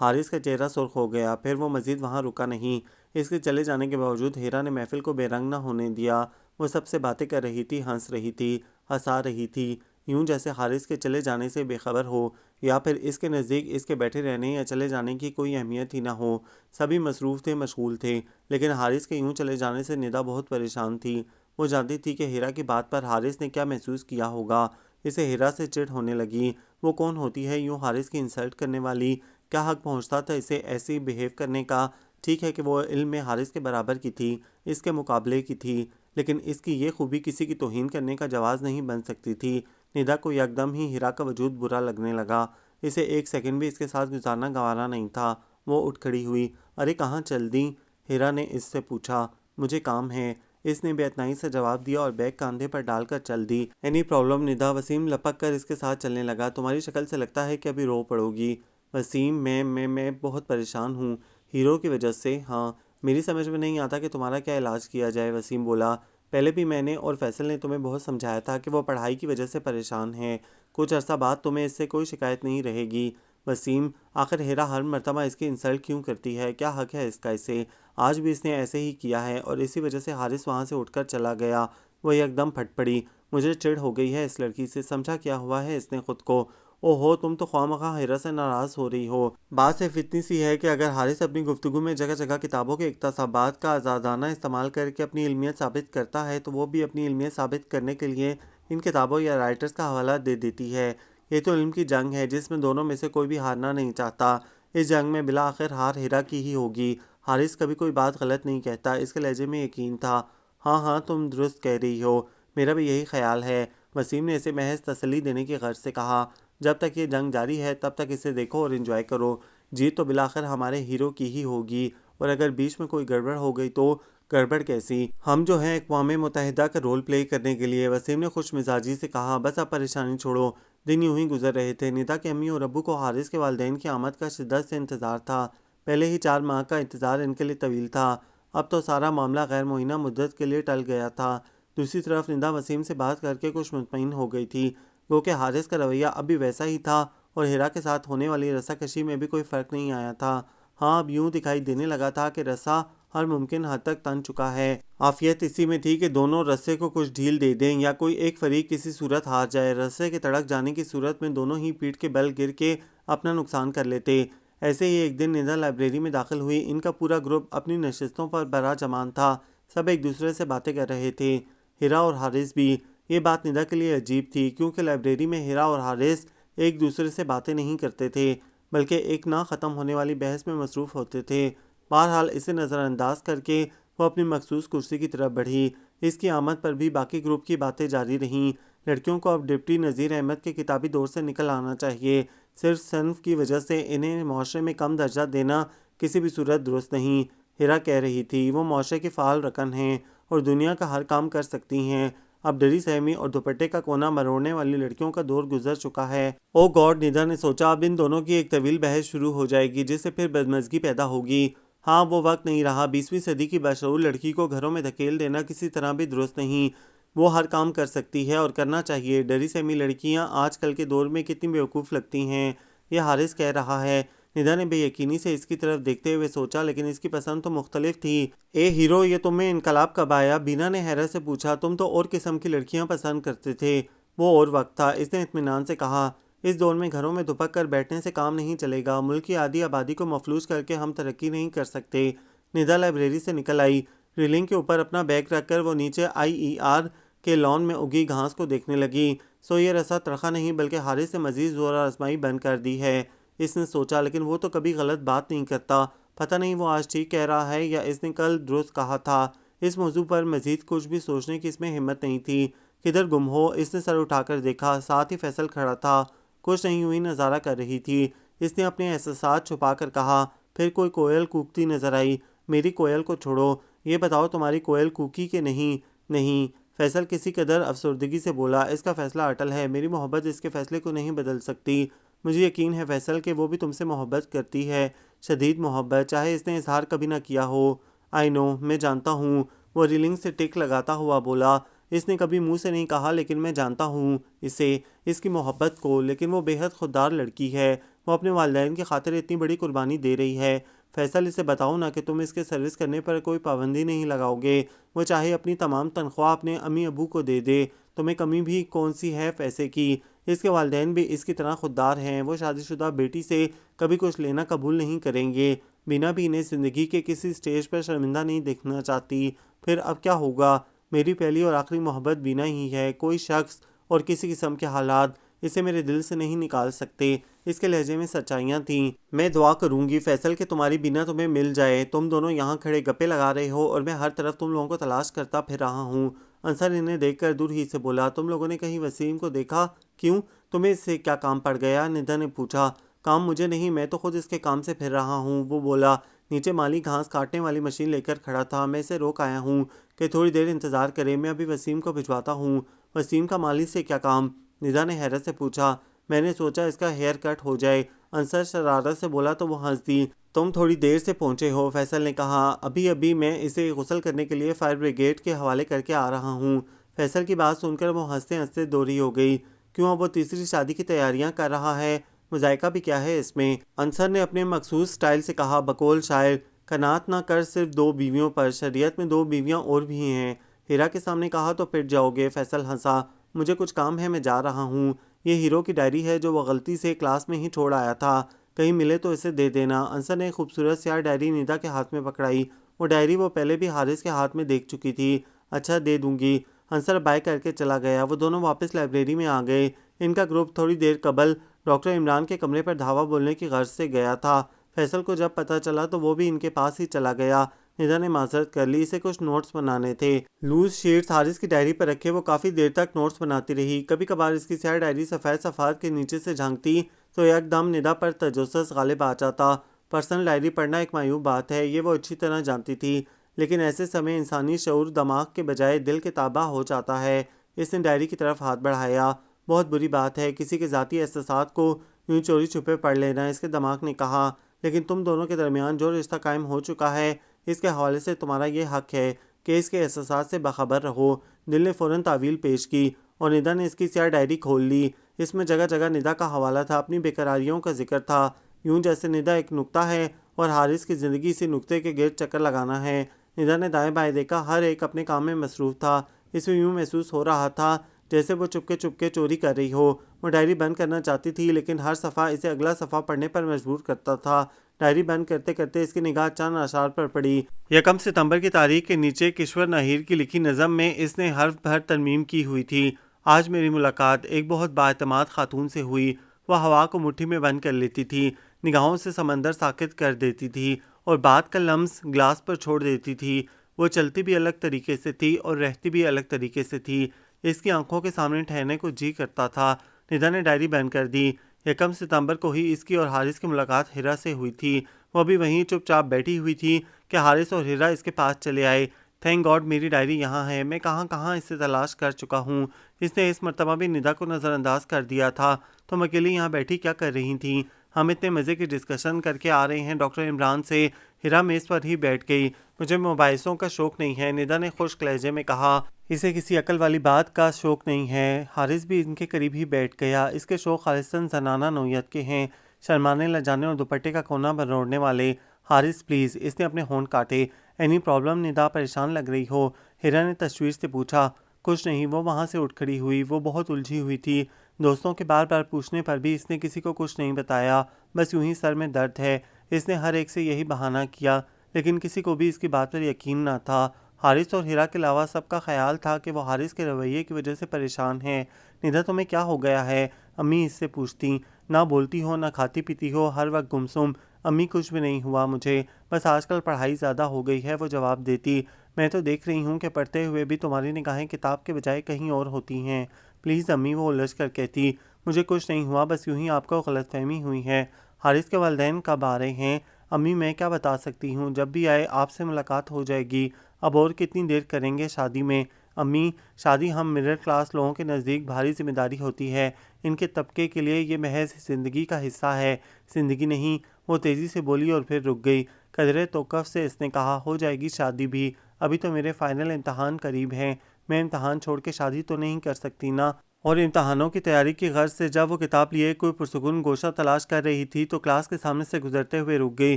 Speaker 1: حارث کا چہرہ سرخ ہو گیا، پھر وہ مزید وہاں رکا نہیں۔ اس کے چلے جانے کے باوجود ہیرا نے محفل کو بے رنگ نہ ہونے دیا۔ وہ سب سے باتیں کر رہی تھی، ہنس رہی تھی، ہنسا رہی تھی، یوں جیسے حارث کے چلے جانے سے بے خبر ہو یا پھر اس کے نزدیک اس کے بیٹھے رہنے یا چلے جانے کی کوئی اہمیت ہی نہ ہو۔ سبھی مصروف تھے، مشغول تھے، لیکن حارث کے یوں چلے جانے سے ندا بہت پریشان تھی۔ وہ جانتی تھی کہ ہیرا کی بات پر حارث نے کیا محسوس کیا ہوگا۔ اسے ہیرا سے چڑ ہونے لگی۔ وہ کون ہوتی ہے یوں حارث کی انسلٹ کرنے والی؟ کیا حق پہنچتا تھا اسے ایسی بیہیو کرنے کا؟ ٹھیک ہے کہ وہ علم میں حارث کے برابر کی تھی، اس کے مقابلے کی تھی، لیکن اس کی یہ خوبی کسی کی توہین کرنے کا جواز نہیں بن سکتی تھی۔ ندا کو یکدم ہی ہیرا کا وجود برا لگنے لگا۔ اسے ایک سیکنڈ بھی اس کے ساتھ گزارنا گوارا نہیں تھا۔ وہ اٹھ کھڑی ہوئی۔ ارے کہاں چل دیں؟ ہیرا نے اس سے پوچھا۔ مجھے کام ہے، اس نے بے اعتنائی سے جواب دیا اور بیگ کاندھے پر ڈال کر چل دی۔ اینی پرابلم ندا؟ وسیم لپک کر اس کے ساتھ چلنے لگا۔ تمہاری شکل سے لگتا ہے کہ ابھی رو پڑو گی۔ وسیم میں بہت پریشان ہوں، ہیرو کی وجہ سے۔ ہاں، میری سمجھ میں نہیں آتا کہ تمہارا کیا علاج کیا جائے، وسیم بولا۔ پہلے بھی میں نے اور فیصل نے تمہیں بہت سمجھایا تھا کہ وہ پڑھائی کی وجہ سے پریشان ہے، کچھ عرصہ بعد تمہیں اس سے کوئی شکایت نہیں رہے گی۔ وسیم، آخر ہیرا ہر مرتبہ اس کی انسلٹ کیوں کرتی ہے؟ کیا حق ہے اس کا اسے؟ آج بھی اس نے ایسے ہی کیا ہے اور اسی وجہ سے حارث وہاں سے اٹھ کر چلا گیا۔ وہ یکدم پھٹ پڑی۔ مجھے چڑ ہو گئی ہے اس لڑکی سے، سمجھا کیا ہوا ہے اس نے خود کو؟ او ہو، تم تو خواہ مخواہ ہیرا سے ناراض ہو رہی ہو۔ بات صرف اتنی سی ہے کہ اگر حارث اپنی گفتگو میں جگہ جگہ کتابوں کے اقتباسات کا آزادانہ استعمال کر کے اپنی علمیت ثابت کرتا ہے تو وہ بھی اپنی علمیت ثابت کرنے کے لیے ان کتابوں یا رائٹرز کا حوالہ دے دیتی ہے۔ یہ تو علم کی جنگ ہے جس میں دونوں میں سے کوئی بھی ہارنا نہیں چاہتا۔ اس جنگ میں بالآخر ہار ہیرا کی ہی ہوگی۔ حارث کبھی کوئی بات غلط نہیں کہتا، اس کے لہجے میں یقین تھا۔ ہاں تم درست کہہ رہی ہو، میرا بھی یہی خیال ہے، وسیم نے اسے محض تسلی دینے کی غرض سے کہا۔ جب تک یہ جنگ جاری ہے تب تک اسے دیکھو اور انجوائے کرو۔ جیت تو بالآخر ہمارے ہیرو کی ہی ہوگی، اور اگر بیچ میں کوئی گڑبڑ ہو گئی تو گڑبڑ کیسی؟ ہم جو ہیں اقوام متحدہ کا رول پلے کرنے کے لیے، وسیم نے خوش مزاجی سے کہا۔ بس اب پریشانی چھوڑو۔ دن یوں ہی گزر رہے تھے۔ ندا کے امی اور ابو کو حارث کے والدین کی آمد کا شدت سے انتظار تھا۔ پہلے ہی 4 ماہ کا انتظار ان کے لیے طویل تھا، اب تو سارا معاملہ غیر معینہ مدت کے لیے ٹل گیا تھا۔ دوسری طرف ندا وسیم سے بات کر کے کچھ مطمئن ہو گئی تھی، گو کہ حارث کا رویہ اب بھی ویسا ہی تھا اور ہیرا کے ساتھ ہونے والی رسا کشی میں بھی کوئی فرق نہیں آیا تھا۔ ہاں، اب یوں دکھائی دینے لگا تھا کہ رسا ہر ممکن حد تک تن چکا ہے۔ عافیت اسی میں تھی کہ دونوں رسے کو کچھ ڈھیل دے دیں یا کوئی ایک فریق کسی صورت ہار جائے۔ رسے کے تڑک جانے کی صورت میں دونوں ہی پیٹھ کے بل گر کے اپنا نقصان کر لیتے۔ ایسے ہی ایک دن ندا لائبریری میں داخل ہوئی۔ ان کا پورا گروپ اپنی نشستوں پر برا جمان تھا، سب ایک دوسرے سے باتیں کر رہے تھے، ہیرا اور حارث بھی۔ یہ بات ندا کے لیے عجیب تھی کیونکہ لائبریری میں ہیرا اور حارث ایک دوسرے سے باتیں نہیں کرتے تھے بلکہ ایک نہ ختم ہونے والی بحث میں مصروف ہوتے تھے۔ بہرحال اسے نظر انداز کر کے وہ اپنی مخصوص کرسی کی طرف بڑھی۔ اس کی آمد پر بھی باقی گروپ کی باتیں جاری رہیں۔ لڑکیوں کو اب ڈپٹی نذیر احمد کے کتابی دور سے نکل آنا چاہیے، صرف صنف کی وجہ سے انہیں معاشرے میں کم درجہ دینا کسی بھی صورت درست نہیں۔ ہیرا کہہ رہی تھی وہ معاشرے کی فعال رکن ہیں اور دنیا کا ہر کام کر سکتی ہیں۔ اب ڈری سہمی اور دوپٹے کا کونا مروڑنے والی لڑکیوں کا دور گزر چکا ہے۔ او گاڈ، ندا نے سوچا، اب ان دونوں کی ایک طویل بحث شروع ہو جائے گی جس سے پھر بدمزگی پیدا ہوگی۔ ہاں وہ وقت نہیں رہا، 20ویں صدی کی باشعور لڑکی کو گھروں میں دھکیل دینا کسی طرح بھی درست نہیں۔ وہ ہر کام کر سکتی ہے اور کرنا چاہیے۔ ڈری سہمی لڑکیاں آج کل کے دور میں کتنی بیوقوف لگتی ہیں۔ یہ حارث کہہ رہا ہے۔ ندا نے بے یقینی سے اس کی طرف دیکھتے ہوئے سوچا، لیکن اس کی پسند تو مختلف تھی۔ اے ہیرو، یہ تم میں انقلاب کب آیا؟ بینا نے حیرت سے پوچھا۔ تم تو اور قسم کی لڑکیاں پسند کرتے تھے۔ وہ اور وقت تھا، اس نے اطمینان سے کہا۔ اس دور میں گھروں میں دپک کر بیٹھنے سے کام نہیں چلے گا۔ ملک کی آدھی آبادی کو مفلوج کر کے ہم ترقی نہیں کر سکتے۔ ندا لائبریری سے نکل آئی۔ ریلنگ کے اوپر اپنا بیگ رکھ کر وہ نیچے IER کے لان میں اگی گھاس کو دیکھنے لگی۔ سو یہ رسا ترخا نہیں بلکہ حارث سے مزید زور آزمائی بند کر دی ہے، اس نے سوچا، لیکن وہ تو کبھی غلط بات نہیں کرتا۔ پتہ نہیں وہ آج ٹھیک کہہ رہا ہے یا اس نے کل درست کہا تھا۔ اس موضوع پر مزید کچھ بھی سوچنے کی اس میں ہمت نہیں تھی۔ کدھر گم ہو؟ اس نے سر اٹھا کر دیکھا، ساتھ ہی فیصل کھڑا تھا، کچھ نہیں ہوئی نظارہ کر رہی تھی۔ اس نے اپنے احساسات چھپا کر کہا۔ پھر کوئی کوئل کوکتی نظر آئی۔ میری کوئل کو چھوڑو، یہ بتاؤ تمہاری کوئل کوکی کہ نہیں؟ نہیں، فیصل کسی قدر افسردگی سے بولا، اس کا فیصلہ اٹل ہے، میری محبت اس کے فیصلے کو نہیں بدل سکتی۔ مجھے یقین ہے فیصل کہ وہ بھی تم سے محبت کرتی ہے، شدید محبت، چاہے اس نے اظہار کبھی نہ کیا ہو۔ آئی نو، میں جانتا ہوں، وہ ریلنگ سے ٹک لگاتا ہوا بولا۔ اس نے کبھی منہ سے نہیں کہا لیکن میں جانتا ہوں اسے، اس کی محبت کو، لیکن وہ بے حد خوددار لڑکی ہے۔ وہ اپنے والدین کی خاطر اتنی بڑی قربانی دے رہی ہے۔ فیصل، اسے بتاؤ نا کہ تم اس کے سروس کرنے پر کوئی پابندی نہیں لگاؤ گے۔ وہ چاہے اپنی تمام تنخواہ اپنے امی ابو کو دے دے، تمہیں کمی بھی کون سی ہے پیسے کی۔ اس کے والدین بھی اس کی طرح خوددار ہیں، وہ شادی شدہ بیٹی سے کبھی کچھ لینا قبول نہیں کریں گے۔ بینا بھی انہیں زندگی کے کسی سٹیج پر شرمندہ نہیں دیکھنا چاہتی۔ پھر اب کیا ہوگا؟ میری پہلی اور آخری محبت بینا ہی ہے۔ کوئی شخص اور کسی قسم کے حالات اسے میرے دل سے نہیں نکال سکتے۔ اس کے لہجے میں سچائیاں تھیں۔ میں دعا کروں گی فیصل کہ تمہاری بینا تمہیں مل جائے۔ تم دونوں یہاں کھڑے گپے لگا رہے ہو اور میں ہر طرف تم لوگوں کو تلاش کرتا پھر رہا ہوں۔ انصر انہیں دیکھ کر دور ہی سے بولا، تم لوگوں نے کہیں وسیم کو دیکھا؟ کیوں؟ تمہیں اس سے کیا کام پڑ گیا؟ ندا نے پوچھا۔ کام مجھے نہیں، میں تو خود اس کے کام سے پھر رہا ہوں، وہ بولا۔ نیچے مالی گھاس کاٹنے والی مشین لے کر کھڑا تھا، میں اسے روک آیا ہوں کہ تھوڑی دیر انتظار کرے، میں ابھی وسیم کو بھجواتا ہوں۔ وسیم کا مالی سے کیا کام؟ ندا نے حیرت سے پوچھا۔ میں نے سوچا اس کا ہیئر کٹ ہو جائے، انصر شرارت سے بولا تو وہ ہنس دی۔ تم تھوڑی دیر سے پہنچے ہو، فیصل نے کہا۔ ابھی میں اسے غسل کرنے کے لیے فائر بریگیڈ کے حوالے کر کے آ رہا ہوں۔ فیصل کی بات سن کر وہ ہنستے ہنستے دوری ہو گئی۔ کیوں، اب وہ تیسری شادی کی تیاریاں کر رہا ہے؟ مذائقہ بھی کیا ہے اس میں؟ انصر نے اپنے مخصوص سٹائل سے کہا۔ بقول شاعر، قناعت نہ کر صرف 2 بیویوں پر، شریعت میں 2 بیویاں اور بھی ہیں۔ ہیرا کے سامنے کہا تو پٹ جاؤ گے، فیصل ہنسا۔ مجھے کچھ کام ہے، میں جا رہا ہوں۔ یہ ہیرو کی ڈائری ہے جو وہ غلطی سے کلاس میں ہی چھوڑ آیا تھا، کہیں ملے تو اسے دے دینا۔ انصر نے ایک خوبصورت سیاہ ڈائری ندا کے ہاتھ میں پکڑائی۔ وہ ڈائری وہ پہلے بھی حارث کے ہاتھ میں دیکھ چکی تھی۔ اچھا، دے دوں گی۔ انصر بائے کر کے چلا گیا۔ وہ دونوں واپس لائبریری میں آ گئے۔ ان کا گروپ تھوڑی دیر قبل ڈاکٹر عمران کے کمرے پر دھاوا بولنے کی غرض سے گیا تھا۔ فیصل کو جب پتہ چلا تو وہ بھی ان کے پاس ہی چلا گیا۔ ندا نے معذرت کر لی، اسے کچھ نوٹس بنانے تھے۔ لوز شیٹس حارث کی ڈائری پر رکھے وہ کافی دیر تک نوٹس بناتی رہی۔ کبھی کبھار اس کی سیاہ ڈائری سفید صفحات کے نیچے سے جھانکتی تو یک دم ندا پر تجسس غالب آ جاتا۔ پرسنل ڈائری پڑھنا ایک معیوب بات ہے، یہ وہ اچھی طرح جانتی تھی، لیکن ایسے سمے انسانی شعور دماغ کے بجائے دل کے تابع ہو جاتا ہے۔ اس نے ڈائری کی طرف ہاتھ بڑھایا۔ بہت بری بات ہے کسی کے ذاتی احساسات کو یوں چوری چھپے پڑھ لینا، اس کے دماغ نے کہا، لیکن تم دونوں کے درمیان جو رشتہ قائم ہو چکا ہے اس کے حوالے سے تمہارا یہ حق ہے کہ اس کے احساسات سے باخبر رہو۔ دل نے فوراً تعویل پیش کی اور ندا نے اس کی سیاہ ڈائری کھول لی۔ اس میں جگہ جگہ ندا کا حوالہ تھا، اپنی بیقراریوں کا ذکر تھا، یوں جیسے ندا ایک نقطہ ہے اور حارث کی زندگی اسی نقطے کے گرد چکر لگانا ہے۔ ندا نے دائیں بائیں دیکھا، ہر ایک اپنے کام میں مصروف تھا۔ اسے یوں محسوس ہو رہا تھا جیسے وہ چپکے چوری کر رہی ہو۔ وہ ڈائری بند کرنا چاہتی تھی لیکن ہر صفحہ اسے اگلا صفحہ پڑھنے پر مجبور کرتا تھا۔ ڈائری بند کرتے کرتے اس کی نگاہ چند اشعار پر پڑی۔ 1 ستمبر کی تاریخ کے نیچے کشور ناہیر کی لکھی نظم میں اس نے حرف بھر ترمیم کی ہوئی تھی۔ آج میری ملاقات ایک بہت بااعتماد خاتون سے ہوئی۔ وہ ہوا کو مٹھی میں بند کر لیتی تھی، نگاہوں سے سمندر ساکت کر دیتی تھی اور بات کا لمس گلاس پر چھوڑ دیتی تھی۔ وہ چلتی بھی الگ طریقے سے تھی اور رہتی بھی الگ طریقے سے تھی۔ اس کی آنکھوں کے سامنے ٹھہرنے کو جی کرتا تھا۔ ندا نے ڈائری بند کر دی۔ 1 ستمبر کو ہی اس کی اور حارث کی ملاقات ہیرا سے ہوئی تھی۔ وہ بھی وہیں چپ چاپ بیٹھی ہوئی تھی کہ حارث اور ہیرا اس کے پاس چلے آئے۔ تھینک گاڈ میری ڈائری یہاں ہے، میں کہاں اسے تلاش کر چکا ہوں۔ اس نے اس مرتبہ بھی ندا کو نظر انداز کر دیا تھا۔ تم اکیلی یہاں بیٹھی کیا کر رہی تھیں؟ ہم اتنے مزے کی ڈسکشن کر کے آ رہے ہیں ڈاکٹر عمران سے۔ ہیرا میز پر ہی بیٹھ گئی۔ مجھے مباحثوں کا شوق نہیں ہے، ندا نے خشک لہجے میں کہا۔ اسے کسی عقل والی بات کا شوق نہیں ہے۔ حارث بھی ان کے قریب ہی بیٹھ گیا۔ اس کے شوق خالصتاً زنانہ نوعیت کے ہیں، شرمانے لجانے اور دوپٹے کا کونا مروڑنے والے۔ حارث پلیز، اس نے اپنے ہونٹ کاٹے۔ اینی پرابلم ندا؟ پریشان لگ رہی ہو؟ ہیرا نے تشویش سے پوچھا۔ کچھ نہیں، وہ وہاں سے اٹھ کھڑی ہوئی۔ وہ بہت الجھی ہوئی تھی۔ دوستوں کے بار بار پوچھنے پر بھی اس نے کسی کو کچھ نہیں بتایا، بس یوں ہی سر میں درد ہے۔ اس نے ہر ایک سے یہی بہانہ کیا لیکن کسی کو بھی اس کی بات پر یقین نہ تھا۔ حارث اور ہیرا کے علاوہ سب کا خیال تھا کہ وہ حارث کے رویے کی وجہ سے پریشان ہے۔ ندا تمہیں کیا ہو گیا ہے؟ امی اس سے پوچھتی۔ نہ بولتی ہو، نہ کھاتی پیتی ہو، ہر وقت گمسم۔ امی کچھ بھی نہیں ہوا مجھے، بس آج کل پڑھائی زیادہ ہو گئی ہے، وہ جواب دیتی۔ میں تو دیکھ رہی ہوں کہ پڑھتے ہوئے بھی تمہاری نگاہیں کتاب کے بجائے کہیں اور ہوتی ہیں۔ پلیز امی، وہ الجھ کر کہتی۔ مجھے کچھ نہیں ہوا، بس یوں ہی آپ کو غلط فہمی ہوئی ہے۔ حارث کے والدین کب آ رہے ہیں؟ امی میں کیا بتا سکتی ہوں، جب بھی آئے آپ سے ملاقات ہو جائے گی۔ اب اور کتنی دیر کریں گے شادی میں؟ امی، شادی ہم مڈل کلاس لوگوں کے نزدیک بھاری ذمہ داری ہوتی ہے، ان کے طبقے کے لیے یہ محض زندگی کا حصہ ہے، زندگی نہیں۔ وہ تیزی سے بولی اور پھر رک گئی۔ قدرے توقف سے اس نے کہا، ہو جائے گی شادی بھی، ابھی تو میرے فائنل امتحان قریب ہیں، میں امتحان چھوڑ کے شادی تو نہیں کر سکتی نا۔ اور امتحانوں کی تیاری کی غرض سے جب وہ کتاب لیے کوئی پرسکون گوشہ تلاش کر رہی تھی تو کلاس کے سامنے سے گزرتے ہوئے رک گئی۔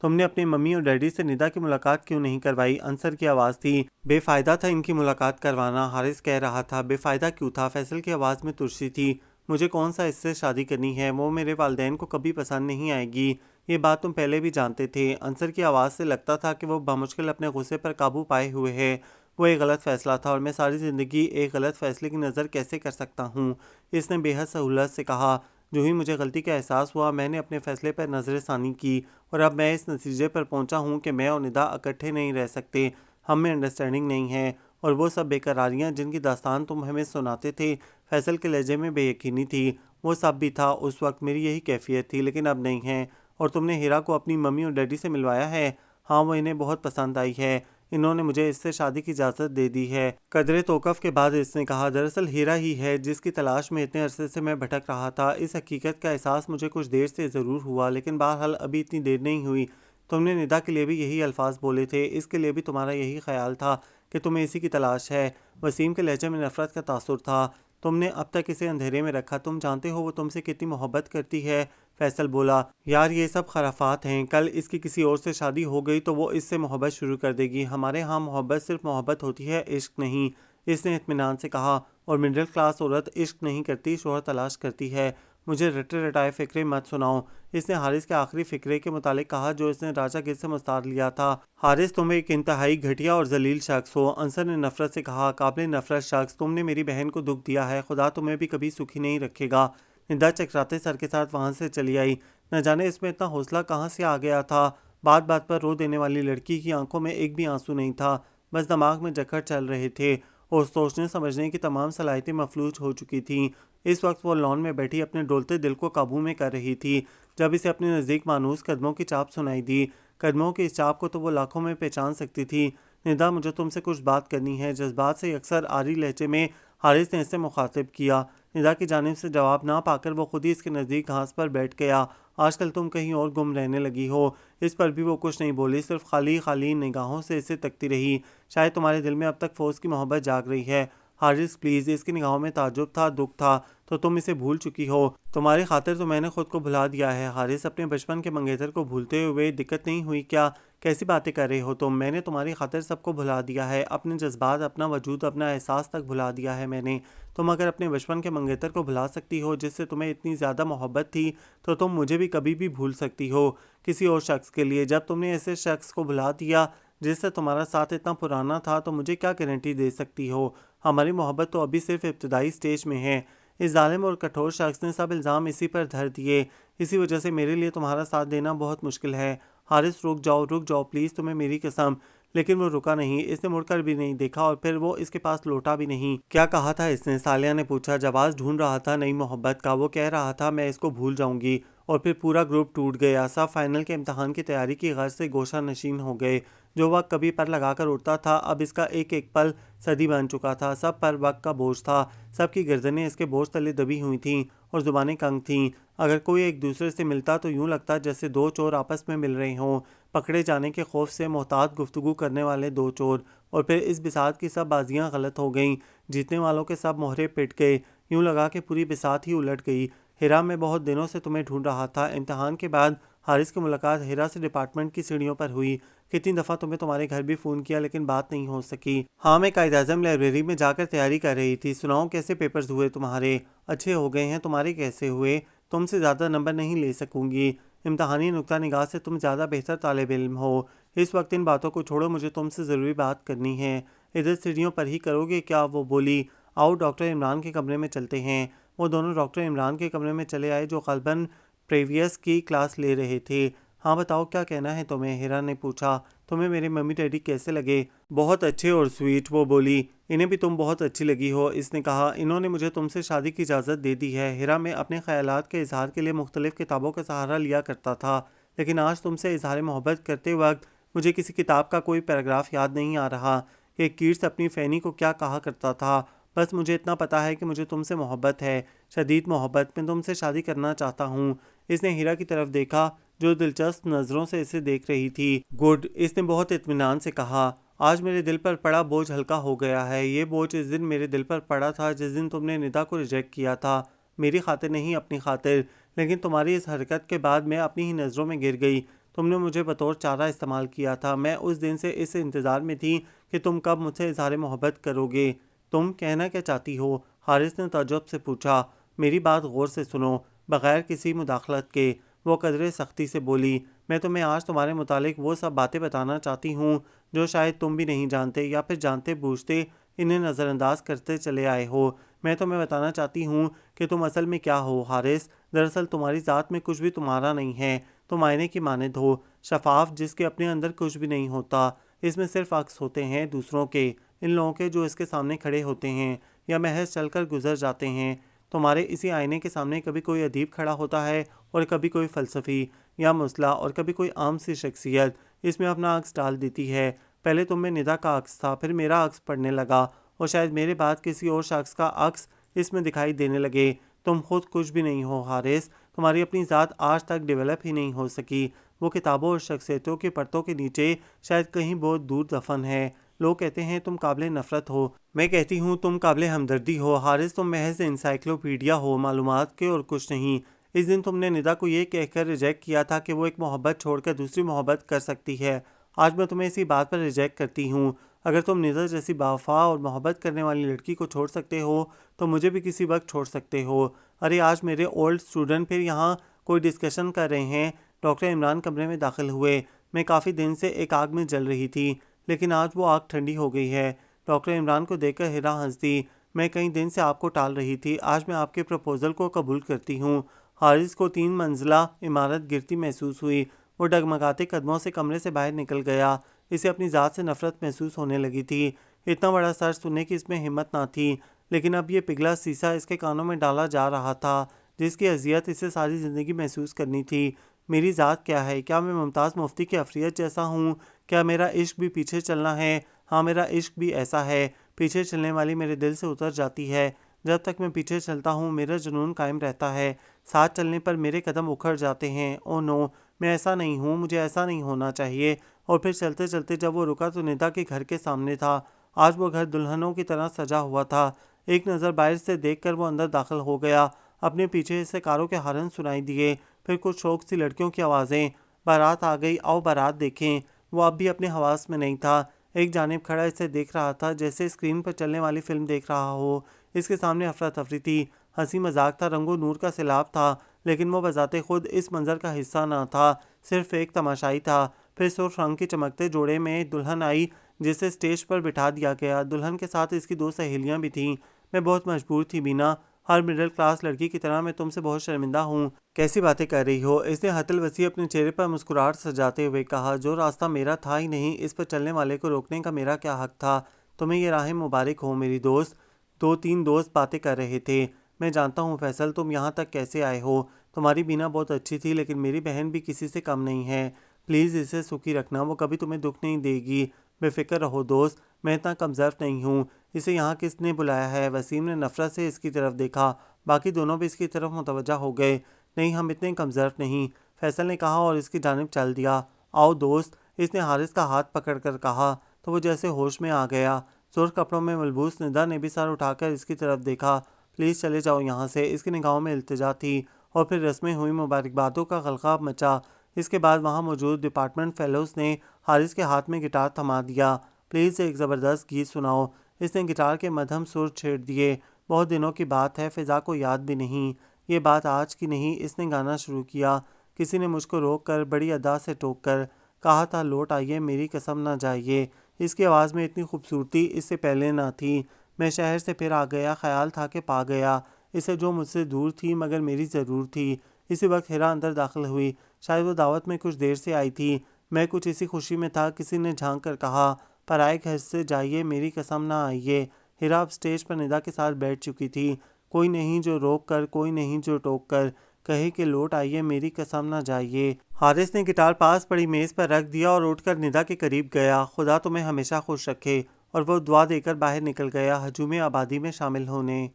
Speaker 1: تم نے اپنی ممی اور ڈیڈی سے ندا کی ملاقات کیوں نہیں کروائی؟ انصر کی آواز تھی۔ بے فائدہ تھا ان کی ملاقات کروانا، حارث کہہ رہا تھا۔ بے فائدہ کیوں تھا؟ فیصل کی آواز میں ترسی تھی۔ مجھے کون سا اس سے شادی کرنی ہے، وہ میرے والدین کو کبھی پسند نہیں آئے گی، یہ بات تم پہلے بھی جانتے تھے۔ انصر کی آواز سے لگتا تھا کہ وہ بمشکل اپنے غصے پر قابو پائے ہوئے ہے۔ وہ ایک غلط فیصلہ تھا اور میں ساری زندگی ایک غلط فیصلے کی نظر کیسے کر سکتا ہوں؟ اس نے بے حد سہولت سے کہا۔ جو ہی مجھے غلطی کا احساس ہوا میں نے اپنے فیصلے پر نظر ثانی کی اور اب میں اس نتیجے پر پہنچا ہوں کہ میں اور ندا اکٹھے نہیں رہ سکتے، ہم میں انڈرسٹینڈنگ نہیں ہے، اور وہ سب بے قراریاں جن کی داستان تم ہمیں سناتے تھے۔ فیصل کے لہجے میں بے یقینی تھی۔ وہ سب بھی تھا، اس وقت میری یہی کیفیت تھی، لیکن اب نہیں ہے۔ اور تم نے ہیرا کو اپنی ممی اور ڈیڈی سے ملوایا ہے؟ ہاں، وہ انہیں بہت پسند آئی ہے، انہوں نے مجھے اس سے شادی کی اجازت دے دی ہے۔ قدرے توقف کے بعد اس نے کہا، دراصل ہیرا ہی ہے جس کی تلاش میں اتنے عرصے سے میں بھٹک رہا تھا۔ اس حقیقت کا احساس مجھے کچھ دیر سے ضرور ہوا، لیکن بہرحال ابھی اتنی دیر نہیں ہوئی۔ تم نے ندا کے لیے بھی یہی الفاظ بولے تھے، اس کے لیے بھی تمہارا یہی خیال تھا کہ تمہیں اسی کی تلاش ہے؟ وسیم کے لہجے میں نفرت کا تاثر تھا۔ تم نے اب تک اسے اندھیرے میں رکھا، تم جانتے ہو وہ تم سے کتنی محبت کرتی ہے۔ فیصل بولا، یار یہ سب خرافات ہیں، کل اس کی کسی اور سے شادی ہو گئی تو وہ اس سے محبت شروع کر دے گی۔ ہمارے ہاں محبت صرف محبت ہوتی ہے، عشق نہیں، اس نے اطمینان سے کہا۔ اور مڈل کلاس عورت عشق نہیں کرتی، شوہر تلاش کرتی ہے۔ مجھے رٹے رٹائے فقرے مت سناؤ، اس نے حارث کے آخری فقرے کے متعلق کہا جو اس نے راجہ گیر سے مستعار لیا تھا۔ حارث، تم ایک انتہائی گھٹیا اور ذلیل شخص ہو، انصر نے نفرت سے کہا، قابل نفرت شخص، تم نے میری بہن کو دکھ دیا ہے، خدا تمہیں بھی کبھی سکھی نہیں رکھے گا۔ ندا چکراتے سر کے ساتھ وہاں سے چلی آئی۔ نہ جانے اس میں اتنا حوصلہ کہاں سے آ گیا تھا۔ بات بات پر رو دینے والی لڑکی کی آنکھوں میں ایک بھی آنسو نہیں تھا، بس دماغ میں جکڑ چل رہے تھے اور سوچنے سمجھنے کی تمام صلاحیتیں مفلوج ہو چکی تھیں۔ اس وقت وہ لان میں بیٹھی اپنے ڈولتے دل کو قابو میں کر رہی تھی جب اسے اپنے نزدیک مانوس قدموں کی چاپ سنائی دی۔ قدموں کی اس چاپ کو تو وہ لاکھوں میں پہچان سکتی تھی۔ ندا، مجھے تم سے کچھ بات کرنی ہے، جذبات سے یکسر آری لہجے میں حارث نے اس سے مخاطب کیا۔ ندا کی جانب سے جواب نہ پا کر وہ خود ہی اس کے نزدیک گھاس پر بیٹھ گیا۔ آج کل تم کہیں اور گم رہنے لگی ہو۔ اس پر بھی وہ کچھ نہیں بولی، صرف خالی نگاہوں سے اسے تکتی رہی۔ شاید تمہارے دل میں اب تک فوز کی محبت جاگ رہی ہے۔ حارث پلیز، اس کی نگاہوں میں تعجب تھا، دکھ تھا۔ تو تم اسے بھول چکی ہو؟ تمہاری خاطر تو میں نے خود کو بھلا دیا ہے۔ حارث اپنے بچپن کے منگیتر کو بھولتے ہوئے، دقت نہیں ہوئی کیا؟ کیسی باتیں کر رہے ہو تم؟ میں نے تمہاری خاطر سب کو بھلا دیا ہے، اپنے جذبات، اپنا وجود، اپنا احساس تک بھلا دیا ہے میں نے۔ تم اگر اپنے بچپن کے منگیتر کو بھلا سکتی ہو جس سے تمہیں اتنی زیادہ محبت تھی، تو تم مجھے بھی کبھی بھی بھول سکتی ہو، کسی اور شخص کے لیے۔ جب تم نے ایسے شخص کو بھلا دیا جس سے تمہارا ساتھ اتنا پرانا تھا، تو مجھے کیا گارنٹی دے سکتی ہو؟ ہماری محبت تو ابھی صرف ابتدائی سٹیج میں ہے۔ اس ظالم اور کٹھور شخص نے سب الزام اسی پر دھر دیے، اسی وجہ سے میرے لیے تمہارا ساتھ دینا بہت مشکل ہے۔ حارث رک جاؤ پلیز، تمہیں میری قسم۔ لیکن وہ رکا نہیں، اس نے مڑ کر بھی نہیں دیکھا اور پھر وہ اس کے پاس لوٹا بھی نہیں۔ کیا کہا تھا اس نے؟ ثالیہ نے پوچھا۔ جواز ڈھونڈ رہا تھا نئی محبت کا، وہ کہہ رہا تھا میں اس کو بھول جاؤں گی، اور پھر پورا گروپ ٹوٹ گیا۔ سب فائنل کے امتحان کی تیاری کی غرض سے گوشہ نشین ہو گئے۔ جو وقت کبھی پر لگا کر اٹھتا تھا، اب اس کا ایک ایک پل صدی بن چکا تھا۔ سب پر وقت کا بوجھ تھا، سب کی گردنیں اس کے بوجھ تلے دبی ہوئی تھیں اور زبانیں کنگ تھیں۔ اگر کوئی ایک دوسرے سے ملتا تو یوں لگتا جیسے دو چور آپس میں مل رہے ہوں، پکڑے جانے کے خوف سے محتاط گفتگو کرنے والے دو چور۔ اور پھر اس بساط کی سب بازیاں غلط ہو گئیں، جیتنے والوں کے سب مہرے پٹ گئے، یوں لگا کہ پوری بساط ہی الٹ گئی۔ ہیرا، میں بہت دنوں سے تمہیں ڈھونڈ رہا تھا۔ امتحان کے بعد حارث کی ملاقات ہیرا سے ڈپارٹمنٹ کی سیڑھیوں پر ہوئی۔ کتنی دفعہ تمہیں تمہارے گھر بھی فون کیا لیکن بات نہیں ہو سکی۔ ہاں، میں قائد اعظم لائبریری میں جا کر تیاری کر رہی تھی۔ سناؤ کیسے پیپرز ہوئے تمہارے؟ اچھے ہو گئے ہیں، تمہارے کیسے ہوئے؟ تم سے زیادہ نمبر نہیں لے سکوں گی، امتحانی نقطہ نگاہ سے تم زیادہ بہتر طالب علم ہو۔ اس وقت ان باتوں کو چھوڑو، مجھے تم سے ضروری بات کرنی ہے۔ ادھر سیڑھیوں پر ہی کرو گے کیا؟ وہ بولی۔ آؤ ڈاکٹر عمران کے کمرے میں چلتے ہیں۔ وہ دونوں ڈاکٹر عمران کے کمرے میں چلے آئے، جو غالباً پریویس کی کلاس لے رہے تھے۔ ہاں بتاؤ، کیا کہنا ہے تمہیں؟ ہیرا نے پوچھا۔ تمہیں میرے ممی ڈیڈی کیسے لگے؟ بہت اچھے اور سویٹ، وہ بولی۔ انہیں بھی تم بہت اچھی لگی ہو، اس نے کہا۔ انہوں نے مجھے تم سے شادی کی اجازت دے دی ہے۔ ہیرا، میں اپنے خیالات کے اظہار کے لیے مختلف کتابوں کا سہارا لیا کرتا تھا، لیکن آج تم سے اظہار محبت کرتے وقت مجھے کسی کتاب کا کوئی پیراگراف یاد نہیں آ رہا کہ کیٹس اپنی فینی کو کیا کہا کرتا تھا۔ بس مجھے اتنا پتا ہے کہ مجھے تم سے محبت ہے، شدید محبت۔ میں تم سے شادی کرنا چاہتا ہوں۔ اس نے ہیرا کی طرف دیکھا جو دلچسپ نظروں سے اسے دیکھ رہی تھی۔ گڈ، اس نے بہت اطمینان سے کہا۔ آج میرے دل پر پڑا بوجھ ہلکا ہو گیا ہے۔ یہ بوجھ اس دن میرے دل پر پڑا تھا جس دن تم نے ندا کو ریجیکٹ کیا تھا، میری خاطر نہیں، اپنی خاطر۔ لیکن تمہاری اس حرکت کے بعد میں اپنی ہی نظروں میں گر گئی۔ تم نے مجھے بطور چارہ استعمال کیا تھا۔ میں اس دن سے اس انتظار میں تھی کہ تم کب مجھ سے اظہار محبت کرو گے۔ تم کہنا کیا چاہتی ہو؟ حارث نے تعجب سے پوچھا۔ میری بات غور سے سنو، بغیر کسی مداخلت کے، وہ قدرے سختی سے بولی۔ میں تمہیں آج تمہارے متعلق وہ سب باتیں بتانا چاہتی ہوں جو شاید تم بھی نہیں جانتے، یا پھر جانتے بوجھتے انہیں نظر انداز کرتے چلے آئے ہو۔ میں تمہیں بتانا چاہتی ہوں کہ تم اصل میں کیا ہو حارث۔ دراصل تمہاری ذات میں کچھ بھی تمہارا نہیں ہے۔ تم آئینے کی مانند ہو، شفاف، جس کے اپنے اندر کچھ بھی نہیں ہوتا۔ اس میں صرف عکس ہوتے ہیں دوسروں کے، ان لوگوں کے جو اس کے سامنے کھڑے ہوتے ہیں یا محض چل کر گزر جاتے ہیں۔ تمہارے اسی آئینے کے سامنے کبھی کوئی ادیب کھڑا ہوتا ہے، اور کبھی کوئی فلسفی یا مصلح، اور کبھی کوئی عام سی شخصیت اس میں اپنا عکس ڈال دیتی ہے۔ پہلے تم میں ندا کا عکس تھا، پھر میرا عکس پڑنے لگا، اور شاید میرے بعد کسی اور شخص کا عکس اس میں دکھائی دینے لگے۔ تم خود کچھ بھی نہیں ہو حارث، تمہاری اپنی ذات آج تک ڈیولپ ہی نہیں ہو سکی۔ وہ کتابوں اور شخصیتوں کی پرتوں کے نیچے شاید کہیں بہت دور دفن ہے۔ لوگ کہتے ہیں تم قابل نفرت ہو، میں کہتی ہوں تم قابل ہمدردی ہو حارث۔ تم محض انسائکلوپیڈیا ہو معلومات کے اور کچھ نہیں۔ اس دن تم نے ندا کو یہ کہہ کر ریجیکٹ کیا تھا کہ وہ ایک محبت چھوڑ کر دوسری محبت کر سکتی ہے۔ آج میں تمہیں اسی بات پر ریجیکٹ کرتی ہوں۔ اگر تم ندا جیسی باوفا اور محبت کرنے والی لڑکی کو چھوڑ سکتے ہو تو مجھے بھی کسی وقت چھوڑ سکتے ہو۔ ارے آج میرے اولڈ اسٹوڈنٹ پھر یہاں کوئی ڈسکشن کر رہے ہیں۔ ڈاکٹر عمران کمرے میں داخل ہوئے۔ میں کافی دن سے ایک آگ میں جل رہی تھی، لیکن آج وہ آگ ٹھنڈی ہو گئی ہے۔ ڈاکٹر عمران کو دیکھ کر ہیرا ہنس دی۔ میں کئی دن سے آپ کو ٹال رہی تھی، آج میں آپ کے پروپوزل کو قبول کرتی ہوں۔ حارث کو 3 منزلہ عمارت گرتی محسوس ہوئی۔ وہ ڈگمگاتے قدموں سے کمرے سے باہر نکل گیا۔ اسے اپنی ذات سے نفرت محسوس ہونے لگی تھی۔ اتنا بڑا سر سننے کی اس میں ہمت نہ تھی، لیکن اب یہ پگھلا سیسا اس کے کانوں میں ڈالا جا رہا تھا جس کی اذیت اسے ساری زندگی محسوس کرنی تھی۔ میری ذات کیا ہے؟ کیا میں ممتاز مفتی کے افریت جیسا ہوں؟ کیا میرا عشق بھی پیچھے چلنا ہے؟ ہاں، میرا عشق بھی ایسا ہے، پیچھے چلنے والی میرے دل سے اتر جاتی ہے۔ جب تک میں پیچھے چلتا ہوں میرا جنون قائم رہتا ہے، ساتھ چلنے پر میرے قدم اکھڑ جاتے ہیں۔ او نو، میں ایسا نہیں ہوں، مجھے ایسا نہیں ہونا چاہیے۔ اور پھر چلتے چلتے جب وہ رکا تو ندا کے گھر کے سامنے تھا۔ آج وہ گھر دلہنوں کی طرح سجا ہوا تھا۔ ایک نظر باہر سے دیکھ کر وہ اندر داخل ہو گیا۔ اپنے پیچھے سے کاروں کے ہارن سنائی دیے، پھر کچھ شوق سی لڑکیوں کی آوازیں، بارات آ گئی، آؤ بارات دیکھیں۔ وہ اب بھی اپنے حواس میں نہیں تھا۔ ایک جانب کھڑا اسے دیکھ رہا تھا جیسے اسکرین پر چلنے والی فلم دیکھ رہا ہو۔ اس کے سامنے افراتفری تھی، ہنسی مذاق تھا، رنگ و نور کا سیلاب تھا، لیکن وہ بذات خود اس منظر کا حصہ نہ تھا، صرف ایک تماشائی تھا۔ پھر سرخ رنگ کے چمکتے جوڑے میں دلہن آئی جسے اسٹیج پر بٹھا دیا گیا۔ دلہن کے ساتھ اس کی 2 سہیلیاں بھی تھیں۔ میں بہت مجبور تھی بینا، ہر مڈل کلاس لڑکی کی طرح میں تم سے بہت شرمندہ ہوں۔ کیسی باتیں کر رہی ہو؟ اس نے حت الوسیع اپنے چہرے پر مسکراہٹ سجاتے ہوئے کہا۔ جو راستہ میرا تھا ہی نہیں، اس پر چلنے والے کو روکنے کا میرا کیا حق تھا؟ تمہیں یہ راہیں مبارک ہو میری دوست۔ 2-3 دوست باتیں کر رہے تھے۔ میں جانتا ہوں فیصل تم یہاں تک کیسے آئے ہو۔ تمہاری بینا بہت اچھی تھی، لیکن میری بہن بھی کسی سے کم نہیں ہے۔ پلیز اسے سکھی رکھنا، وہ کبھی تمہیں دکھ نہیں دے گی۔ بے فکر رہو دوست، میں اتنا کمظرف نہیں ہوں۔ اسے یہاں کس نے بلایا ہے؟ وسیم نے نفرت سے اس کی طرف دیکھا۔ باقی دونوں بھی اس کی طرف متوجہ ہو گئے۔ نہیں، ہم اتنے کمظرف نہیں، فیصل نے کہا اور اس کی جانب چل دیا۔ آؤ دوست، اس نے حارث کا ہاتھ پکڑ کر کہا تو وہ جیسے ہوش میں آ گیا۔ سرخ کپڑوں میں ملبوس ندا نے بھی سر اٹھا کر اس کی طرف دیکھا۔ پلیز چلے جاؤ یہاں سے، اس کی نگاہوں میں التجا تھی، اور پھر رسمیں ہوئی، مبارکبادوں کا غلغلہ مچا۔ اس کے بعد وہاں موجود ڈپارٹمنٹ فیلوز نے حارث کے ہاتھ میں گٹار تھما دیا۔ پلیز ایک زبردست گیت سناؤ۔ اس نے گٹار کے مدھم سر چھیڑ دیے۔ بہت دنوں کی بات ہے، فضا کو یاد بھی نہیں، یہ بات آج کی نہیں۔ اس نے گانا شروع کیا۔ کسی نے مجھ کو روک کر بڑی ادا سے ٹوک کر کہا تھا لوٹ آئیے میری قسم نہ جائیے۔ اس کی آواز میں اتنی خوبصورتی اس سے پہلے نہ تھی۔ میں شہر سے پھر آ گیا، خیال تھا کہ پا گیا اسے جو مجھ سے دور تھی مگر میری ضرور تھی۔ اسی وقت ہیرا اندر داخل ہوئی، شاید وہ دعوت میں کچھ دیر سے آئی تھی۔ میں کچھ اسی خوشی میں تھا، کسی نے جھانک کر کہا پرائے گھر سے جائیے میری قسم نہ آئیے۔ ہیرا اب سٹیج پر ندا کے ساتھ بیٹھ چکی تھی۔ کوئی نہیں جو روک کر، کوئی نہیں جو ٹوک کر کہے کہ لوٹ آئیے میری قسم نہ جائیے۔ حارث نے گٹار پاس پڑی میز پر رکھ دیا اور اٹھ کر ندا کے قریب گیا۔ خدا تمہیں ہمیشہ خوش رکھے، اور وہ دعا دے کر باہر نکل گیا ہجوم آبادی میں شامل ہونے۔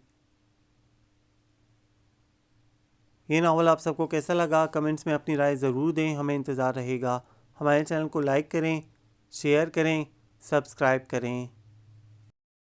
Speaker 1: یہ ناول آپ سب کو کیسا لگا؟ کمنٹس میں اپنی رائے ضرور دیں، ہمیں انتظار رہے گا۔ ہمارے چینل کو لائک کریں، شیئر کریں، سبسکرائب کریں۔